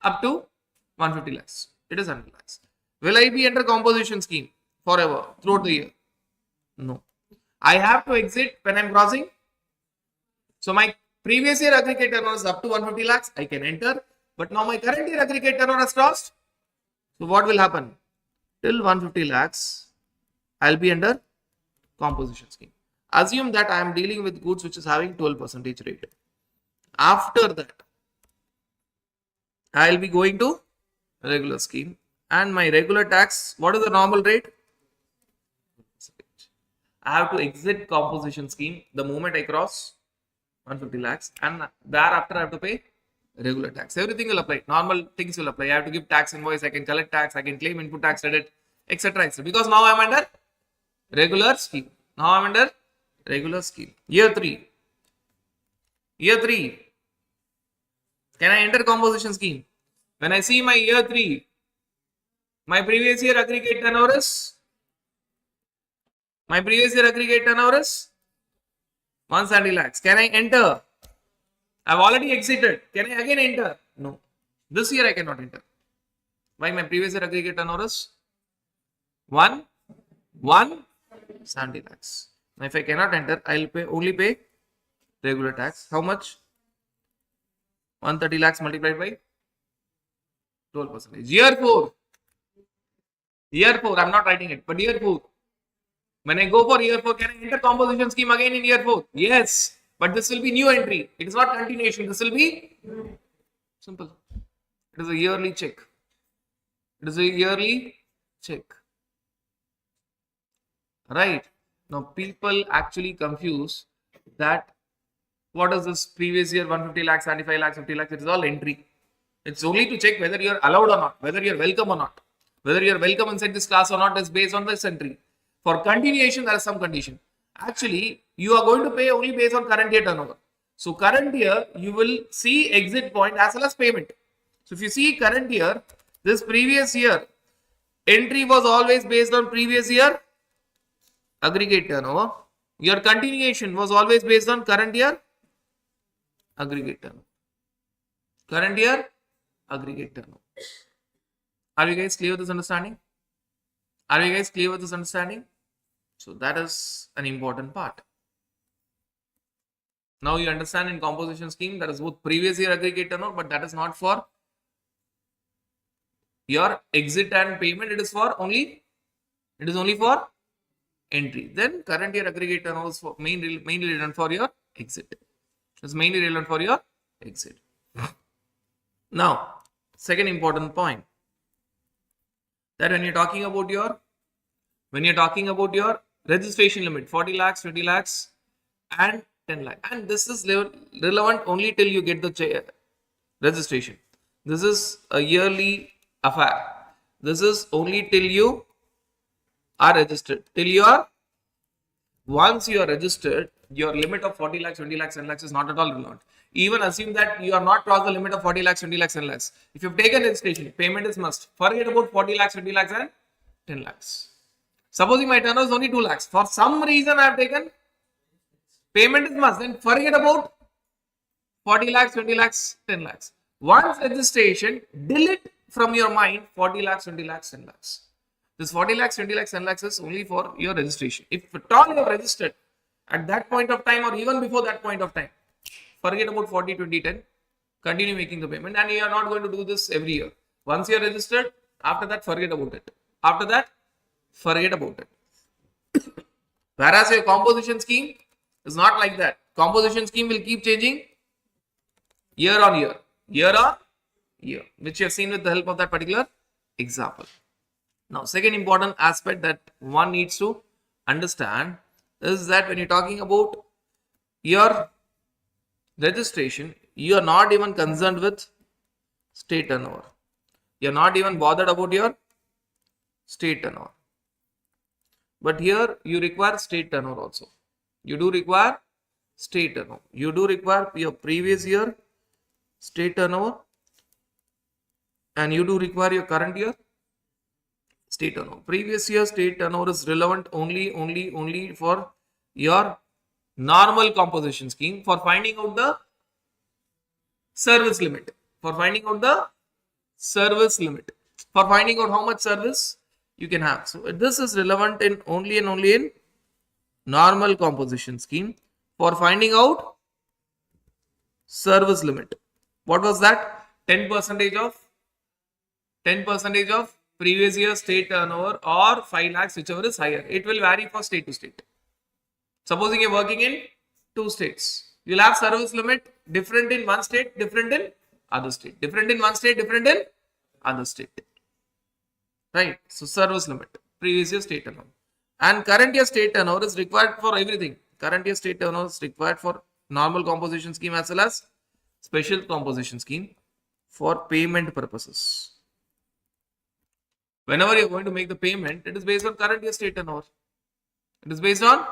up to 150 lakhs. It is 100 lakhs. Will I be under composition scheme forever throughout the year? No. I have to exit when I'm crossing. So my previous year aggregate turnover is up to 150 lakhs. I can enter. But now my current year aggregate turnover has crossed. So what will happen? Till 150 lakhs, I'll be under composition scheme. Assume that I am dealing with goods which is having 12% rate. After that, I'll be going to regular scheme. And my regular tax, what is the normal rate? I have to exit composition scheme the moment I cross 150 lakhs, and thereafter I have to pay regular tax. Everything will apply. Normal things will apply. I have to give tax invoice, I can collect tax, I can claim input tax credit, etc. Because now I am under regular scheme. Year 3. Can I enter composition scheme? When I see my year 3, my previous year aggregate turnover is 170 lakhs. Can I enter? I've already exited. Can I again enter? No. This year I cannot enter. Why? My previous year aggregate turnover is 170 lakhs. Now if I cannot enter, I'll only pay regular tax. How much? 130 lakhs multiplied by 12%. Year 4. I'm not writing it, but year 4. When I go for year 4, can I enter composition scheme again in year 4? Yes. But this will be new entry. It is not continuation. This will be simple. It is a yearly check. Right. Now people actually confuse that what is this previous year 150 lakhs, 75 lakhs, 50 lakhs. It is all entry. It's only to check whether you are allowed or not, whether you are welcome or not. Whether you are welcome inside this class or not is based on this entry. For continuation, there is some condition. Actually, you are going to pay only based on current year turnover. So current year, you will see exit point as well as payment. So if you see current year, this previous year, entry was always based on previous year aggregate turnover. Your continuation was always based on current year aggregate turnover. Current year aggregate turnover. Are you guys clear with this understanding? So that is an important part. Now you understand in composition scheme that is both previous year aggregate turnover, but that is not for your exit and payment. It is only for entry. Then current year aggregate turnover is for mainly relevant for your exit. It's mainly relevant for your exit. Now, second important point, that when you're talking about your registration limit, 40 lakhs, 20 lakhs and 10 lakhs, and this is relevant only till you get the registration. This is a yearly affair. This is only till you are registered. Once you are registered, your limit of 40 lakhs, 20 lakhs, 10 lakhs is not at all relevant. Even assume that you are not crossed the limit of 40 lakhs, 20 lakhs, 10 lakhs. If you've taken registration, payment is must. Forget about 40 lakhs, 20 lakhs and 10 lakhs. Supposing my turnover is only 2 lakhs. For some reason I have taken, payment is must. Then forget about 40 lakhs, 20 lakhs, 10 lakhs. Once registration, delete from your mind 40 lakhs, 20 lakhs, 10 lakhs. This 40 lakhs, 20 lakhs, 10 lakhs is only for your registration. If at all you have registered at that point of time or even before that point of time, forget about 40, 20, 10. Continue making the payment, and you are not going to do this every year. Once you are registered, after that, forget about it. Whereas your composition scheme is not like that. Composition scheme will keep changing year on year, which you have seen with the help of that particular example. Now, second important aspect that one needs to understand is that when you're talking about your registration, you are not even concerned with state turnover. You are not even bothered about your state turnover. But here you require state turnover also. You do require state turnover. You do require your previous year state turnover, and you do require your current year state turnover. Previous year state turnover is relevant only for your normal composition scheme for finding out the service limit. For finding out how much service you can have. So this is relevant in only in normal composition scheme for finding out service limit. What was that? 10% of previous year state turnover or 5 lakhs, whichever is higher. It will vary for state to state. Supposing you're working in 2 states, you'll have service limit different in one state, different in other state. Different in one state, different in other state. Right? So service limit, previous year state turnover. And current year state turnover is required for everything. Current year state turnover is required for normal composition scheme as well as special composition scheme for payment purposes. Whenever you're going to make the payment, it is based on current year state turnover. It is based on,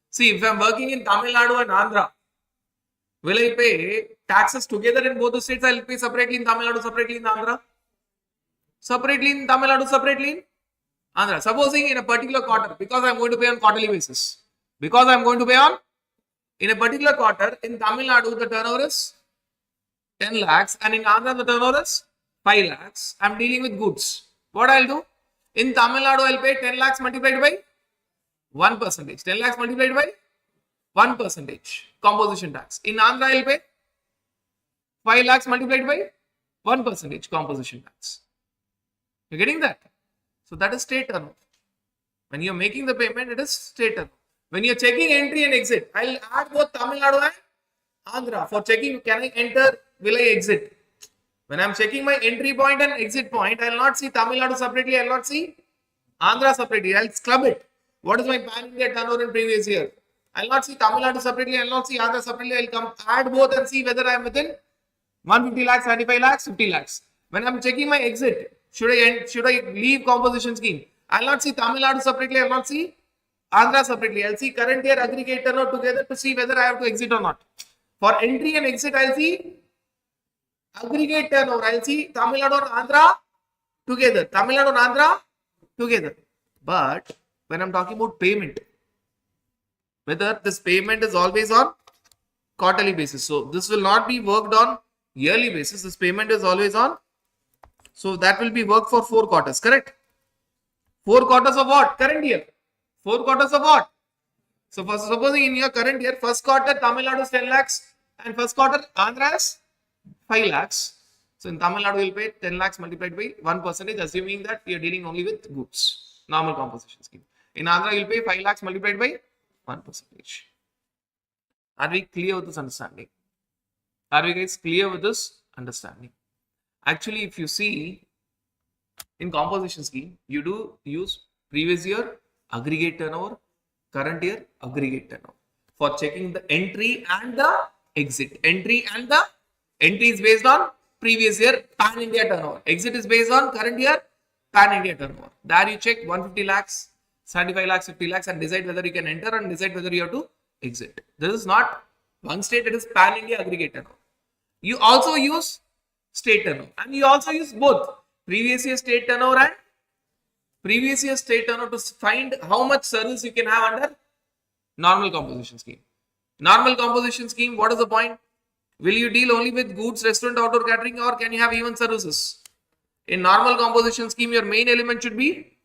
see, if I'm working in Tamil Nadu and Andhra, Will I pay taxes together in both the states? I'll pay separately in Tamil Nadu, separately in Andhra. Separately in Tamil Nadu, separately in Andhra. Supposing in a particular quarter, because I'm going to pay on quarterly basis. Because I'm going to pay on in a particular quarter, in Tamil Nadu, the turnover is 10 lakhs and in Andhra, the turnover is 5 lakhs. I'm dealing with goods. What I'll do? In Tamil Nadu, I'll pay 10 lakhs multiplied by 1%. 10 lakhs multiplied by 1% composition tax. In Andhra, I'll pay 5 lakhs multiplied by 1% composition tax. You're getting that? So that is state turnover. When you're making the payment, it is state turnover. When you're checking entry and exit, I'll add both Tamil Nadu and Andhra. For checking, can I enter, will I exit? When I'm checking my entry point and exit point, I'll not see Tamil Nadu separately, I'll not see Andhra separately. I'll club it. What is my pan India turnover in previous year? I'll not see Tamil Nadu separately, I'll not see Andhra separately. I'll come add both and see whether I'm within 150 lakhs, 75 lakhs, 50 lakhs. When I'm checking my exit, should I leave composition scheme? I'll not see Tamil Nadu separately, I'll not see Andhra separately. I'll see current year aggregate turnover together to see whether I have to exit or not. For entry and exit, I'll see aggregate turnover. I'll see Tamil Nadu and Andhra together. Tamil Nadu and Andhra together. But when I'm talking about payment, whether this payment is always on quarterly basis. So this will not be worked on yearly basis. This payment is always on. So that will be worked for 4 quarters, correct? 4 quarters of what? Current year. 4 quarters of what? So for supposing in your current year, first quarter Tamil Nadu is 10 lakhs and first quarter Andhra is 5 lakhs. So in Tamil Nadu, you'll pay 10 lakhs multiplied by 1%, assuming that you're dealing only with goods, normal composition scheme. In Andhra, you'll pay 5 lakhs multiplied by 1%. Are we clear with this understanding? Are we guys clear with this understanding? Actually, if you see in composition scheme, you do use previous year aggregate turnover, current year aggregate turnover for checking the entry and the exit. Entry is based on previous year pan India turnover. Exit is based on current year pan India turnover. There you check 150 lakhs, 75 lakhs, 50 lakhs and decide whether you can enter and decide whether you have to exit. This is not one state, it is pan India aggregate turnover. You also use state turnover and you also use both previous year state turnover and previous year state turnover to find how much service you can have under normal composition scheme. Normal composition scheme, what is the point? Will you deal only with goods, restaurant, outdoor catering, or can you have even services? In normal composition scheme, your main element should be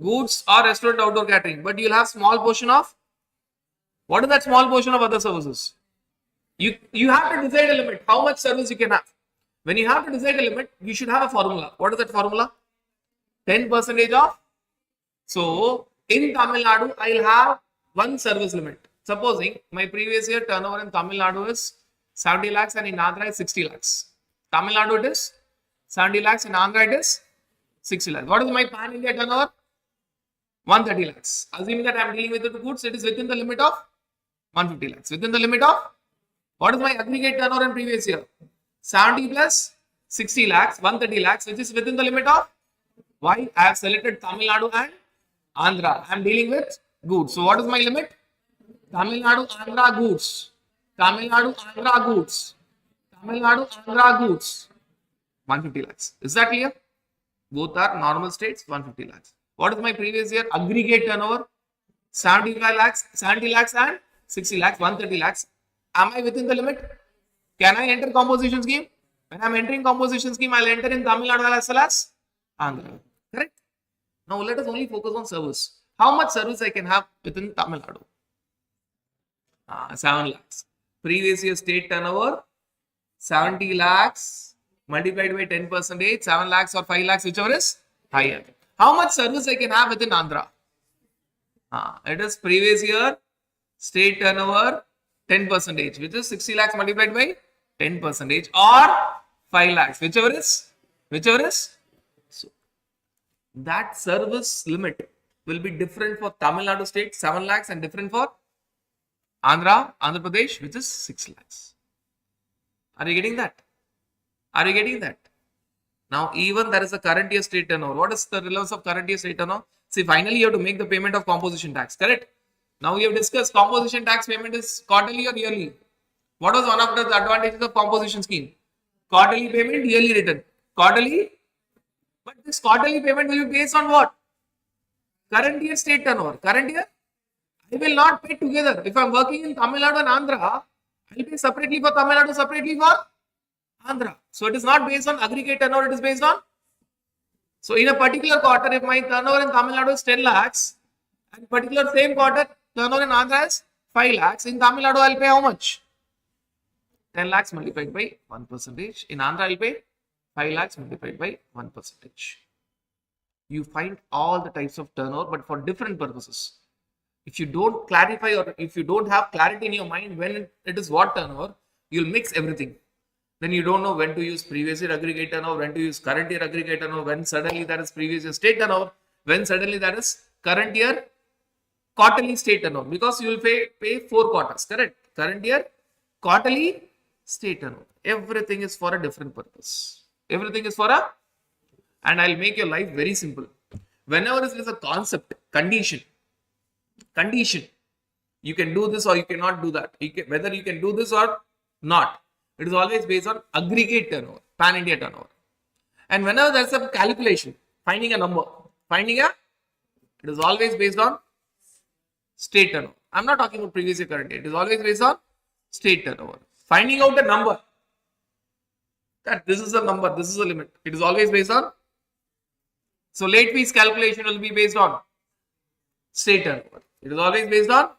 goods or restaurant, outdoor catering, but you'll have small portion of, what is that small portion of other services? You have to decide a limit, how much service you can have. When you have to decide a limit, you should have a formula. What is that formula? 10% of. So in Tamil Nadu, I'll have one service limit. Supposing my previous year turnover in Tamil Nadu is 70 lakhs and in Andhra is 60 lakhs. Tamil Nadu it is 70 lakhs, in Andhra it is 60 lakhs. What is my pan India turnover? 130 lakhs. Assuming that I am dealing with the goods, it is within the limit of 150 lakhs. Within the limit of, what is my aggregate turnover in previous year? 70 plus 60 lakhs, 130 lakhs, which is within the limit of, why? I have selected Tamil Nadu and Andhra. I am dealing with goods. So what is my limit? Tamil Nadu, Andhra goods. Tamil Nadu, Andhra goods. Tamil Nadu, Andhra goods. 150 lakhs. Is that clear? Both are normal states, 150 lakhs. What is my previous year aggregate turnover? 75 lakhs, 70 lakhs and 60 lakhs, 130 lakhs. Am I within the limit? Can I enter composition scheme? When I am entering composition scheme, I will enter in Tamil Nadu as well as Andhra. Correct? Now let us only focus on service. How much service I can have within Tamil Nadu? 7 lakhs. Previous year state turnover 70 lakhs multiplied by 10%, 7 lakhs or 5 lakhs, whichever is higher. How much service I can have within Andhra? It is previous year state turnover 10%, which is 60 lakhs multiplied by 10% or 5 lakhs, whichever is. So that service limit will be different for Tamil Nadu state 7 lakhs and different for Andhra Pradesh, which is 6 lakhs. Are you getting that? Are you getting that? Now, even there is a current year state turnover. What is the relevance of current year state turnover? See, finally, you have to make the payment of composition tax, correct? Now, we have discussed composition tax payment is quarterly or yearly. What was one of the advantages of composition scheme? Quarterly payment, yearly return. Quarterly, but this quarterly payment will be based on what? Current year state turnover. Current year, I will not pay together. If I am working in Tamil Nadu and Andhra, I will pay separately for Tamil Nadu, separately for Andhra. So it is not based on aggregate turnover, it is based on. So in a particular quarter, if my turnover in Tamil Nadu is 10 lakhs, and particular same quarter turnover in Andhra is 5 lakhs, in Tamil Nadu I will pay how much? 10 lakhs multiplied by 1%. In Andhra I will pay 5 lakhs multiplied by 1%. You find all the types of turnover, but for different purposes. If you don't clarify or if you don't have clarity in your mind when it is what turnover, you'll mix everything. Then you don't know when to use previous year aggregate turnover, when to use current year aggregate turnover, when suddenly that is previous year state turnover, when suddenly that is current year quarterly state turnover, because you will pay 4 quarters, correct? Current year quarterly state turnover. Everything is for a different purpose. Everything is for a, and I'll make your life very simple. Whenever there is a concept, condition, you can do this or you cannot do that. Whether you can do this or not, it is always based on aggregate turnover, pan India turnover. And whenever there's a calculation, finding a number, it is always based on state turnover. I'm not talking about previous year, current year. It is always based on state turnover. Finding out the number, that this is a number, this is a limit. It is always based on. So late fees calculation will be based on state turnover. It is always based on.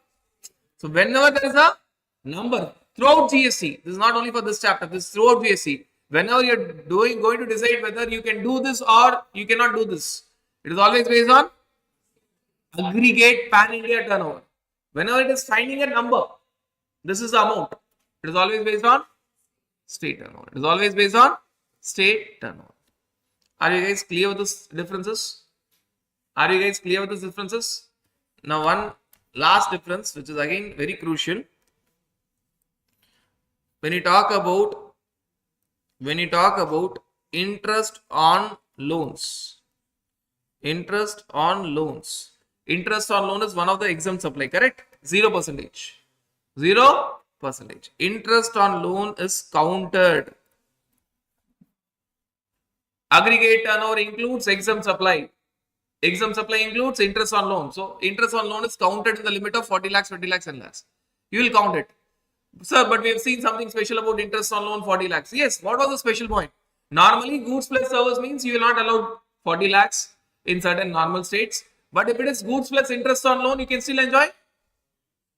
So whenever there is a number throughout GST, this is not only for this chapter, this is throughout GST. Whenever you're going to decide whether you can do this or you cannot do this, it is always based on aggregate pan India turnover. Whenever it is finding a number, this is the amount. It is always based on state turnover. It is always based on state turnover. Are you guys clear with these differences? Are you guys clear with these differences? Now one last difference, which is again very crucial. When you talk about interest on loans, interest on loan is one of the exempt supply, correct? 0%. 0%. Interest on loan is counted. Aggregate turnover includes exempt supply. Exempt supply includes interest on loan. So interest on loan is counted in the limit of 40 lakhs, 20 lakhs and lakhs. You will count it. Sir, but we have seen something special about interest on loan 40 lakhs. Yes, what was the special point? Normally, goods plus service means you will not allow 40 lakhs in certain normal states. But if it is goods plus interest on loan, you can still enjoy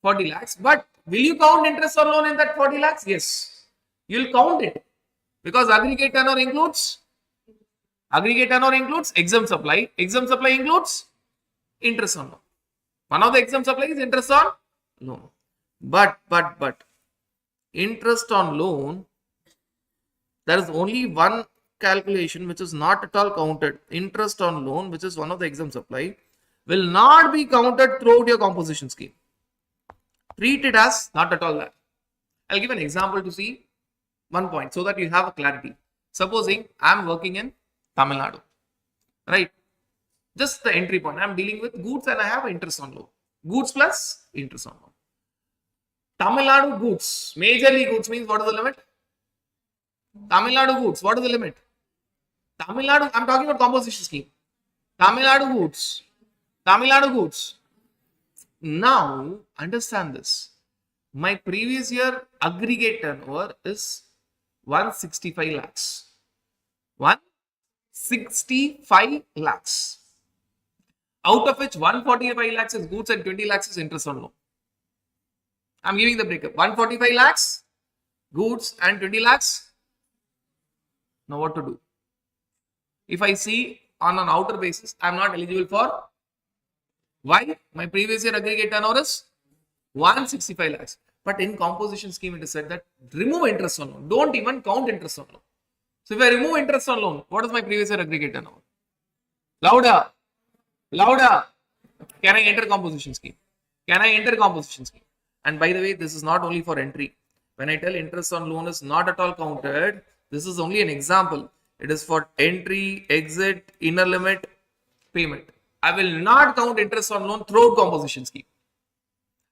40 lakhs. But will you count interest on loan in that 40 lakhs? Yes. You will count it. Because aggregate turnover includes exempt supply. Exempt supply includes interest on loan. One of the exempt supply is interest on loan. But interest on loan, there is only one calculation which is not at all counted. Interest on loan, which is one of the exempt supply, will not be counted throughout your composition scheme. Treat it as not at all that. I'll give an example to see one point so that you have a clarity. Supposing I am working in Tamil Nadu, right? Just the entry point. I am dealing with goods and I have interest on loan. Goods plus interest on loan. Tamil Nadu goods, majorly goods means what is the limit? Tamil Nadu goods, what is the limit? Tamil Nadu, I'm talking about composition scheme. Tamil Nadu goods. Now, understand this. My previous year aggregate turnover is 165 lakhs. 165 lakhs. Out of which 145 lakhs is goods and 20 lakhs is interest on loan. I'm giving the breakup. 145 lakhs, goods and 20 lakhs. Now what to do? If I see on an outer basis, I'm not eligible for. Why? My previous year aggregate turnover is 165 lakhs. But in composition scheme, it is said that remove interest on loan. Don't even count interest on loan. So if I remove interest on loan, what is my previous year aggregate turnover? Louder. Can I enter composition scheme? And by the way, this is not only for entry. When I tell interest on loan is not at all counted, this is only an example. It is for entry, exit, inner limit, payment. I will not count interest on loan throughout composition scheme.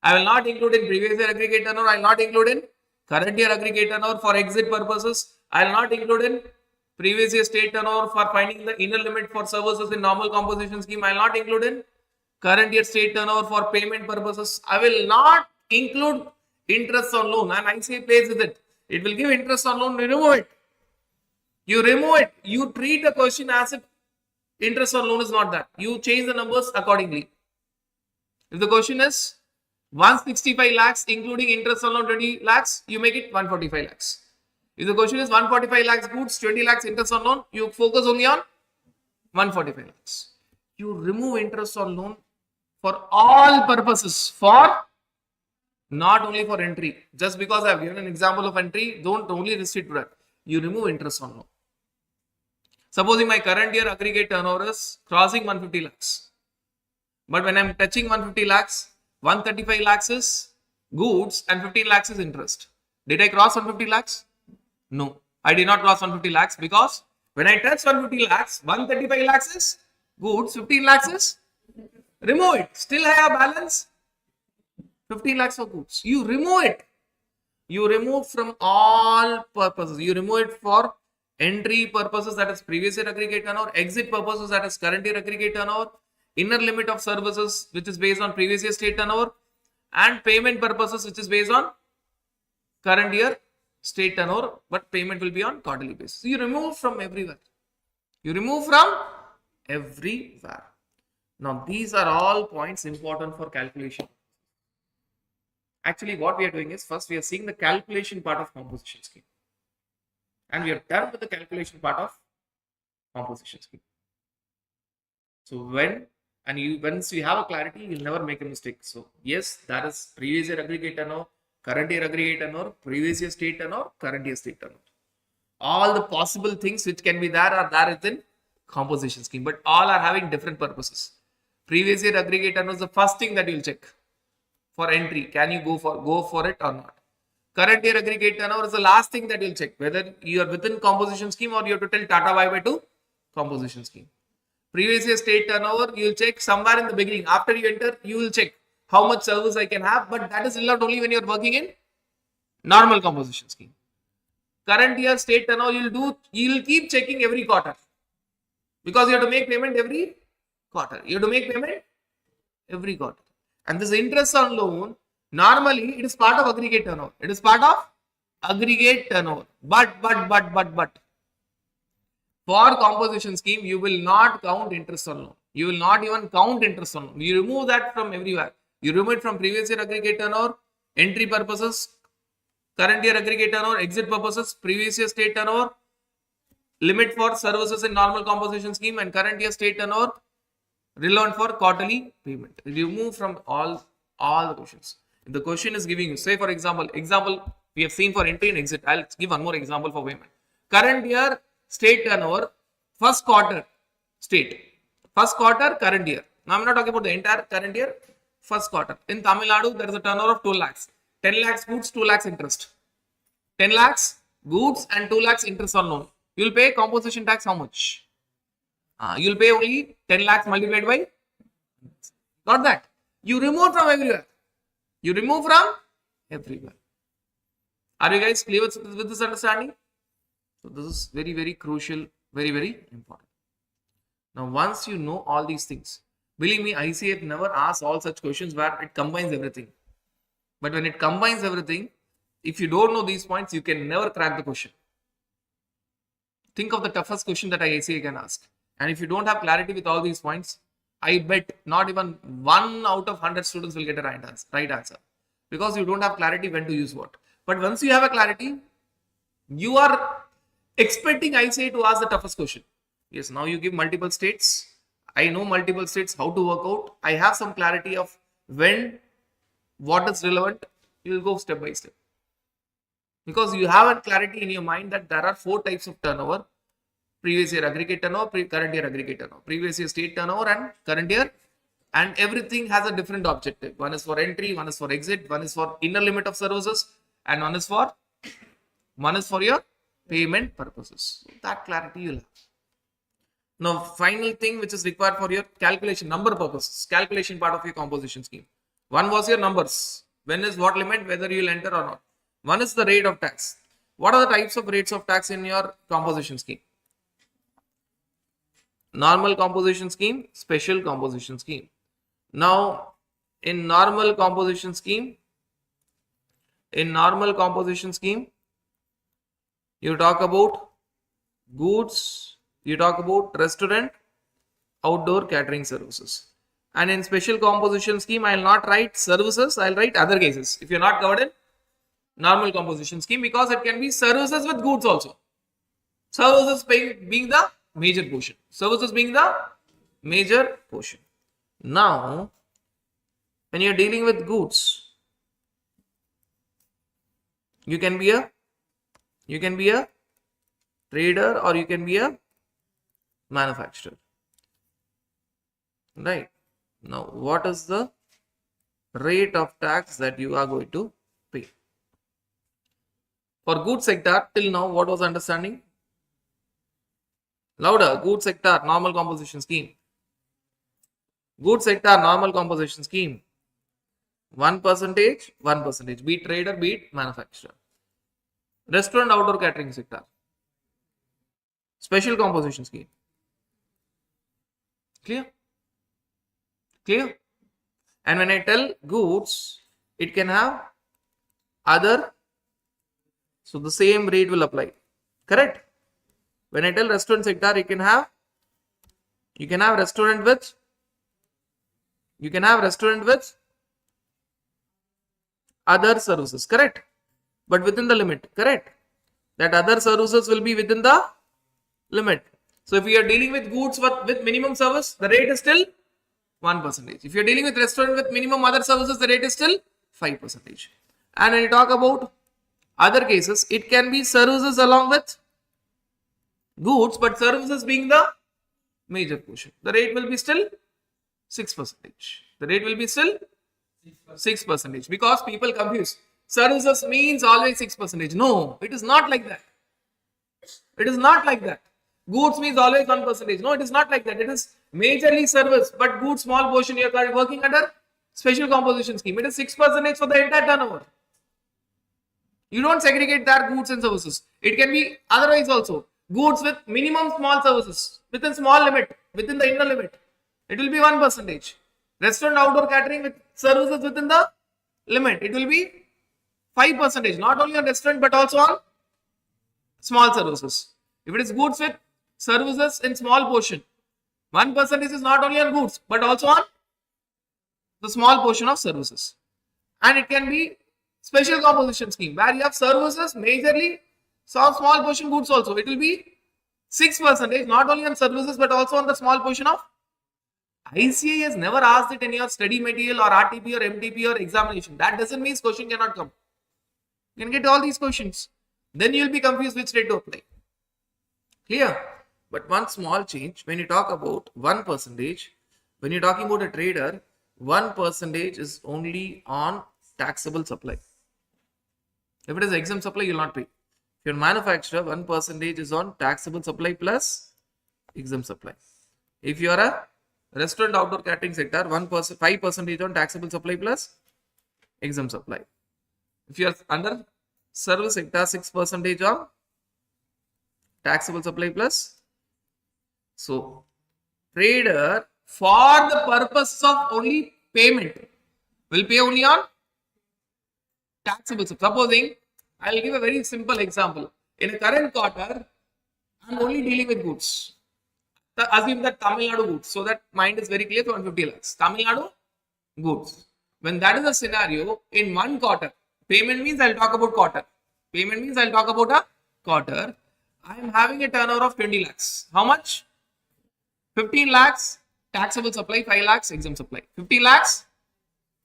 I will not include in previous year aggregate turnover. I will not include in Current year aggregate turnover for exit purposes, I will not include in previous year state turnover for finding the inner limit for services in normal composition scheme. I will not include in current year state turnover for payment purposes. I will not include interest on loan, and ICA plays with it. It will give interest on loan, remove it. You remove it. You treat the question as if interest on loan is not that. You change the numbers accordingly. If the question is 165 lakhs including interest on loan 20 lakhs, you make it 145 lakhs. If the question is 145 lakhs goods, 20 lakhs interest on loan, you focus only on 145 lakhs. You remove interest on loan for all purposes, for not only for entry. Just because I have given an example of entry, don't only restrict to that. You remove interest on loan. Supposing my current year aggregate turnover is crossing 150 lakhs. But when I am touching 150 lakhs, 135 lakhs is goods and 15 lakhs is interest. Did I cross 150 lakhs? No, I did not cross 150 lakhs because when I touch 150 lakhs, 135 lakhs is goods, 15 lakhs is remove it. Still I have balance 15 lakhs for goods. You remove it. You remove from all purposes. You remove it for entry purposes, that is previous year aggregate turnover, exit purposes, that is current year aggregate turnover, inner limit of services, which is based on previous year state turnover, and payment purposes, which is based on current year state turnover, but payment will be on quarterly basis. You remove from everywhere. You remove from everywhere. Now, these are all points important for calculation. Actually, what we are doing is, first we are seeing the calculation part of composition scheme. And we are done with the calculation part of composition scheme. So once you have a clarity, you'll never make a mistake. So yes, that is previous year aggregate turnover, current year aggregate turnover, previous year state turnover, current year state turnover. All the possible things which can be there are there within composition scheme, but all are having different purposes. Previous year aggregate turnover is the first thing that you'll check for entry. Can you go for it or not? Current year aggregate turnover is the last thing that you'll check, whether you are within composition scheme or you have to tell Tata bye-bye to composition scheme. Previous year state turnover, you will check somewhere in the beginning. After you enter, you will check how much service I can have, but that is allowed only when you are working in normal composition scheme. Current year state turnover, you will keep checking every quarter because you have to make payment every quarter. You have to make payment every quarter. And this interest on loan, normally it is part of aggregate turnover. It is part of aggregate turnover. But for composition scheme, you will not count interest on loan. You will not even count interest on loan. You remove that from everywhere. You remove it from previous year aggregate turnover, entry purposes, current year aggregate turnover, exit purposes, previous year state turnover, limit for services in normal composition scheme, and current year state turnover, relevant for quarterly payment. Remove from all the questions. If the question is giving you, say for example we have seen for entry and exit. I'll give one more example for payment. Current year state turnover, first quarter state, first quarter current year. Now I'm not talking about the entire current year, first quarter. In Tamil Nadu, there is a turnover of 2 lakhs. 10 lakhs goods, 2 lakhs interest. 10 lakhs goods and 2 lakhs interest on loan. You will pay composition tax how much? You will pay only 10 lakhs multiplied by. Got that? You remove from everywhere. You remove from everywhere. Are you guys clear with this understanding? So this is very, very crucial, very, very important. Now, once you know all these things, believe me, ICF never asks all such questions where it combines everything. But when it combines everything, if you don't know these points, you can never crack the question. Think of the toughest question that ICA can ask. And if you don't have clarity with all these points, I bet not even 1 out of 100 students will get a right answer. Because you don't have clarity when to use what. But once you have a clarity, you are expecting ICA to ask the toughest question. Yes, now you give multiple states. I know multiple states, how to work out. I have some clarity of when, what is relevant. You will go step by step. Because you have a clarity in your mind that there are 4 types of turnover. Previous year aggregate turnover, current year aggregate turnover, previous year state turnover and current year. And everything has a different objective. One is for entry, one is for exit, one is for inner limit of services, and one is for your payment purposes. So that clarity you'll have. Now, final thing which is required for your calculation, number purposes, calculation part of your composition scheme. One was your numbers. When is what limit, whether you'll enter or not. One is the rate of tax. What are the types of rates of tax in your composition scheme? Normal composition scheme, special composition scheme. Now, in normal composition scheme, you talk about goods, you talk about restaurant, outdoor catering services. And in special composition scheme, I will not write services, I will write other cases. If you are not covered in normal composition scheme, because it can be services with goods also. Services being the major portion. Services being the major portion. Now, when you are dealing with goods, you can be a trader or you can be a manufacturer. Right. Now, what is the rate of tax that you are going to pay? For goods sector, till now, what was understanding? Louder. Goods sector, normal composition scheme. Goods sector, normal composition scheme. 1%, 1%. Be it trader, be it manufacturer. Restaurant, outdoor catering sector. Special composition scheme. Clear? Clear? And when I tell goods, it can have other, so the same rate will apply. Correct? When I tell restaurant sector, you can have restaurant with other services. Correct? But within the limit. Correct? That other services will be within the limit. So if we are dealing with goods with minimum service, the rate is still 1%. If you are dealing with restaurant with minimum other services, the rate is still 5%. And when you talk about other cases, it can be services along with goods, but services being the major portion. The rate will be still 6%. The rate will be still 6% because people confuse. Services means always 6%. No, it is not like that. It is not like that. Goods means always 1%. No, it is not like that. It is majorly service, but goods small portion you are working under special composition scheme. It is 6% for the entire turnover. You don't segregate that goods and services. It can be otherwise also. Goods with minimum small services within small limit, within the inner limit. It will be 1%. Restaurant, outdoor catering with services within the limit. It will be 5%. Not only on restaurant but also on small services. If it is goods with services in small portion, 1% is not only on goods but also on the small portion of services. And it can be special composition scheme where you have services majorly, some small portion goods also. It will be 6%, not only on services but also on the small portion of. ICA has never asked it in your study material or RTP or MTP or examination. That doesn't mean question cannot come. You can get all these questions. Then you will be confused which rate to apply. Clear? But one small change, when you talk about 1%, when you're talking about a trader, 1% is only on taxable supply. If it is exempt supply, you will not pay. If you're a manufacturer, 1% is on taxable supply plus exempt supply. If you are a restaurant, outdoor catering sector, 5% on taxable supply plus exempt supply. If you are under service sector, 6% on taxable supply plus. So, trader for the purpose of only payment will pay only on taxable supply. Supposing, I will give a very simple example. In a current quarter, I am only dealing with goods. Assume that Tamil Nadu goods. So that mind is very clear to 150 lakhs. Tamil Nadu goods. When that is the scenario, in one quarter, payment means I will talk about quarter. Payment means I will talk about a quarter. I am having a turnover of 20 lakhs. How much? 15 lakhs taxable supply, 5 lakhs exempt supply. 15 lakhs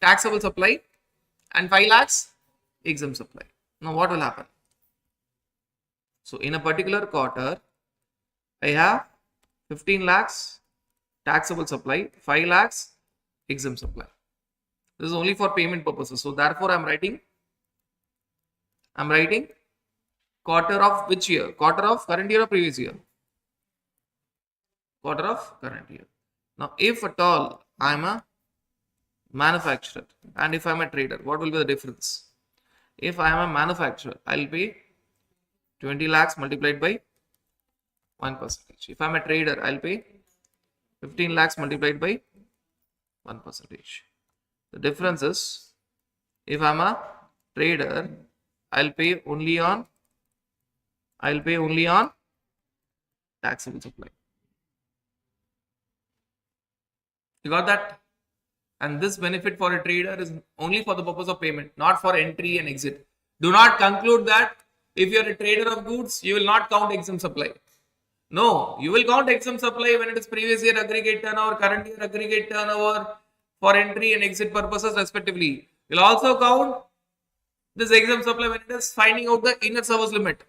taxable supply and 5 lakhs exempt supply. Now what will happen? So in a particular quarter, I have 15 lakhs taxable supply, 5 lakhs exempt supply. This is only for payment purposes. So therefore I am writing quarter of which year? Quarter of current year or previous year? Quarter of current year. Now if at all I am a manufacturer and if I am a trader, what will be the difference? If I am a manufacturer, I'll pay 20 lakhs multiplied by 1%. If I'm a trader, I'll pay 15 lakhs multiplied by 1%. The difference is, if I'm a trader, I'll pay only on taxable supply. You got that? And this benefit for a trader is only for the purpose of payment, not for entry and exit. Do not conclude that if you're a trader of goods, you will not count exempt supply. No, you will count exempt supply when it is previous year aggregate turnover, current year aggregate turnover for entry and exit purposes respectively. You'll also count this exempt supply when it is finding out the inner service limit.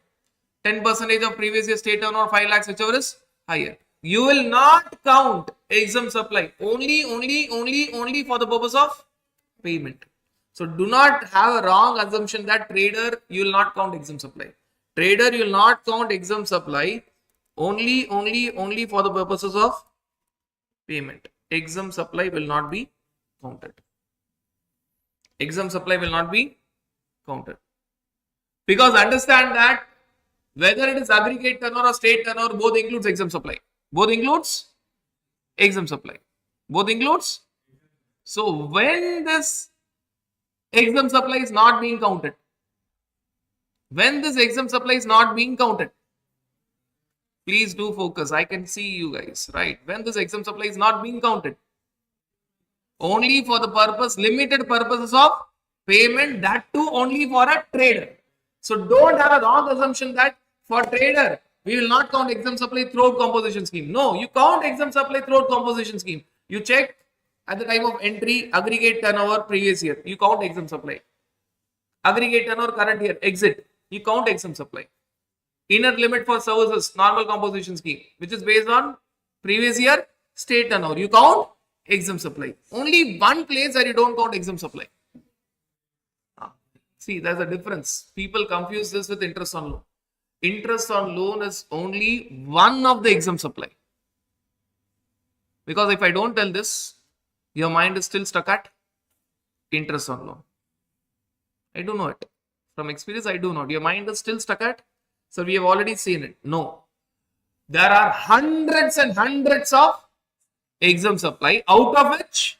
10% of previous year state turnover, 5 lakhs, whichever is higher. You will not count exempt supply only for the purpose of payment. So do not have a wrong assumption that trader you will not count exempt supply. Trader you will not count exempt supply only for the purposes of payment. Exempt supply will not be counted. Exempt supply will not be counted. Because understand that whether it is aggregate turnover or state turnover, both includes exempt supply. Both includes exempt supply. Both includes. So when this exempt supply is not being counted, please do focus. I can see you guys, right? When this exempt supply is not being counted, only for the purpose, limited purposes of payment, that too only for a trader. So don't have a wrong assumption that for trader, we will not count exempt supply throughout composition scheme. No, you count exempt supply throughout composition scheme. You check at the time of entry, aggregate turnover previous year, you count exempt supply. Aggregate turnover current year, exit, you count exempt supply. Inner limit for services, normal composition scheme, which is based on previous year state turnover, you count exempt supply. Only one place where you don't count exempt supply. See, there's a difference. People confuse this with interest on loan. Interest on loan is only one of the exempt supply. Because if I don't tell this, your mind is still stuck at interest on loan. I do know it. From experience, I do know. Your mind is still stuck at, so we have already seen it. No. There are hundreds and hundreds of exempt supply, out of which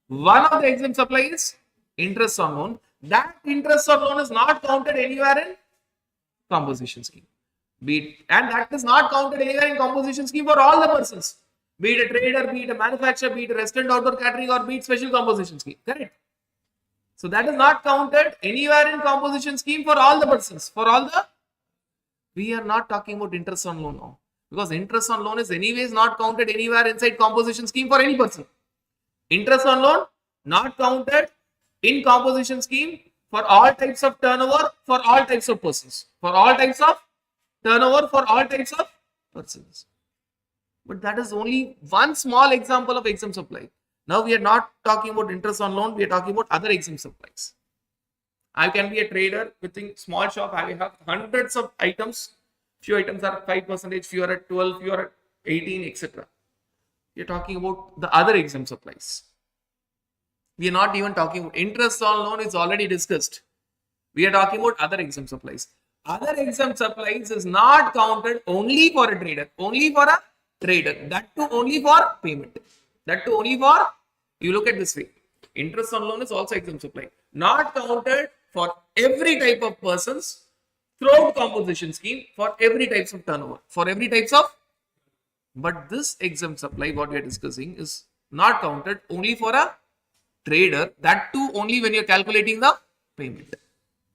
one of the exempt supply is interest on loan. That interest on loan is not counted anywhere in composition scheme. And that is not counted anywhere in composition scheme for all the persons. Be it a trader, be it a manufacturer, be it a restaurant, outdoor catering, or be it special composition scheme. Correct? So that is not counted anywhere in composition scheme for all the persons. We are not talking about interest on loan now. Because interest on loan is anyways not counted anywhere inside composition scheme for any person. Interest on loan not counted in composition scheme for all types of turnover, for all types of persons. For all types of turnover, for all types of persons. But that is only one small example of exempt supply. Now we are not talking about interest on loan, we are talking about other exempt supplies. I can be a trader within small shop, I have hundreds of items. Few items are 5%, few are at 12, few are at 18, etc. We are talking about the other exempt supplies. We are not even talking about interest on loan, is already discussed. We are talking about other exempt supplies. Other exempt supplies is not counted only for a trader. Only for a trader. That too only for payment. That too only for, you look at this way. Interest on loan is also exempt supply. Not counted for every type of persons throughout composition scheme, for every types of turnover. For every types of. But this exempt supply, what we are discussing, is not counted only for a trader. That too only when you are calculating the payment.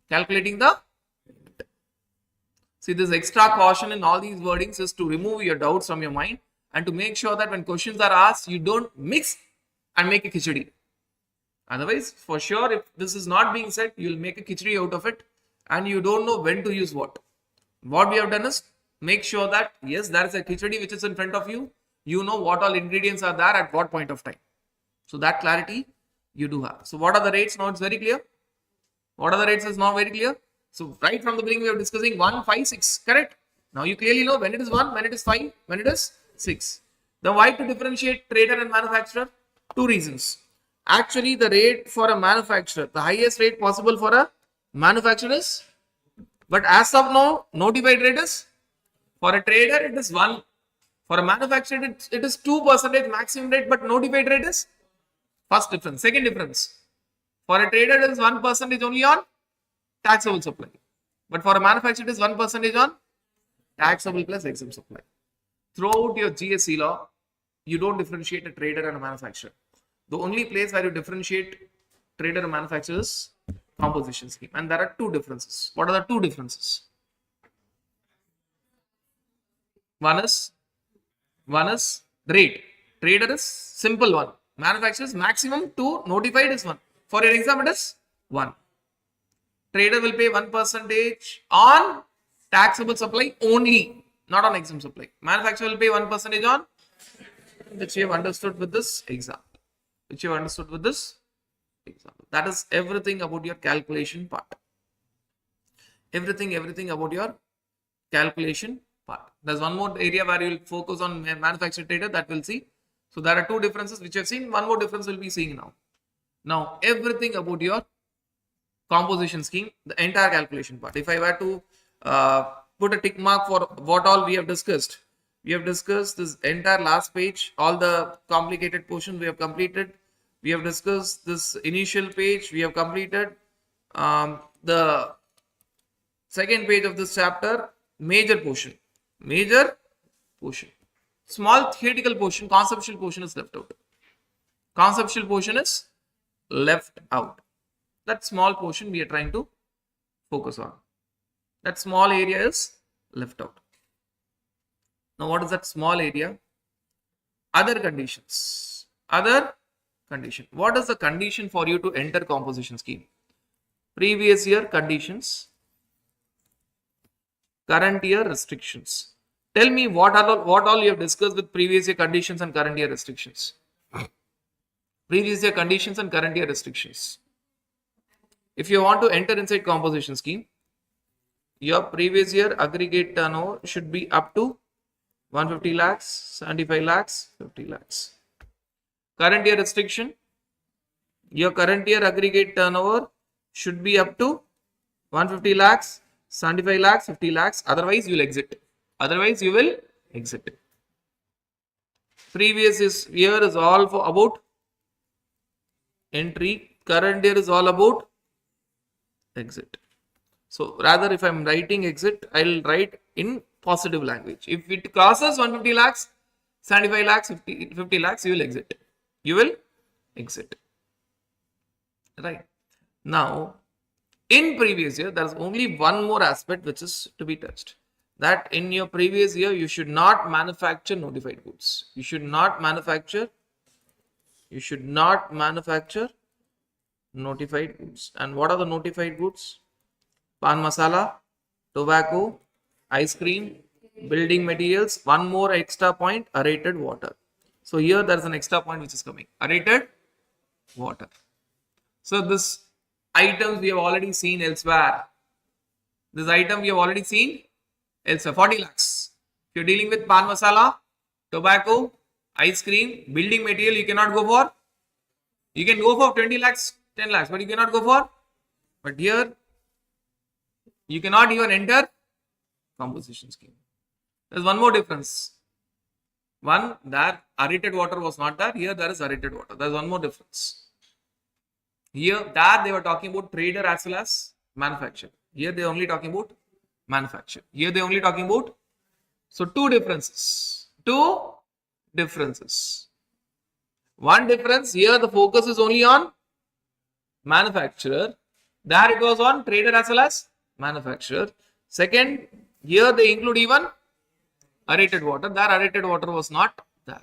Calculating the payment. See, this extra caution in all these wordings is to remove your doubts from your mind and to make sure that when questions are asked, you don't mix and make a khichdi. Otherwise, for sure, if this is not being said, you will make a khichdi out of it and you don't know when to use what. What we have done is make sure that, yes, there is a khichdi which is in front of you. You know what all ingredients are there at what point of time. So that clarity you do have. So what are the rates? Now it's very clear. What are the rates is now very clear. So right from the beginning we are discussing 1, 5, 6. Correct? Now you clearly know when it is 1, when it is 5, when it is 6. Then why to differentiate trader and manufacturer? Two reasons. Actually, the rate for a manufacturer, the highest rate possible for a Manufacturer is, but as of now, notified rate is, for a trader it is 1. For a manufacturer it is 2% maximum rate, but notified rate is first difference. Second difference, for a trader it is 1% only on taxable supply, but for a manufacturer it is 1% on taxable plus exempt supply. Throughout your GST law, you don't differentiate a trader and a manufacturer. The only place where you differentiate trader and manufacturer is composition scheme, and there are two differences. What are the two differences? One is rate. Trader is simple one. Manufacturer is maximum 2. Notified is 1. For your exam, it is 1. Trader will pay 1% on taxable supply only, not on exempt supply. Manufacturer will pay 1% on, which you have understood with this example. That is everything about your calculation part. Everything about your calculation part. There's one more area where you will focus on manufacturer trader, that we'll see. So there are two differences which you have seen. One more difference we'll be seeing now. Now everything about your composition scheme, the entire calculation part. If I were to put a tick mark for what all we have discussed. We have discussed this entire last page, all the complicated portion we have completed. We have discussed this initial page, we have completed. The second page of this chapter, major portion. Small theoretical portion, conceptual portion is left out. That small portion we are trying to focus on. That small area is left out. Now what is that small area? Other conditions. What is the condition for you to enter composition scheme? Previous year conditions, current year restrictions. Tell me what all you have discussed with previous year conditions and current year restrictions. Previous year conditions and current year restrictions. If you want to enter inside composition scheme, your previous year aggregate turnover should be up to 150 lakhs, 75 lakhs, 50 lakhs. Current year restriction, your current year aggregate turnover should be up to 150 lakhs, 75 lakhs, 50 lakhs. Otherwise, you will exit. Previous year is all about entry. Current year is all about exit. So rather, if I am writing exit, I will write in positive language. If it crosses 150 lakhs, 75 lakhs, 50 lakhs, you will exit. Right. Now, in previous year, there is only one more aspect which is to be touched. That in your previous year, you should not manufacture notified goods. You should not manufacture notified goods. And what are the notified goods? Pan masala, tobacco, ice cream, building materials. One more extra point, aerated water. So here there is an extra point which is coming. Aerated water. So this items we have already seen elsewhere. 40 lakhs. If you are dealing with pan masala, tobacco, ice cream, building material, you cannot go for. You can go for 20 lakhs, 10 lakhs, but you cannot go for. But here, you cannot even enter composition scheme. There is one more difference. One, there aerated water was not there. Here there is aerated water. There is one more difference. Here, there they were talking about trader as well as manufacturer. Here they are only talking about manufacturer. Here they are only talking about. So two differences. One difference, here the focus is only on manufacturer. There it was on trader as well as manufacturer. Second, here they include even aerated water. There aerated water was not there.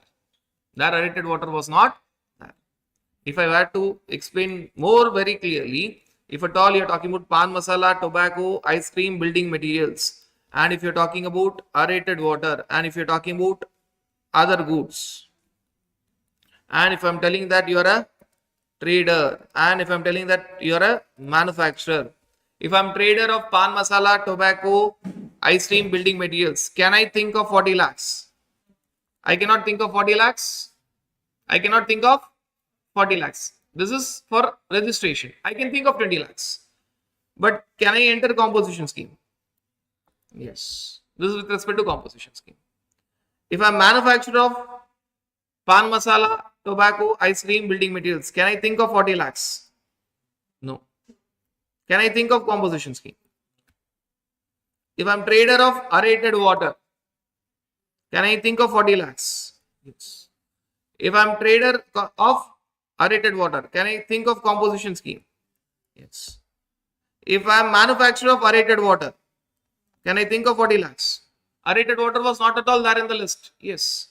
If I were to explain more very clearly, if at all you are talking about pan masala, tobacco, ice cream, building materials, and if you are talking about aerated water, and if you are talking about other goods, and if I am telling that you are a trader, and if I am telling that you are a manufacturer, if I am trader of pan masala, tobacco, ice cream, building materials, can I think of 40 lakhs? I cannot think of 40 lakhs. This is for registration. I can think of 20 lakhs. But can I enter composition scheme? Yes. This is with respect to composition scheme. If I'm manufacturer of pan masala, tobacco, ice cream, building materials, can I think of 40 lakhs? No. Can I think of composition scheme? If I'm trader of aerated water, can I think of 40 lakhs? Yes. If I'm trader of aerated water, can I think of composition scheme? Yes. If I'm manufacturer of aerated water, can I think of 40 lakhs? Aerated water was not at all there in the list. Yes.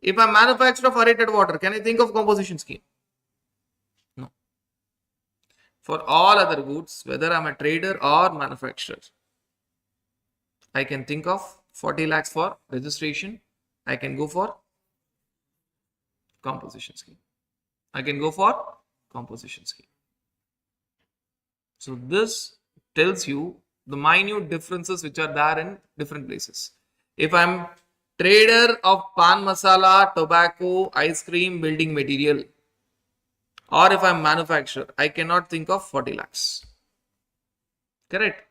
If I'm manufacturer of aerated water, can I think of composition scheme? No. For all other goods, whether I'm a trader or manufacturer, I can think of 40 lakhs for registration. I can go for composition scheme. I can go for composition scheme. So this tells you the minute differences which are there in different places. If I'm trader of pan masala, tobacco, ice cream, building material, or if I'm manufacturer, I cannot think of 40 lakhs. Correct?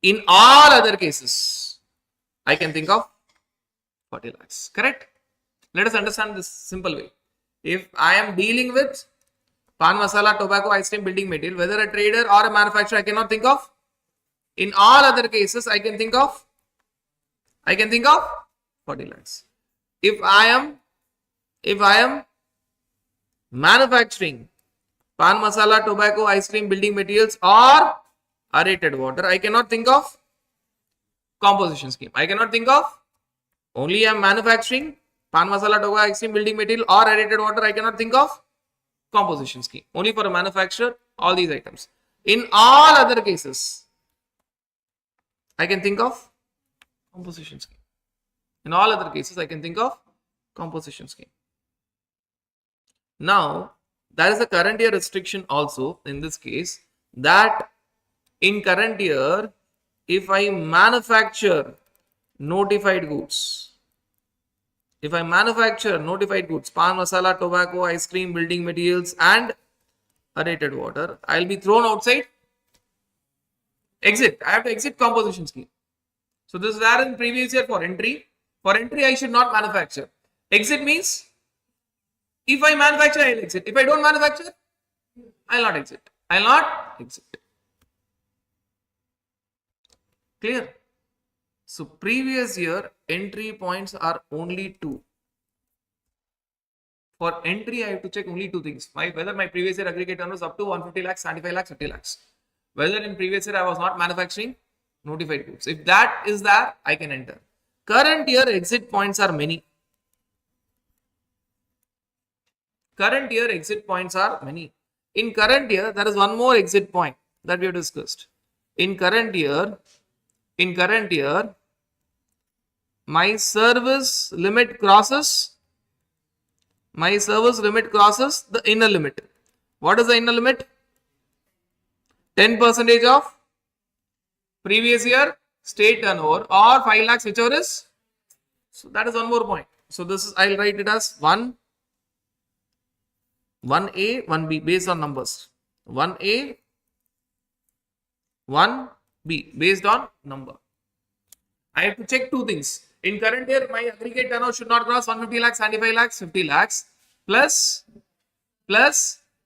In all other cases, I can think of 40 lakhs. Correct? Let us understand this simple way. If I am dealing with pan masala, tobacco, ice cream, building material, whether a trader or a manufacturer, I cannot think of. In all other cases, I can think of 40 lakhs. If I am manufacturing pan masala, tobacco, ice cream, building materials, or aerated water, I cannot think of composition scheme. I cannot think of. Only I am manufacturing pan masala, tobacco, ice cream, building material, or aerated water, I cannot think of composition scheme. Only for a manufacturer, all these items. In all other cases, I can think of composition scheme. In all other cases, I can think of composition scheme. Now, there is a current year restriction also in this case, that in current year, if I manufacture notified goods, pan masala, tobacco, ice cream, building materials, and aerated water, I'll be thrown outside. Exit. I have to exit composition scheme. So this is there in previous year for entry. For entry, I should not manufacture. Exit means if I manufacture, I'll exit. If I don't manufacture, I'll not exit. Clear? So previous year entry points are only 2. For entry, I have to check only 2 things. Whether my previous year aggregate turnover was up to 150 lakhs, 75 lakhs, 50 lakhs. Whether in previous year I was not manufacturing notified goods. If that is there, I can enter. Current year exit points are many. In current year, there is one more exit point that we have discussed. In current year, my service limit crosses the inner limit. What is the inner limit? 10% of previous year state turnover or 5 lakhs, whichever is. So that is one more point. So this is, I'll write it as 1A, 1B based on numbers. 1A, 1B based on number. I have to check 2 things. In current year, my aggregate turnover should not cross 150 lakhs, 75 lakhs, 50 lakhs. Plus,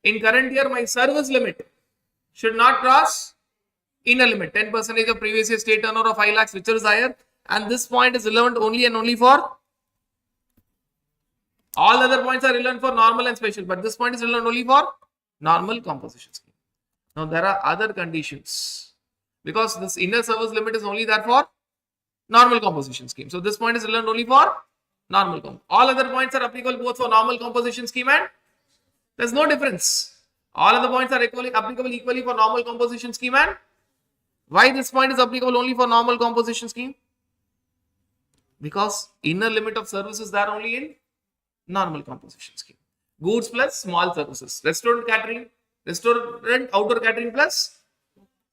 in current year, my service limit should not cross inner limit. 10% of previous year state turnover of 5 lakhs, which is higher. And this point is relevant only and only for. All other points are relevant for normal and special, but this point is relevant only for normal composition scheme. Now there are other conditions, because this inner service limit is only there for normal composition scheme. So this point is relevant only for normal comp. All other points are applicable both for normal composition scheme and there's no difference. All other points are applicable equally for normal composition scheme. And why this point is applicable only for normal composition scheme? Because inner limit of service is there only in normal composition scheme. Goods plus small services. Restaurant outdoor catering plus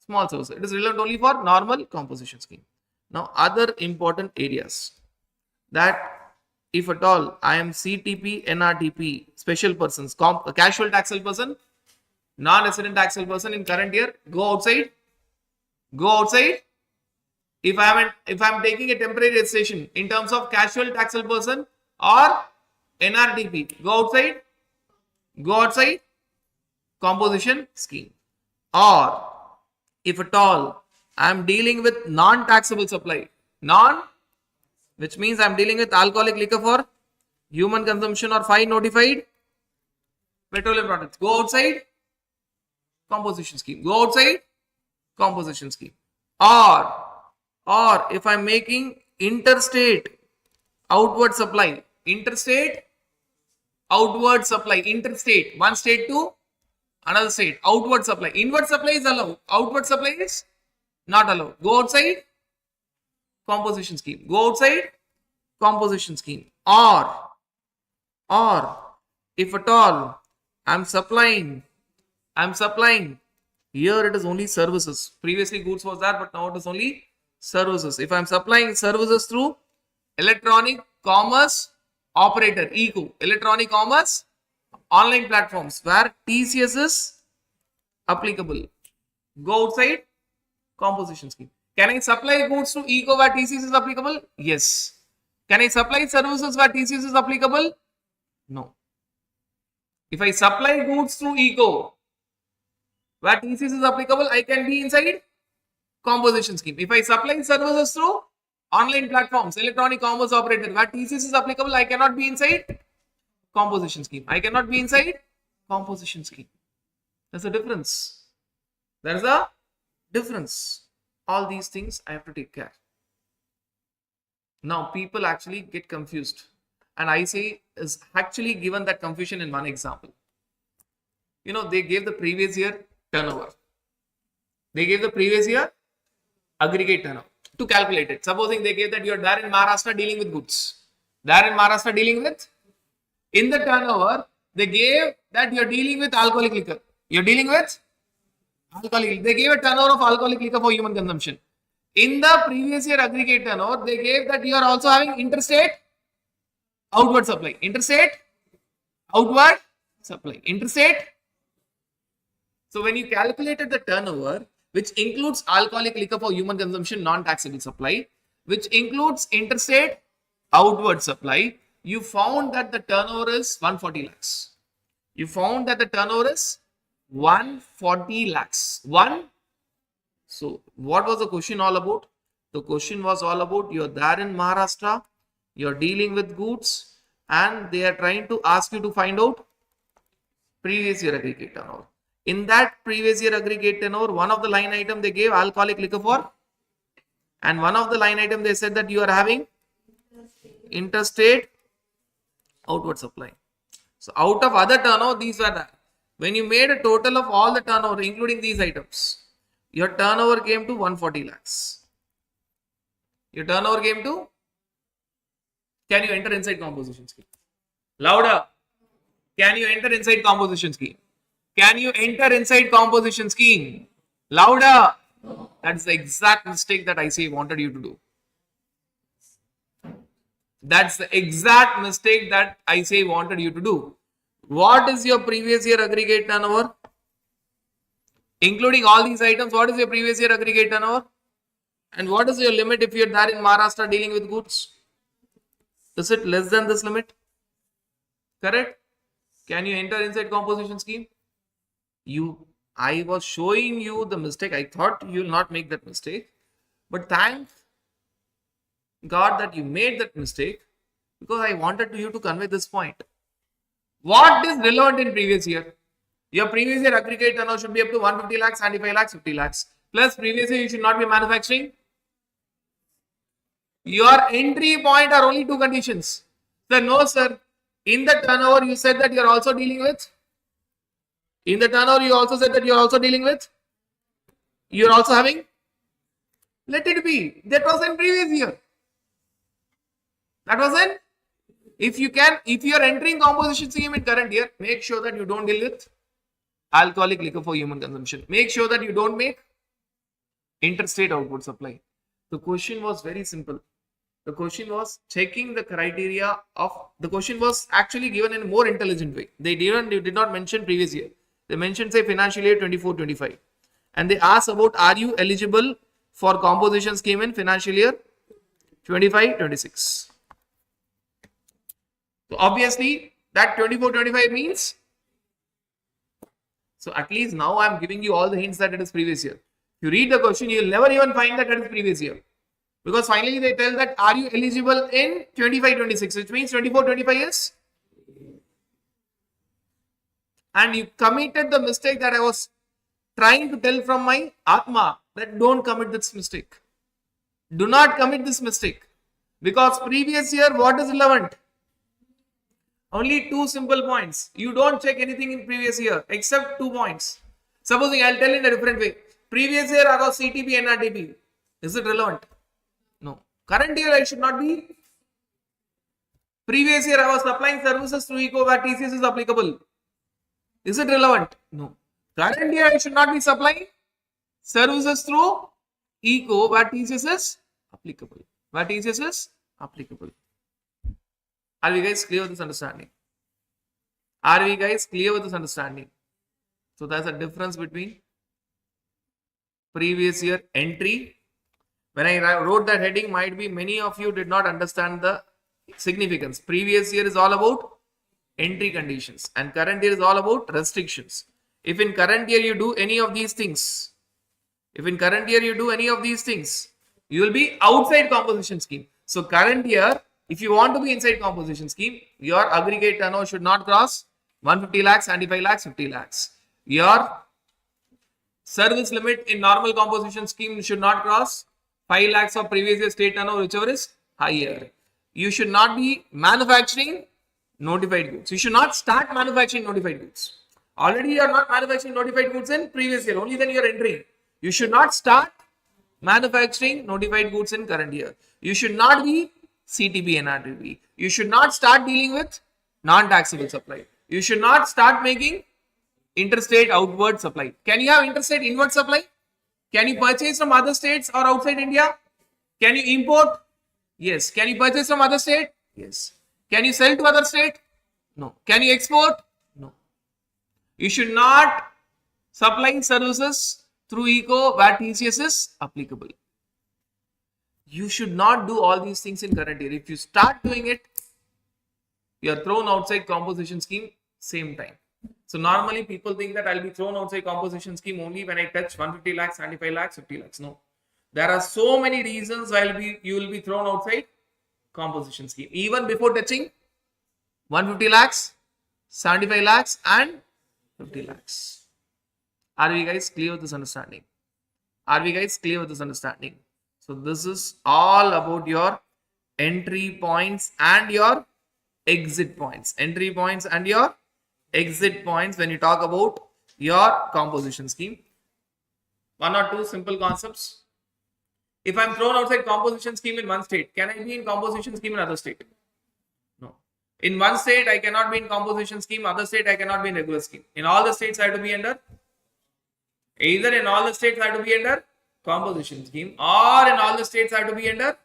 small services. It is relevant only for normal composition scheme. Now other important areas, that if at all I am CTP, NRTP, special persons, casual taxable person, non-resident taxable person in current year, go outside Go outside. If I'm taking a temporary registration in terms of casual taxable person or NRDP, go outside. Go outside composition scheme. Or if at all I'm dealing with non-taxable supply, which means I'm dealing with alcoholic liquor for human consumption or fine notified petroleum products, go outside composition scheme. Go outside composition scheme. Or if I'm making interstate outward supply, interstate one state to another state, outward supply. Inward supply is allowed, outward supply is not allowed. Go outside composition scheme. Go outside composition scheme. Or if at all I'm supplying, here it is only services. Previously goods was there, but now it is only services. If I'm supplying services through electronic commerce operator, ECO, electronic commerce online platforms where TCS is applicable, go outside composition scheme. Can I supply goods to ECO where TCS is applicable? Yes. Can I supply services where TCS is applicable? No. If I supply goods through ECO where TCS is applicable, I can be inside composition scheme. If I supply services through online platforms, electronic commerce operator where TCS is applicable, I cannot be inside composition scheme. I cannot be inside composition scheme. There's a difference. There's a difference. All these things I have to take care. Now people actually get confused, and ICA is actually given that confusion in one example. You know, they gave the previous year turnover. They gave the previous year aggregate turnover to calculate it. Supposing they gave that you're there in Maharashtra dealing with goods. There in Maharashtra dealing with, in the turnover, they gave that you're dealing with alcoholic liquor. You're dealing with alcoholic liquor. They gave a turnover of alcoholic liquor for human consumption. In the previous year aggregate turnover, they gave that you are also having interstate outward supply. Interstate outward supply. Interstate. So when you calculated the turnover, which includes alcoholic liquor for human consumption, non-taxable supply, which includes interstate outward supply, you found that the turnover is 140 lakhs. You found that the turnover is 140 lakhs. So what was the question all about? The question was all about you're there in Maharashtra, you're dealing with goods, and they are trying to ask you to find out previous year aggregate turnover. In that previous year aggregate turnover, one of the line item they gave alcoholic liquor for, and one of the line item they said that you are having interstate outward supply. So out of other turnover, these were there. When you made a total of all the turnover, including these items, your turnover came to 140 lakhs. Your turnover came to, can you enter inside composition scheme? Louder. Can you enter inside composition scheme? Can you enter inside composition scheme? Louder. That's the exact mistake that ICA wanted you to do. That's the exact mistake that ICA wanted you to do. What is your previous year aggregate turnover? Including all these items, what is your previous year aggregate turnover? And what is your limit if you're there in Maharashtra dealing with goods? Is it less than this limit? Correct? Can you enter inside composition scheme? I was showing you the mistake. I thought you will not make that mistake. But thank God that you made that mistake, because I wanted you to convey this point. What is relevant in previous year? Your previous year aggregate turnover should be up to 150 lakhs, 75 lakhs, 50 lakhs. Plus previous year you should not be manufacturing. Your entry point are only two conditions. Sir, no sir. In the turnover you said that you are also dealing with. In the turnover you also said that you are also dealing with. You are also having. Let it be. That was in previous year. That was in. If you are entering composition scheme in current year, make sure that you don't deal with alcoholic liquor for human consumption. Make sure that you don't make interstate outward supply. The question was very simple. The question was checking the criteria of, the question was actually given in a more intelligent way. They did not mention previous year. They mentioned say financial year 24-25. And they asked about, are you eligible for composition scheme in financial year 25-26. So obviously that 24-25 means, so at least now I am giving you all the hints that it is previous year. If you read the question, you will never even find that it is previous year. Because finally they tell that are you eligible in 25-26, which means 24-25 is. And you committed the mistake that I was trying to tell from my Atma, that don't commit this mistake. Do not commit this mistake. Because previous year, what is relevant? Only two simple points. You don't check anything in previous year except 2 points. Supposing I'll tell in a different way. Previous year I was CTP, NRTP. Is it relevant? No. Current year I should not be. Previous year I was supplying services through ECO where TCS is applicable. Is it relevant? No. Current year I should not be supplying services through ECO where TCS is applicable. Where TCS is applicable. Are we guys clear with this understanding? Are we guys clear with this understanding? So there's a difference between previous year entry. When I wrote that heading, might be many of you did not understand the significance. Previous year is all about entry conditions and current year is all about restrictions. If in current year you do any of these things, you will be outside composition scheme. So current year, if you want to be inside composition scheme, your aggregate turnover should not cross 150 lakhs, 75 lakhs, 50 lakhs. Your service limit in normal composition scheme should not cross 5 lakhs of previous year state turnover, whichever is higher. You should not be manufacturing notified goods. You should not start manufacturing notified goods. Already you are not manufacturing notified goods in previous year, only then you are entering. You should not start manufacturing notified goods in current year. You should not be CTP and NRTP. You should not start dealing with non-taxable supply. You should not start making interstate outward supply. Can you have interstate inward supply? Can you purchase from other states or outside India? Can you import? Yes. Can you purchase from other state? Yes. Can you sell to other state? No. Can you export? No. You should not supply services through ECO where TCS is applicable. You should not do all these things in current year. If you start doing it, you are thrown outside composition scheme same time. So normally people think that I'll be thrown outside composition scheme only when I touch 150 lakhs, 75 lakhs, 50 lakhs. No. There are so many reasons why you will be thrown outside composition scheme. Even before touching 150 lakhs, 75 lakhs and 50 lakhs. Are we guys clear with this understanding? Are we guys clear with this understanding? So this is all about your entry points and your exit points. Entry points and your exit points when you talk about your composition scheme. 1 or 2 simple concepts. If I'm thrown outside composition scheme in one state, can I be in composition scheme in other state? No. In one state, I cannot be in composition scheme. Other state, I cannot be in regular scheme. In all the states, I have to be under. Either in all the states, I have to be under composition scheme, or in all the states, I have to be under.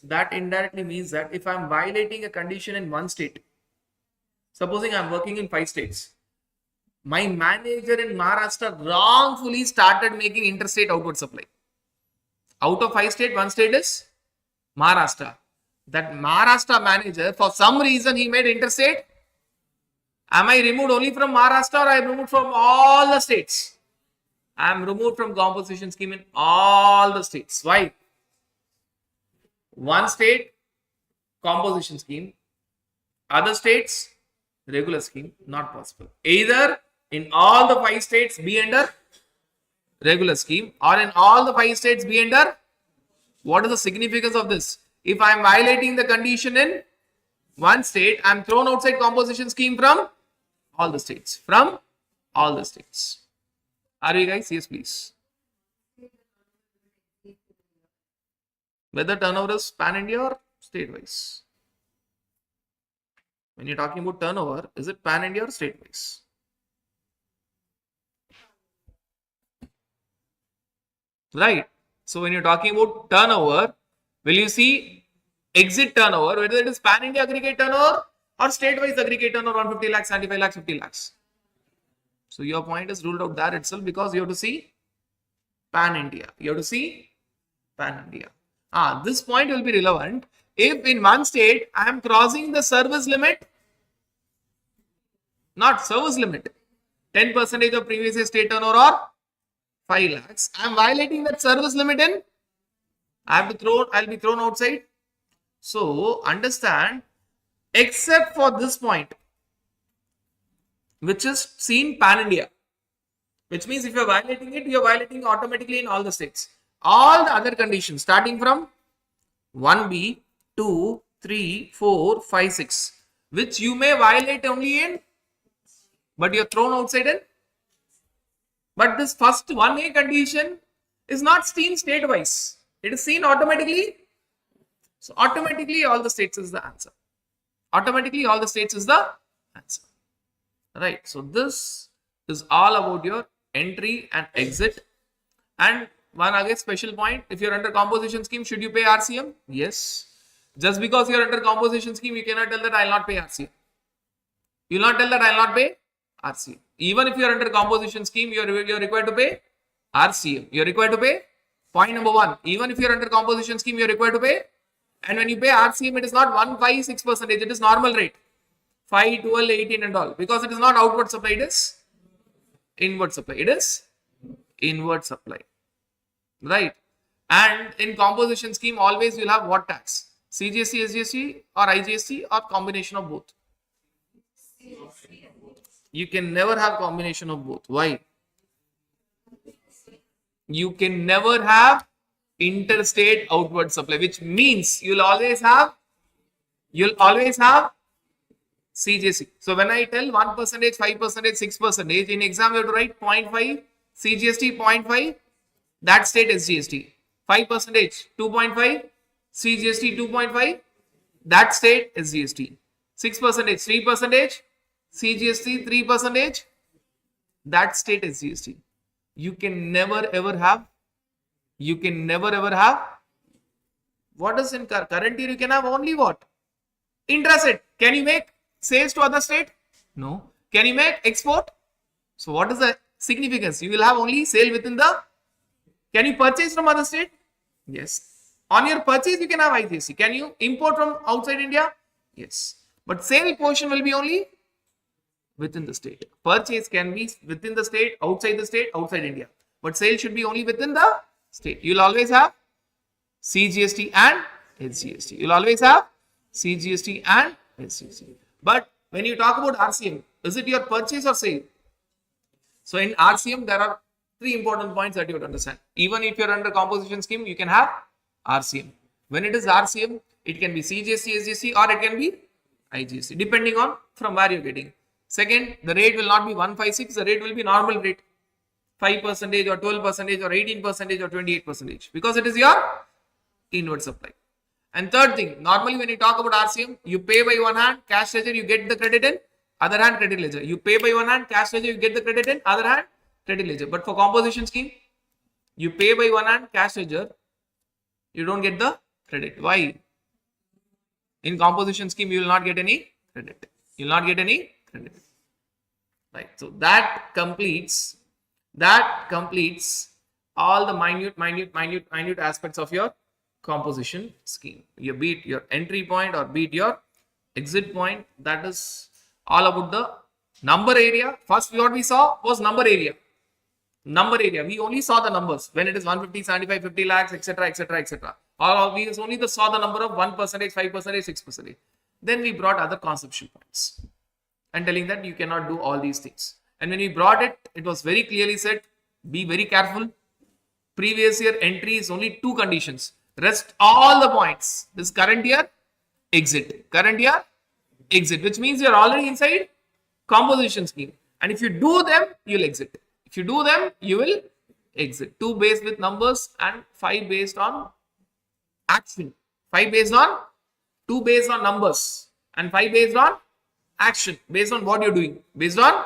That indirectly means that if I'm violating a condition in one state, supposing I'm working in 5 states, my manager in Maharashtra wrongfully started making interstate outward supply. Out of 5 states, 1 state is Maharashtra. That Maharashtra manager, for some reason, he made interstate. Am I removed only from Maharashtra or I am removed from all the states? I am removed from composition scheme in all the states. Why? One state, composition scheme. Other states, regular scheme. Not possible. Either in all the 5 states be under regular scheme, or in all the 5 states be under. What is the significance of this? If I am violating the condition in one state, I am thrown outside composition scheme from all the states. From all the states. Are you guys? Yes, please. Whether turnover is pan-India or state-wise. When you're talking about turnover, is it pan-India or state-wise? Right. So when you're talking about turnover, will you see exit turnover, whether it is pan-India aggregate turnover or state-wise aggregate turnover, 150 lakhs, 75 lakhs, 50 lakhs. So your point is ruled out there itself because you have to see pan-India. You have to see Pan India. This point will be relevant if in one state I am crossing the service limit, not service limit, 10% of previous year state turnover or 5 lakhs. I am violating that service limit in, I'll be thrown outside. So understand, except for this point, which is seen pan India, which means if you're violating it, you're violating automatically in all the states. All the other conditions starting from 1B, 2, 3, 4, 5, 6, which you may violate only in, but you're thrown outside in. But this first 1A condition is not seen state-wise. It is seen automatically. So automatically all the states is the answer. Automatically all the states is the answer. Right. So this is all about your entry and exit. And one again special point, if you're under composition scheme, should you pay RCM? Yes. Just because you're under composition scheme, you cannot tell that I'll not pay RCM. You will not tell that I'll not pay RCM. Even if you're under composition scheme, you're required to pay RCM. You're required to pay, point number 1. Even if you're under composition scheme, you're required to pay. And when you pay RCM, it is not 156%, it is normal rate. 5, 12, 18 and all. Because it is not outward supply, it is inward supply. It is inward supply. Right. And in composition scheme, always you'll have what tax? CGST, SGST or IGST or combination of both? You can never have combination of both. Why? You can never have interstate outward supply, which means you'll always have CGST. So when I tell 1%, 5%, 6%, in exam you have to write 0.5, CGST 0.5, that state SGST. 5%, 2.5, CGST 2.5, that state SGST. 6%, 3%, CGST 3%, that state SGST. You can never ever have. What is in current year? You can have only what? Intrastate. Can you make sales to other state? No. Can you make export? So what is the significance? You will have only sale within the. Can you purchase from other state? Yes. On your purchase, you can have IGST. Can you import from outside India? Yes. But sale portion will be only within the state. Purchase can be within the state, outside India. But sale should be only within the state. You will always have CGST and SGST. You will always have CGST and SGST. But when you talk about RCM, is it your purchase or sale? So in RCM, there are 3 important points that you have to understand. Even if you're under composition scheme, you can have RCM. When it is RCM, it can be CGST, SGST or it can be IGST, depending on from where you're getting. Second, the rate will not be 156, the rate will be normal rate. 5% or 12% or 18% or 28% because it is your inward supply. And third thing, normally when you talk about RCM, you pay by one hand, cash ledger, you get the credit in, other hand credit ledger. You pay by one hand, cash ledger, you get the credit in, other hand credit ledger. But for composition scheme, you pay by one hand, cash ledger, you don't get the credit. Why? In composition scheme, you will not get any credit. You will not get any credit. Right. So that completes all the minute aspects of your composition scheme. You beat your entry point or beat your exit point. That is all about the number area. First, what we saw was number area. We only saw the numbers when it is 150, 75, 50 lakhs, etc., etc., etc. Or we only saw the number of 1%, 5%, 6%. Then we brought other conceptual points and telling that you cannot do all these things. And when we brought it, it was very clearly said, be very careful. Previous year entry is only 2 conditions. Rest all the points. This current year, exit. Current year, exit. Which means you are already inside composition scheme. And if you do them, you will exit. If you do them, you will exit. 2 based with numbers and 5 based on action. 5 based on, 2 based on numbers and 5 based on action. Based on what you're doing. Based on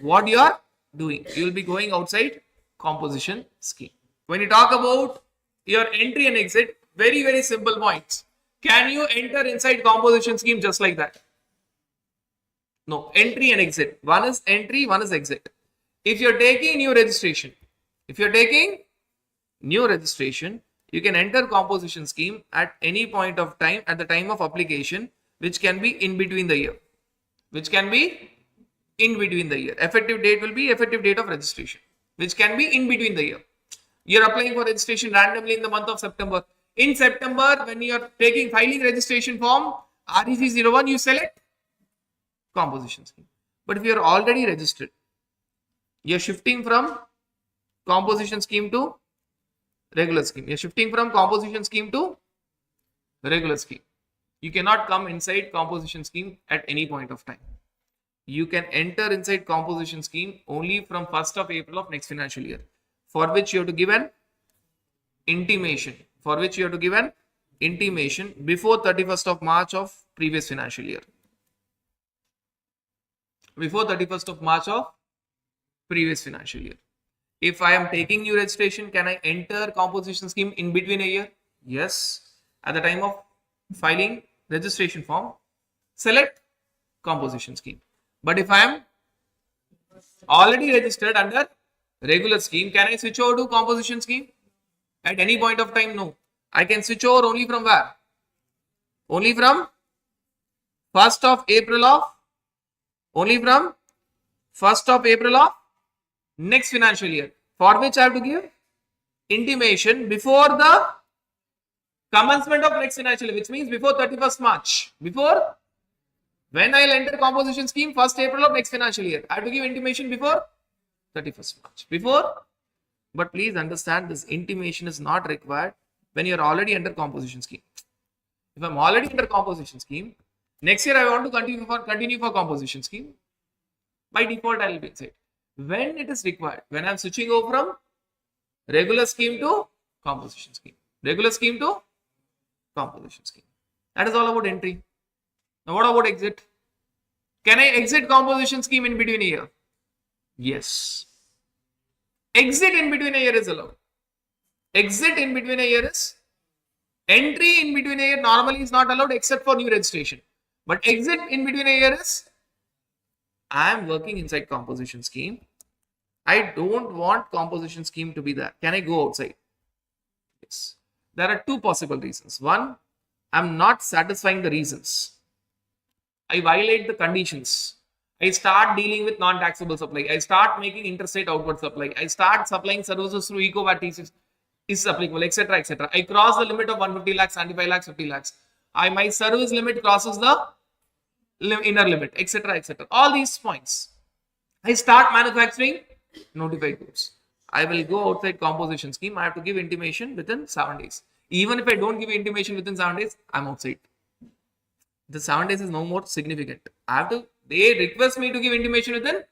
what you are doing. You will be going outside composition scheme. When you talk about your entry and exit, very, very simple points. Can you enter inside composition scheme just like that? No, entry and exit. One is entry, one is exit. If you're taking new registration, you you can enter composition scheme at any point of time at the time of application, which can be in between the year. Which can be in between the year. Effective date will be effective date of registration, which can be in between the year. You're applying for registration randomly in the month of September. In September, when you're filing registration form, REC01, you select composition scheme. But if you're already registered, you're shifting from composition scheme to regular scheme. You're shifting from composition scheme to regular scheme. You cannot come inside composition scheme at any point of time. You can enter inside composition scheme only from 1st of April of next financial year, for which you have to give an intimation. For which you have to give an intimation before 31st of March of previous financial year. Before 31st of March of previous financial year. If I am taking new registration, can I enter composition scheme in between a year? Yes. At the time of filing registration form, select composition scheme. But if I am already registered under regular scheme, can I switch over to composition scheme? At any point of time, no. I can switch over only from where? Only from 1st of April of next financial year, for which I have to give intimation before the commencement of next financial year, which means before 31st March. Before, when I will enter composition scheme, 1st April of next financial year, I have to give intimation before 31st March. Before, but please understand, this intimation is not required when you are already under composition scheme. If I am already under composition scheme, next year I want to continue for composition scheme, by default I will be inside. When it is required, when I am switching over from regular scheme to composition scheme, regular scheme to composition scheme. That is all about entry. Now what about exit? Can I exit composition scheme in between a year? Yes. Exit in between a year is allowed. Exit in between a year is, entry in between a year normally is not allowed except for new registration. But exit in between a year is, I am working inside composition scheme. I don't want composition scheme to be there. Can I go outside? Yes. There are two possible reasons. One, I am not satisfying the reasons. I violate the conditions. I start dealing with non-taxable supply. I start making interstate outward supply. I start supplying services through EcoVat T6 is applicable, etc., etc. I cross the limit of 150 lakhs, 75 lakhs, 50 lakhs. My service limit crosses the inner limit, etc., etc. All these points. I start manufacturing notified goods. I will go outside composition scheme. I have to give intimation within 7 days. Even if I don't give intimation within 7 days, I'm outside. The 7 days is no more significant. They request me to give intimation within,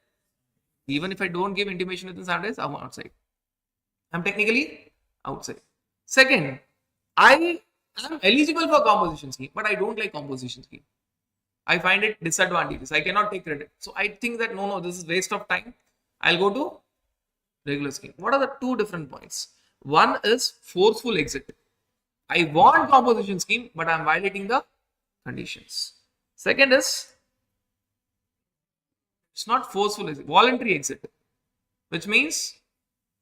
even if I don't give intimation within 7 days, I'm outside. I'm technically outside. Second, I am eligible for composition scheme, but I don't like composition scheme. I find it disadvantageous. I cannot take credit. So I think that no, this is waste of time. I'll go to regular scheme. What are the two different points? One is forceful exit. I want composition scheme, but I'm violating the conditions. Second is, it's not forceful exit, voluntary exit, which means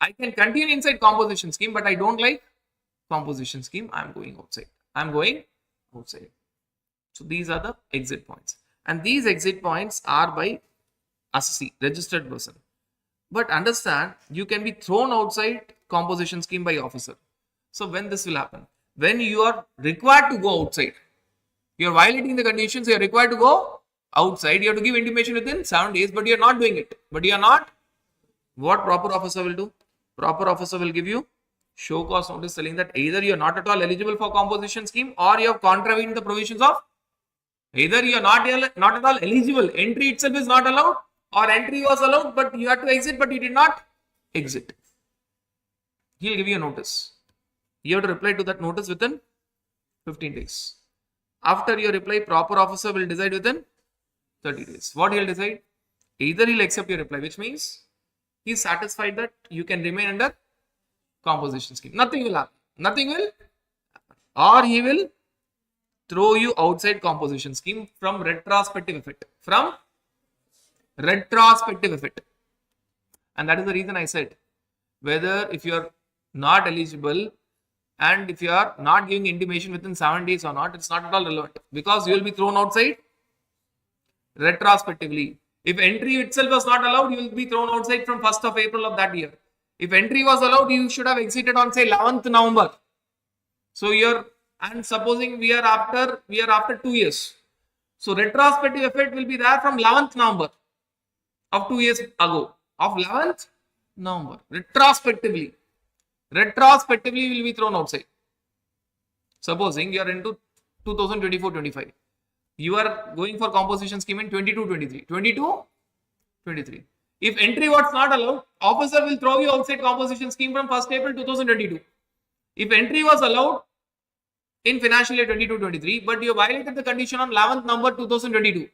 I can continue inside composition scheme, but I don't like composition scheme. I'm going outside. I'm going outside. So these are the exit points. And these exit points are by assessee, registered person. But understand, you can be thrown outside composition scheme by officer. So when this will happen? When you are required to go outside. You are violating the conditions, you are required to go outside. You have to give intimation within 7 days, but you are not doing it. But you are not. What proper officer will do? Proper officer will give you show cause notice telling that either you are not at all eligible for composition scheme, or you have contravened the provisions of, either you are not at all eligible, entry itself is not allowed, or entry was allowed but you had to exit but you did not exit. He will give you a notice. You have to reply to that notice within 15 days. After your reply, proper officer will decide within 30 days. What he will decide? Either he will accept your reply, which means he is satisfied that you can remain under composition scheme. Nothing will happen. Nothing will happen. Or he will throw you outside composition scheme from retrospective effect. From retrospective effect. And that is the reason I said, whether if you are not eligible And if you are not giving intimation within 7 days or not, it's not at all relevant because you will be thrown outside retrospectively. If entry itself was not allowed, you will be thrown outside from 1st of April of that year. If entry was allowed, you should have exited on say 11th November. So and supposing we are after 2 years. So retrospective effect will be there from 11th November of 2 years ago. Of 11th November. Retrospectively will be thrown outside. Supposing you are into 2024-25. You are going for composition scheme in 22-23. 22-23. If entry was not allowed, officer will throw you outside composition scheme from 1st April 2022. If entry was allowed in financial year 22-23, but you violated the condition on 11th November 2022.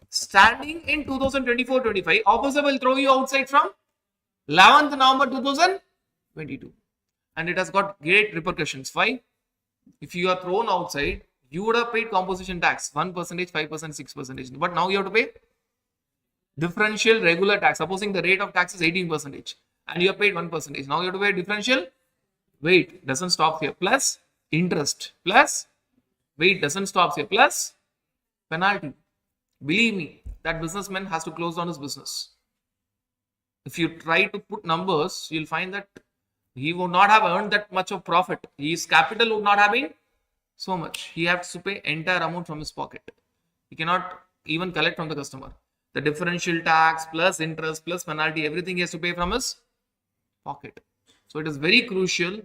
Standing in 2024-25, officer will throw you outside from 11th November 2022. And it has got great repercussions. Why? If you are thrown outside, you would have paid composition tax 1%, 5%, 6%. But now you have to pay differential regular tax. Supposing the rate of tax is 18% and you have paid 1%. Now you have to pay differential. Wait, doesn't stop here. Plus interest. Plus wait, doesn't stop here. Plus penalty. Believe me, that businessman has to close down his business. If you try to put numbers, you'll find that he would not have earned that much of profit. His capital would not have been so much. He has to pay entire amount from his pocket. He cannot even collect from the customer. The differential tax plus interest plus penalty, everything he has to pay from his pocket. So it is very crucial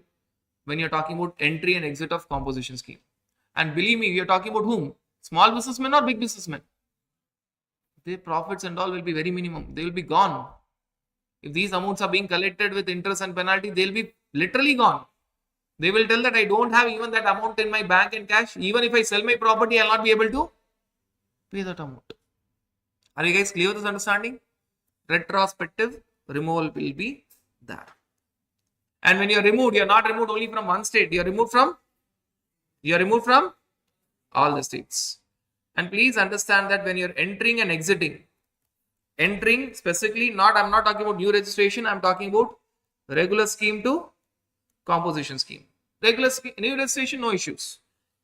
when you're talking about entry and exit of composition scheme. And believe me, we are talking about whom? Small businessmen or big businessmen? Their profits and all will be very minimum. They will be gone. If these amounts are being collected with interest and penalty, they'll be literally gone. They will tell that I don't have even that amount in my bank and cash. Even if I sell my property, I'll not be able to pay that amount. Are you guys clear with this understanding? Retrospective removal will be there. And when you are removed, you are not removed only from one state. You are removed from all the states. And please understand that when you are entering and exiting, entering specifically, I'm not talking about new registration. I'm talking about regular scheme to composition scheme. Regular scheme, new registration, no issues.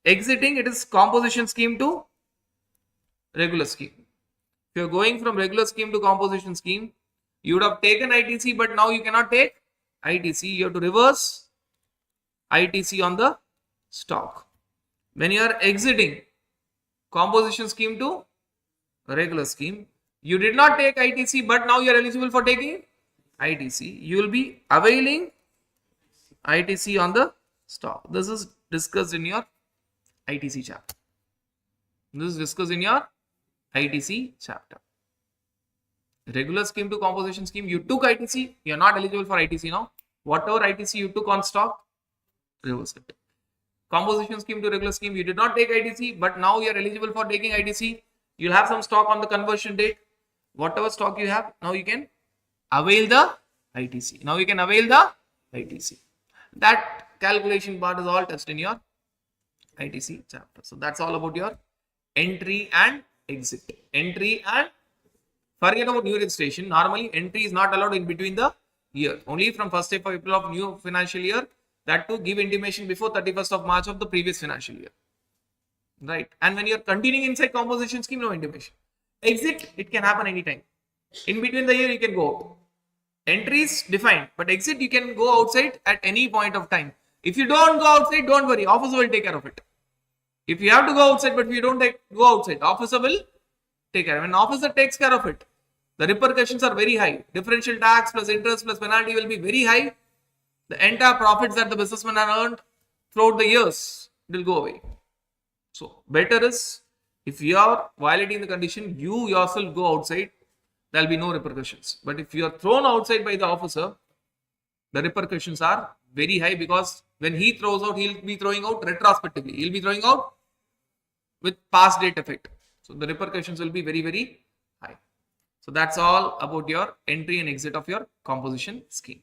Exiting, it is composition scheme to regular scheme. If you're going from regular scheme to composition scheme, you would have taken ITC, but now you cannot take ITC. You have to reverse ITC on the stock. When you are exiting composition scheme to regular scheme, you did not take ITC, but now you are eligible for taking ITC. You will be availing ITC on the stock. This is discussed in your ITC chapter. Regular scheme to composition scheme, you took ITC, you are not eligible for ITC now. Whatever ITC you took on stock, reverse it. Composition scheme to regular scheme, you did not take ITC, but now you are eligible for taking ITC. You'll have some stock on the conversion date. Whatever stock you have, now you can avail the ITC. That calculation part is all touched in your ITC chapter. So that's all about your entry and exit. Entry and forget about new registration. Normally entry is not allowed in between the year. Only from 1st April of new financial year. That to give intimation before 31st of March of the previous financial year. Right. And when you're continuing inside composition scheme, no intimation. Exit, it can happen anytime. In between the year, you can go out. Entry is defined, but exit, you can go outside at any point of time. If you don't go outside, don't worry. Officer will take care of it. If you have to go outside, but if you don't go outside, officer will take care of it. When officer takes care of it, the repercussions are very high. Differential tax plus interest plus penalty will be very high. The entire profits that the businessman has earned throughout the years will go away. So better is, if you are violating the condition, you yourself go outside, there will be no repercussions. But if you are thrown outside by the officer, the repercussions are very high, because when he throws out, he will be throwing out retrospectively. He will be throwing out with past date effect. So the repercussions will be very, very high. So that's all about your entry and exit of your composition scheme.